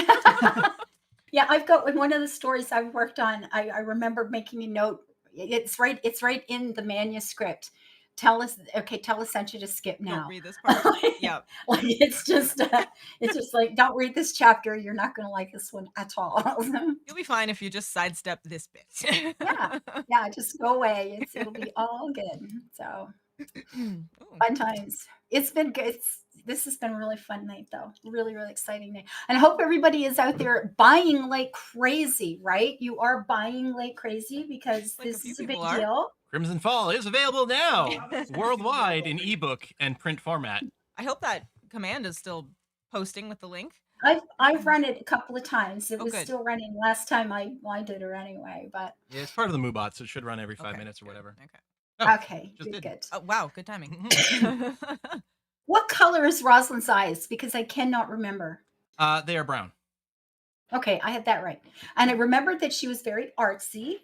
skip. Yeah, I've got one of the stories I've worked on. I remember making a note. It's right in the manuscript. Tell Essentia to skip Don't now. read this part. Yeah. Like it's just like, don't read this chapter. You're not going to like this one at all. You'll be fine if you just sidestep this bit. Yeah, just go away. It'll be all good. So Ooh. fun times. It's been good. This has been a really fun night, though. Really, really exciting night. And I hope everybody is out there buying like crazy, right? You are buying like crazy because Like a this few is a big people are. deal. Crimson Fall is available now worldwide in ebook and print format. I hope that command is still posting with the link. I've run it a couple of times. It Oh, was good. still running last time I did her anyway, but Yeah, it's part of the MooBot, so it should run every 5 Okay, minutes or good. whatever. Okay. Oh, okay, just good, did. good. Oh, wow, good timing. What color is Rosalind's eyes? Because I cannot remember. They are brown. Okay, I had that right. And I remembered that she was very artsy.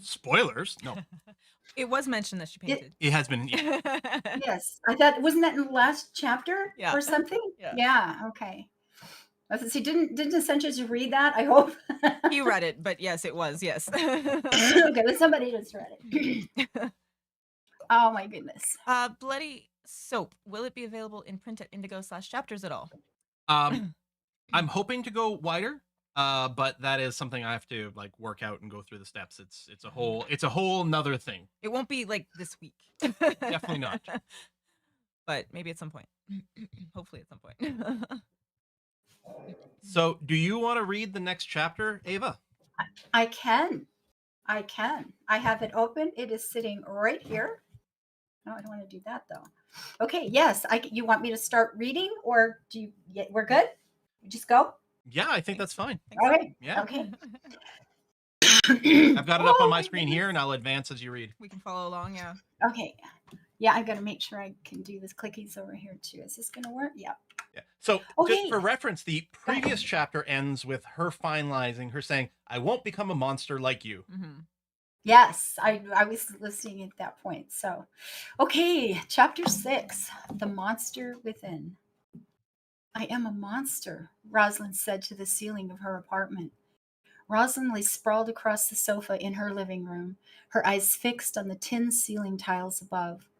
Spoilers? No, It was mentioned that she painted. it has been. Yeah. Yes, I thought, wasn't that in the last chapter Yeah. or something? Yeah. Yeah, okay. I was gonna say, didn't Essentia just read that? I hope. You read it, but yes, it was. Yes. Okay, well, somebody just read it. Oh my goodness. Bloody Soap. Will it be available in print at Indigo/chapters at all? I'm hoping to go wider, but that is something I have to like work out and go through the steps. It's a whole nother thing. It won't be like this week. Definitely not. But maybe at some point. Hopefully at some point. So, do you want to read the next chapter, Ava? I can. I have it open. It is sitting right here. No, I don't want to do that though. Okay, yes. You want me to start reading, or do you? Yeah, we're good. We just go. Yeah, I think that's fine. All right. Yeah. Okay. I've got it up Oh, on my my screen here, and I'll advance as you read. We can follow along, yeah. Okay. Yeah, I got to make sure I can do this clickies over here too. Is this going to work? Yeah. Yeah. So, Okay. just for reference, the previous chapter ends with her finalizing, her saying, "I won't become a monster like you." Mm-hmm. Yes, I was listening at that point. So, okay, chapter 6, The Monster Within. I am a monster, Rosalind said to the ceiling of her apartment. Rosalind lay sprawled across the sofa in her living room, her eyes fixed on the tin ceiling tiles above.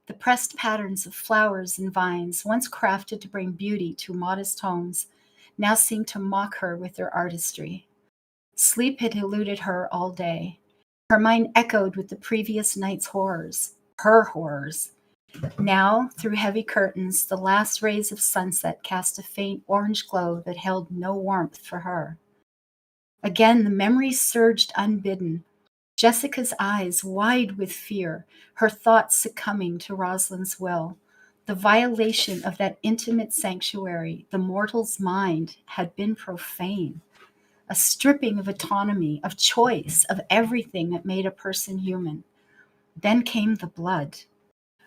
The pressed patterns of flowers and vines, once crafted to bring beauty to modest homes, now seemed to mock her with their artistry. Sleep had eluded her all day. Her mind echoed with the previous night's horrors, her horrors. Now, through heavy curtains, the last rays of sunset cast a faint orange glow that held no warmth for her. Again, the memories surged unbidden. Jessica's eyes wide with fear, her thoughts succumbing to Rosalind's will. The violation of that intimate sanctuary, the mortal's mind, had been profane. A stripping of autonomy, of choice, of everything that made a person human. Then came the blood.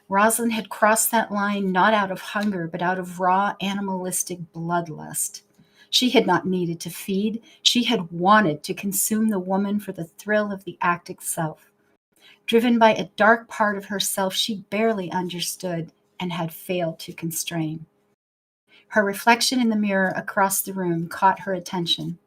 Rosalind had crossed that line not out of hunger, but out of raw animalistic bloodlust. She had not needed to feed. She had wanted to consume the woman for the thrill of the act itself. Driven by a dark part of herself she barely understood and had failed to constrain. Her reflection in the mirror across the room caught her attention.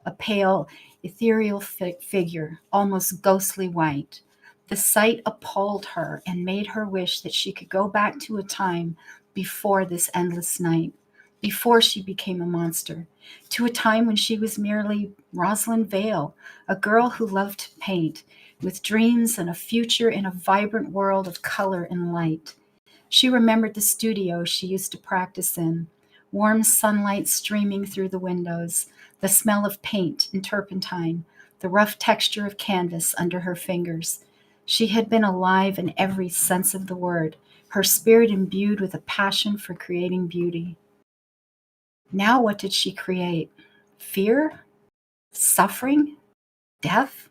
A pale, ethereal figure, almost ghostly white. The sight appalled her and made her wish that she could go back to a time before this endless night, before she became a monster, to a time when she was merely Rosalind Vale, a girl who loved to paint, with dreams and a future in a vibrant world of color and light. She remembered the studio she used to practice in, warm sunlight streaming through the windows, the smell of paint and turpentine, the rough texture of canvas under her fingers. She had been alive in every sense of the word, her spirit imbued with a passion for creating beauty. Now what did she create? Fear? Suffering? Death?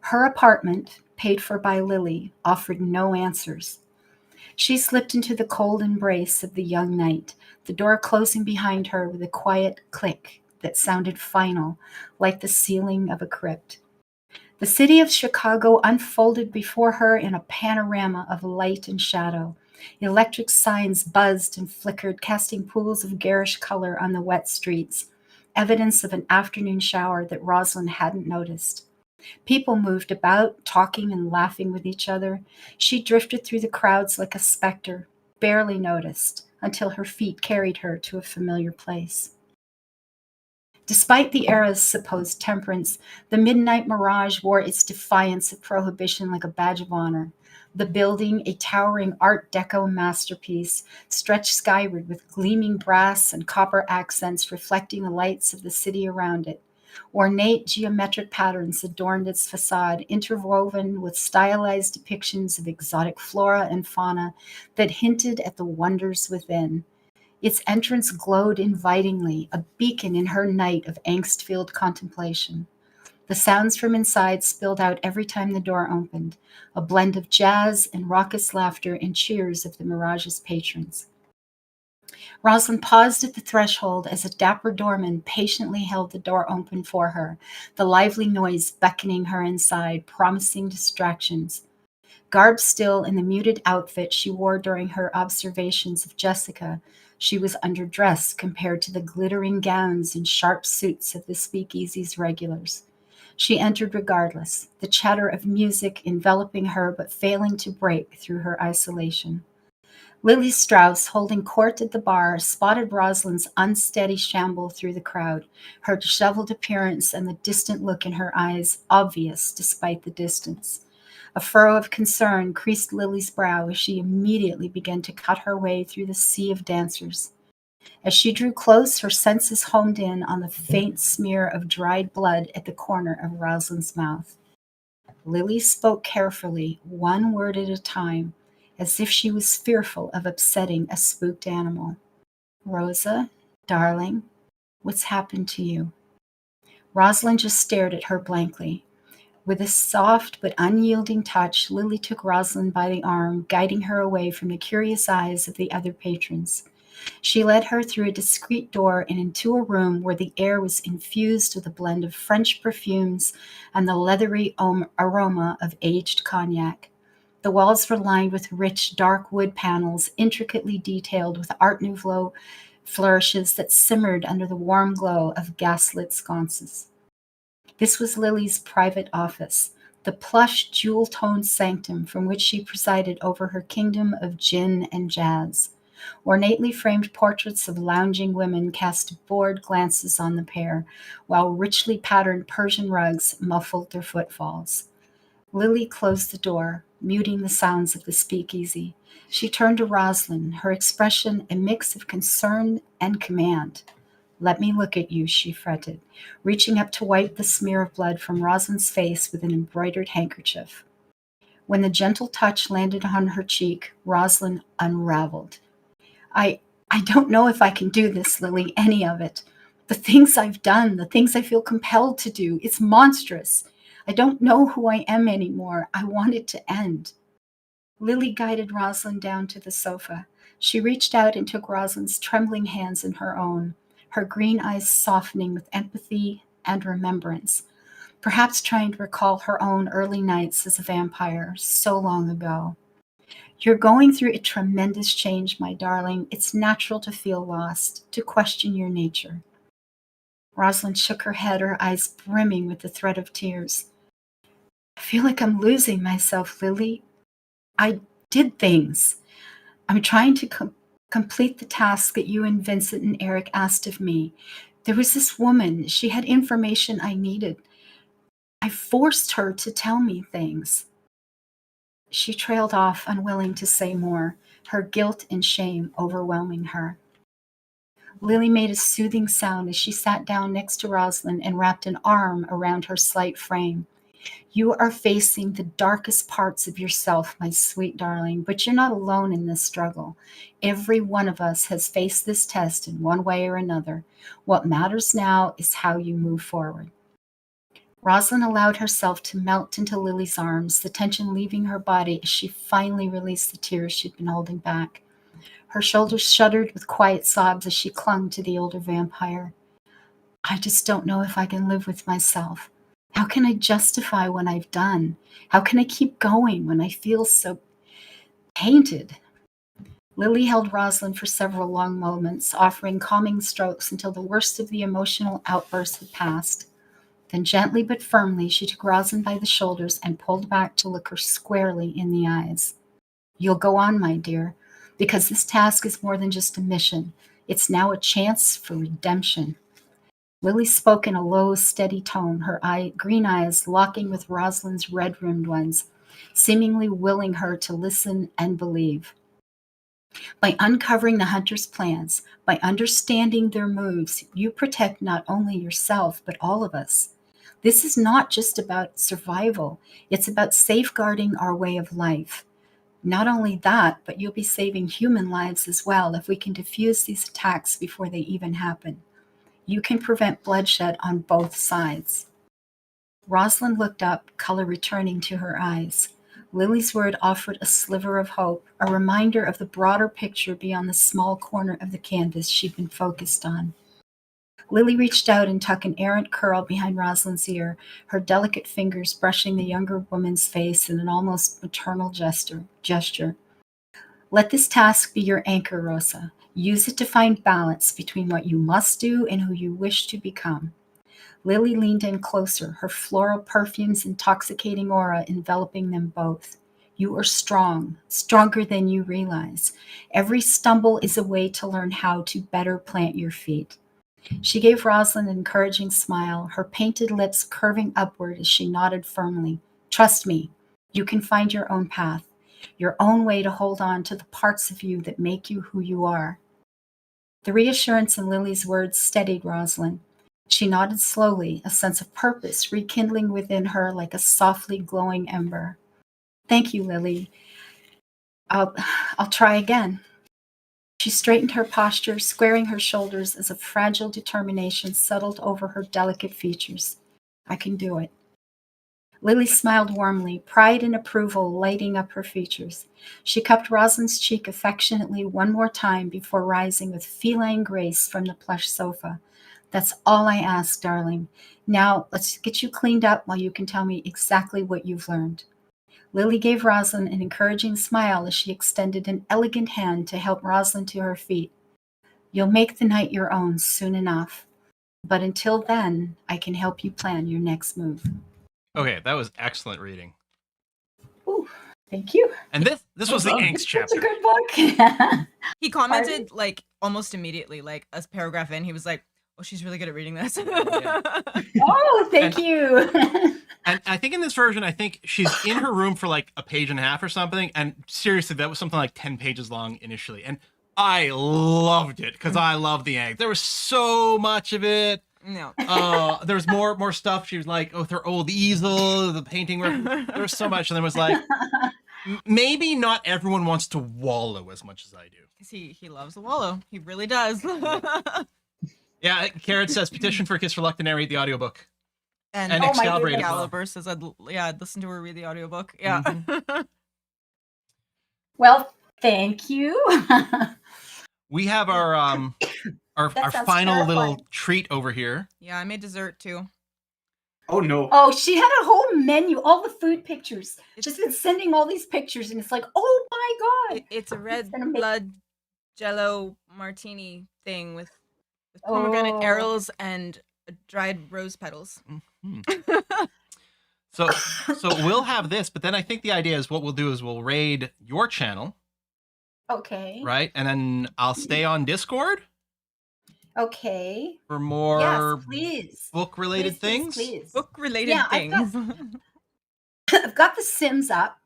Her apartment, paid for by Lily, offered no answers. She slipped into the cold embrace of the young night, the door closing behind her with a quiet click that sounded final, like the ceiling of a crypt. The city of Chicago unfolded before her in a panorama of light and shadow. Electric signs buzzed and flickered, casting pools of garish color on the wet streets, evidence of an afternoon shower that Rosalind hadn't noticed. People moved about, talking and laughing with each other. She drifted through the crowds like a specter, barely noticed, until her feet carried her to a familiar place. Despite the era's supposed temperance, the midnight mirage wore its defiance of prohibition like a badge of honor. The building, a towering Art Deco masterpiece, stretched skyward with gleaming brass and copper accents reflecting the lights of the city around it. Ornate geometric patterns adorned its facade, interwoven with stylized depictions of exotic flora and fauna that hinted at the wonders within. Its entrance glowed invitingly, a beacon in her night of angst-filled contemplation. The sounds from inside spilled out every time the door opened, a blend of jazz and raucous laughter and cheers of the Mirage's patrons. Rosalind paused at the threshold as a dapper doorman patiently held the door open for her, the lively noise beckoning her inside, promising distractions. Garbed still in the muted outfit she wore during her observations of Jessica, she was underdressed compared to the glittering gowns and sharp suits of the speakeasy's regulars. She entered regardless, the chatter of music enveloping her but failing to break through her isolation. Lily Strauss, holding court at the bar, spotted Rosalind's unsteady shamble through the crowd, her disheveled appearance and the distant look in her eyes obvious despite the distance. A furrow of concern creased Lily's brow as she immediately began to cut her way through the sea of dancers. As she drew close, her senses homed in on the faint smear of dried blood at the corner of Rosalind's mouth. Lily spoke carefully, one word at a time, as if she was fearful of upsetting a spooked animal. "Rosa, darling, what's happened to you?" Rosalind just stared at her blankly. With a soft but unyielding touch, Lily took Rosalind by the arm, guiding her away from the curious eyes of the other patrons. She led her through a discreet door and into a room where the air was infused with a blend of French perfumes and the leathery aroma of aged cognac. The walls were lined with rich, dark wood panels, intricately detailed with Art Nouveau flourishes that simmered under the warm glow of gaslit sconces. This was Lily's private office, the plush, jewel-toned sanctum from which she presided over her kingdom of gin and jazz. Ornately framed portraits of lounging women cast bored glances on the pair, while richly patterned Persian rugs muffled their footfalls. Lily closed the door, muting the sounds of the speakeasy. She turned to Rosalind, her expression a mix of concern and command. "Let me look at you," she fretted, reaching up to wipe the smear of blood from Rosalind's face with an embroidered handkerchief. When the gentle touch landed on her cheek, Rosalind unraveled. I don't know if I can do this, Lily, any of it. The things I've done, the things I feel compelled to do, it's monstrous. I don't know who I am anymore. I want it to end." Lily guided Rosalind down to the sofa. She reached out and took Rosalind's trembling hands in her own, her green eyes softening with empathy and remembrance, perhaps trying to recall her own early nights as a vampire so long ago. "You're going through a tremendous change, my darling. It's natural to feel lost, to question your nature." Rosalind shook her head, her eyes brimming with the threat of tears. "I feel like I'm losing myself, Lily. I did things. I'm trying to complete the task that you and Vincent and Eric asked of me. There was this woman. She had information I needed. I forced her to tell me things." She trailed off, unwilling to say more, her guilt and shame overwhelming her. Lily made a soothing sound as she sat down next to Rosalind and wrapped an arm around her slight frame. "You are facing the darkest parts of yourself, my sweet darling, but you're not alone in this struggle. Every one of us has faced this test in one way or another. What matters now is how you move forward." Rosalind allowed herself to melt into Lily's arms, the tension leaving her body as she finally released the tears she'd been holding back. Her shoulders shuddered with quiet sobs as she clung to the older vampire. "I just don't know if I can live with myself. How can I justify what I've done? How can I keep going when I feel so tainted?" Lily held Rosalind for several long moments, offering calming strokes until the worst of the emotional outburst had passed. Then gently but firmly, she took Rosalind by the shoulders and pulled back to look her squarely in the eyes. "You'll go on, my dear, because this task is more than just a mission. It's now a chance for redemption." Lily spoke in a low, steady tone, her green eyes locking with Rosalind's red-rimmed ones, seemingly willing her to listen and believe. By uncovering the hunter's plans, by understanding their moves, you protect not only yourself, but all of us. This is not just about survival, it's about safeguarding our way of life. Not only that, but you'll be saving human lives as well if we can defuse these attacks before they even happen. You can prevent bloodshed on both sides. Rosalind looked up, color returning to her eyes. Lily's word offered a sliver of hope, a reminder of the broader picture beyond the small corner of the canvas she'd been focused on. Lily reached out and tucked an errant curl behind Rosalind's ear, her delicate fingers brushing the younger woman's face in an almost maternal gesture. Let this task be your anchor, Rosa. Use it to find balance between what you must do and who you wish to become. Lily leaned in closer, her floral perfume's intoxicating aura enveloping them both. You are strong, stronger than you realize. Every stumble is a way to learn how to better plant your feet. She gave Rosalind an encouraging smile, her painted lips curving upward as she nodded firmly. Trust me, you can find your own path, your own way to hold on to the parts of you that make you who you are. The reassurance in Lily's words steadied Rosalind. She nodded slowly, a sense of purpose rekindling within her like a softly glowing ember. Thank you, Lily. I'll try again. She straightened her posture, squaring her shoulders as a fragile determination settled over her delicate features. I can do it. Lily smiled warmly, pride and approval lighting up her features. She cupped Rosalind's cheek affectionately one more time before rising with feline grace from the plush sofa. That's all I ask, darling. Now, let's get you cleaned up while you can tell me exactly what you've learned. Lily gave Rosalind an encouraging smile as she extended an elegant hand to help Rosalind to her feet. You'll make the night your own soon enough. But until then, I can help you plan your next move. Okay, that was excellent reading. Ooh, thank you. And this was the angst That's a chapter. good book. He commented like almost immediately, like a paragraph in, he was like, "Oh, she's really good at reading this." Oh, thank you. And I think in this version, I think she's in her room for like a page and a half or something. And seriously, that was something like 10 pages long initially. And I loved it because I love the angst. There was so much of it. No. There's more stuff. She was like, with her old easel, the painting. There was so much. And then was like, maybe not everyone wants to wallow as much as I do. Because he loves the wallow. He really does. Yeah, Carrot says, petition for Kiss for Luck to narrate the audiobook. And And Oh my Excalibur goodness. as well. Gallagher says, I'd listen to her read the audiobook. Yeah. Well, thank you. We have our our sounds final terrifying. little treat over here. Yeah, I made dessert too. Oh no. Oh, she had a whole menu, all the food pictures. She's been sending all these pictures, and it's like, oh my god. It's a red gonna make- blood jello martini thing with pomegranate Oh. arrows and dried rose petals. So we'll have this, but then I think the idea is what we'll do is we'll raid your channel, Okay. right? And then I'll stay on Discord Okay. for more Yes, please. book-related Please, things. please. Book related Yeah, I've things. I've got the Sims up,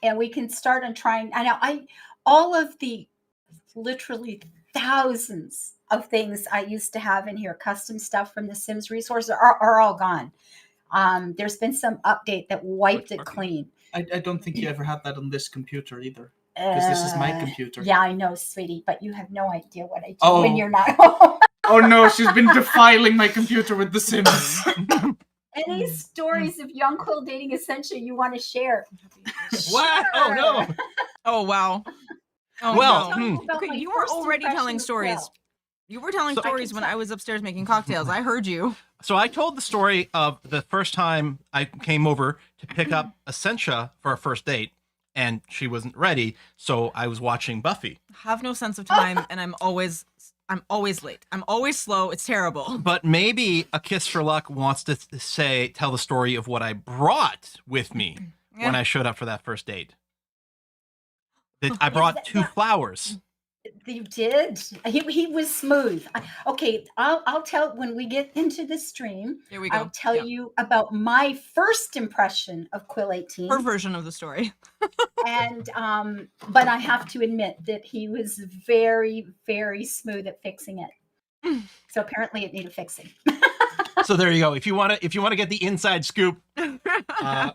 and we can start on trying. I know all of the literally thousands of things I used to have in here, custom stuff from the Sims resources are all gone. There's been some update that wiped it clean. I don't think you ever had that on this computer either. Because this is my computer. Yeah, I know, sweetie, but you have no idea what I do Oh. when you're not home. Oh no, she's been defiling my computer with The Sims. Any stories of young quill dating Essentia you want to share? What? Oh no! Oh wow. Oh, Well, no. hmm. About Okay, my you were first already impression telling of stories. Quill. You were telling So- stories when I was upstairs making cocktails. I heard you. So I told the story of the first time I came over to pick up Essentia for our first date, and she wasn't ready, so I was watching Buffy. Have no sense of time, and I'm always late. I'm always slow. It's terrible. But maybe A Kiss for Luck wants to tell the story of what I brought with me when Yeah. I showed up for that first date. I brought that- two flowers. You did. He was smooth. Okay, I'll tell when we get into the stream. Here we go. I'll tell Yeah. you about my first impression of Quill 18. Her version of the story. And but I have to admit that he was very, very smooth at fixing it. So apparently it needed fixing. So there you go. If you want to get the inside scoop,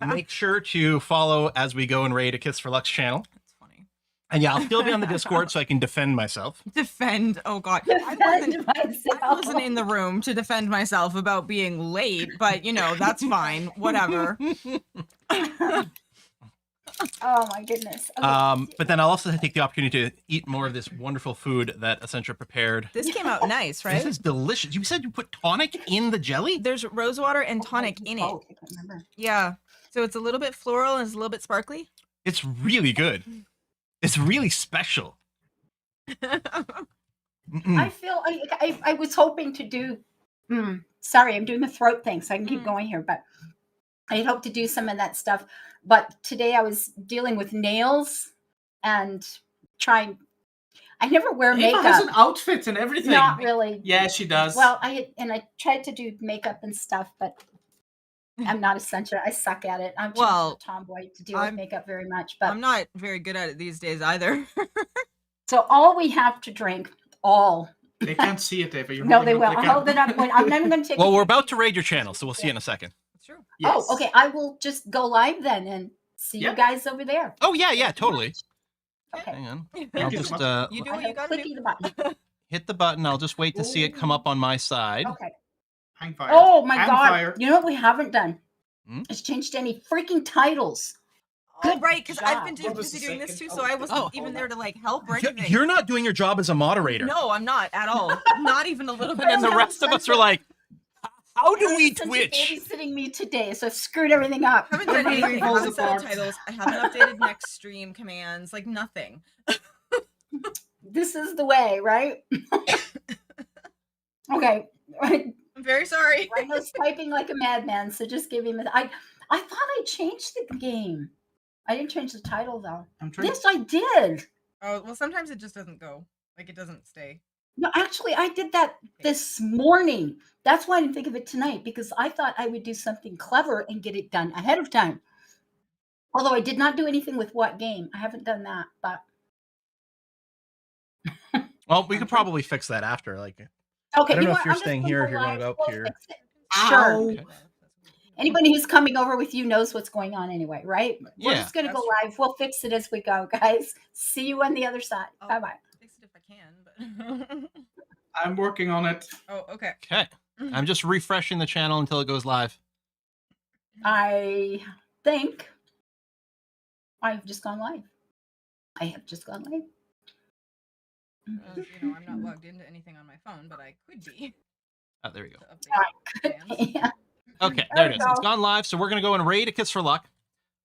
make sure to follow As We Go and Raid a Kiss for Lux channel. That's funny. And yeah, I'll still be on the Discord so I can defend myself. Defend. Oh God. Defend I myself. wasn't in the room to defend myself about being late, but you know, that's fine. Whatever. Oh my goodness. Okay. But then I'll also take the opportunity to eat more of this wonderful food that Essentia prepared. This came out nice, right? This is delicious. You said you put tonic in the jelly? There's rose water and tonic in it. Oh, I can't remember. Yeah. So it's a little bit floral and it's a little bit sparkly. It's really good. It's really special. Mm-mm. I feel I was hoping to do. Sorry, I'm doing the throat thing, so I can keep going here. But I had hoped to do some of that stuff. But today I was dealing with nails and trying. I never wear Ava makeup. has an outfit and everything. Not really. Yeah, she does. Well, I tried to do makeup and stuff, but I'm not Essentia. I suck at it. I'm too much of Well, a tomboy to deal with makeup very much. But I'm not very good at it these days either. so all we have to drink, all. They can't see it, Ava. You're No, holding they up will. the I'll camera. hold it up. I'm not even going to take. Well, a we're picture. about to raid your channel, so we'll see you in a second. It's true. Yes. Oh, okay. I will just go live then and see you Yep. guys over there. Oh, yeah, totally. Okay. Hang on. You I'll you just do so what I you have gotta clicky do. the button. hit the button. I'll just wait to see it come up on my side. Okay. Hang fire. Oh my Hang God! fire. You know what we haven't done? Hmm? Is changed any freaking titles. Oh, right, because I've been job. What was busy the doing this too, second? so I Oh, wasn't oh, even hold there on. to like help or anything. You're not doing your job as a moderator. No, I'm not at all. Not even a little bit. And the rest of us are like, how do we Since Twitch? you're babysitting me today, so I've screwed everything up. I haven't done Everything anything. I falls haven't set apart. titles. I haven't updated next stream commands. Like nothing. This is the way, right? Okay. I'm very sorry. Rhino's typing like a madman, so just give him. I thought I changed the game. I didn't change the title though. I'm trying. Yes, I did. Oh well, sometimes it just doesn't go. Like it doesn't stay. No, actually, I did that this morning. That's why I didn't think of it tonight, because I thought I would do something clever and get it done ahead of time. Although I did not do anything with what game. I haven't done that, but Well, we could probably fix that after. Like, okay. I don't know if what? you're I'm just staying gonna here, go if you're gonna live. go up We'll here. fix it. Sure. Ow. Okay. Anybody who's coming over with you knows what's going on anyway, right? We're Yeah, just gonna that's go true. live. We'll fix it as we go, guys. See you on the other side. Oh. Bye bye. Fix it if I can, but. I'm working on it. Oh, okay. Okay. I'm just refreshing the channel until it goes live. I think I've just gone live. I have just gone live. You know, I'm not logged into anything on my phone, but I could be. Oh, there we go. To update commands. Yeah. Okay, There there we it is. It's go. gone live, so we're gonna go and raid a Kiss for Luck.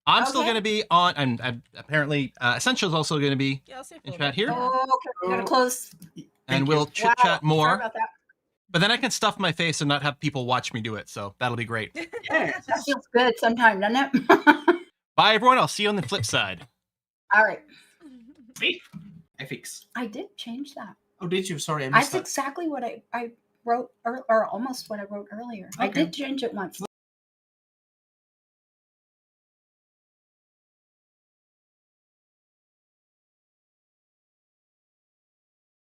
I'm still Okay. gonna be on, and apparently Essential is also gonna be Yeah, I'll see if in it'll chat work. here, Oh, okay. We gotta close. and Thank we'll you. chit chat Wow, more. Sorry about that. But then I can stuff my face and not have people watch me do it, so that'll be great. Yes. That feels good sometimes, doesn't it? Bye, everyone. I'll see you on the flip side. All right. See? FX. I did change that. Oh, did you? Sorry, I That's missed that. exactly what I wrote, or almost what I wrote earlier. I Okay. did change it once.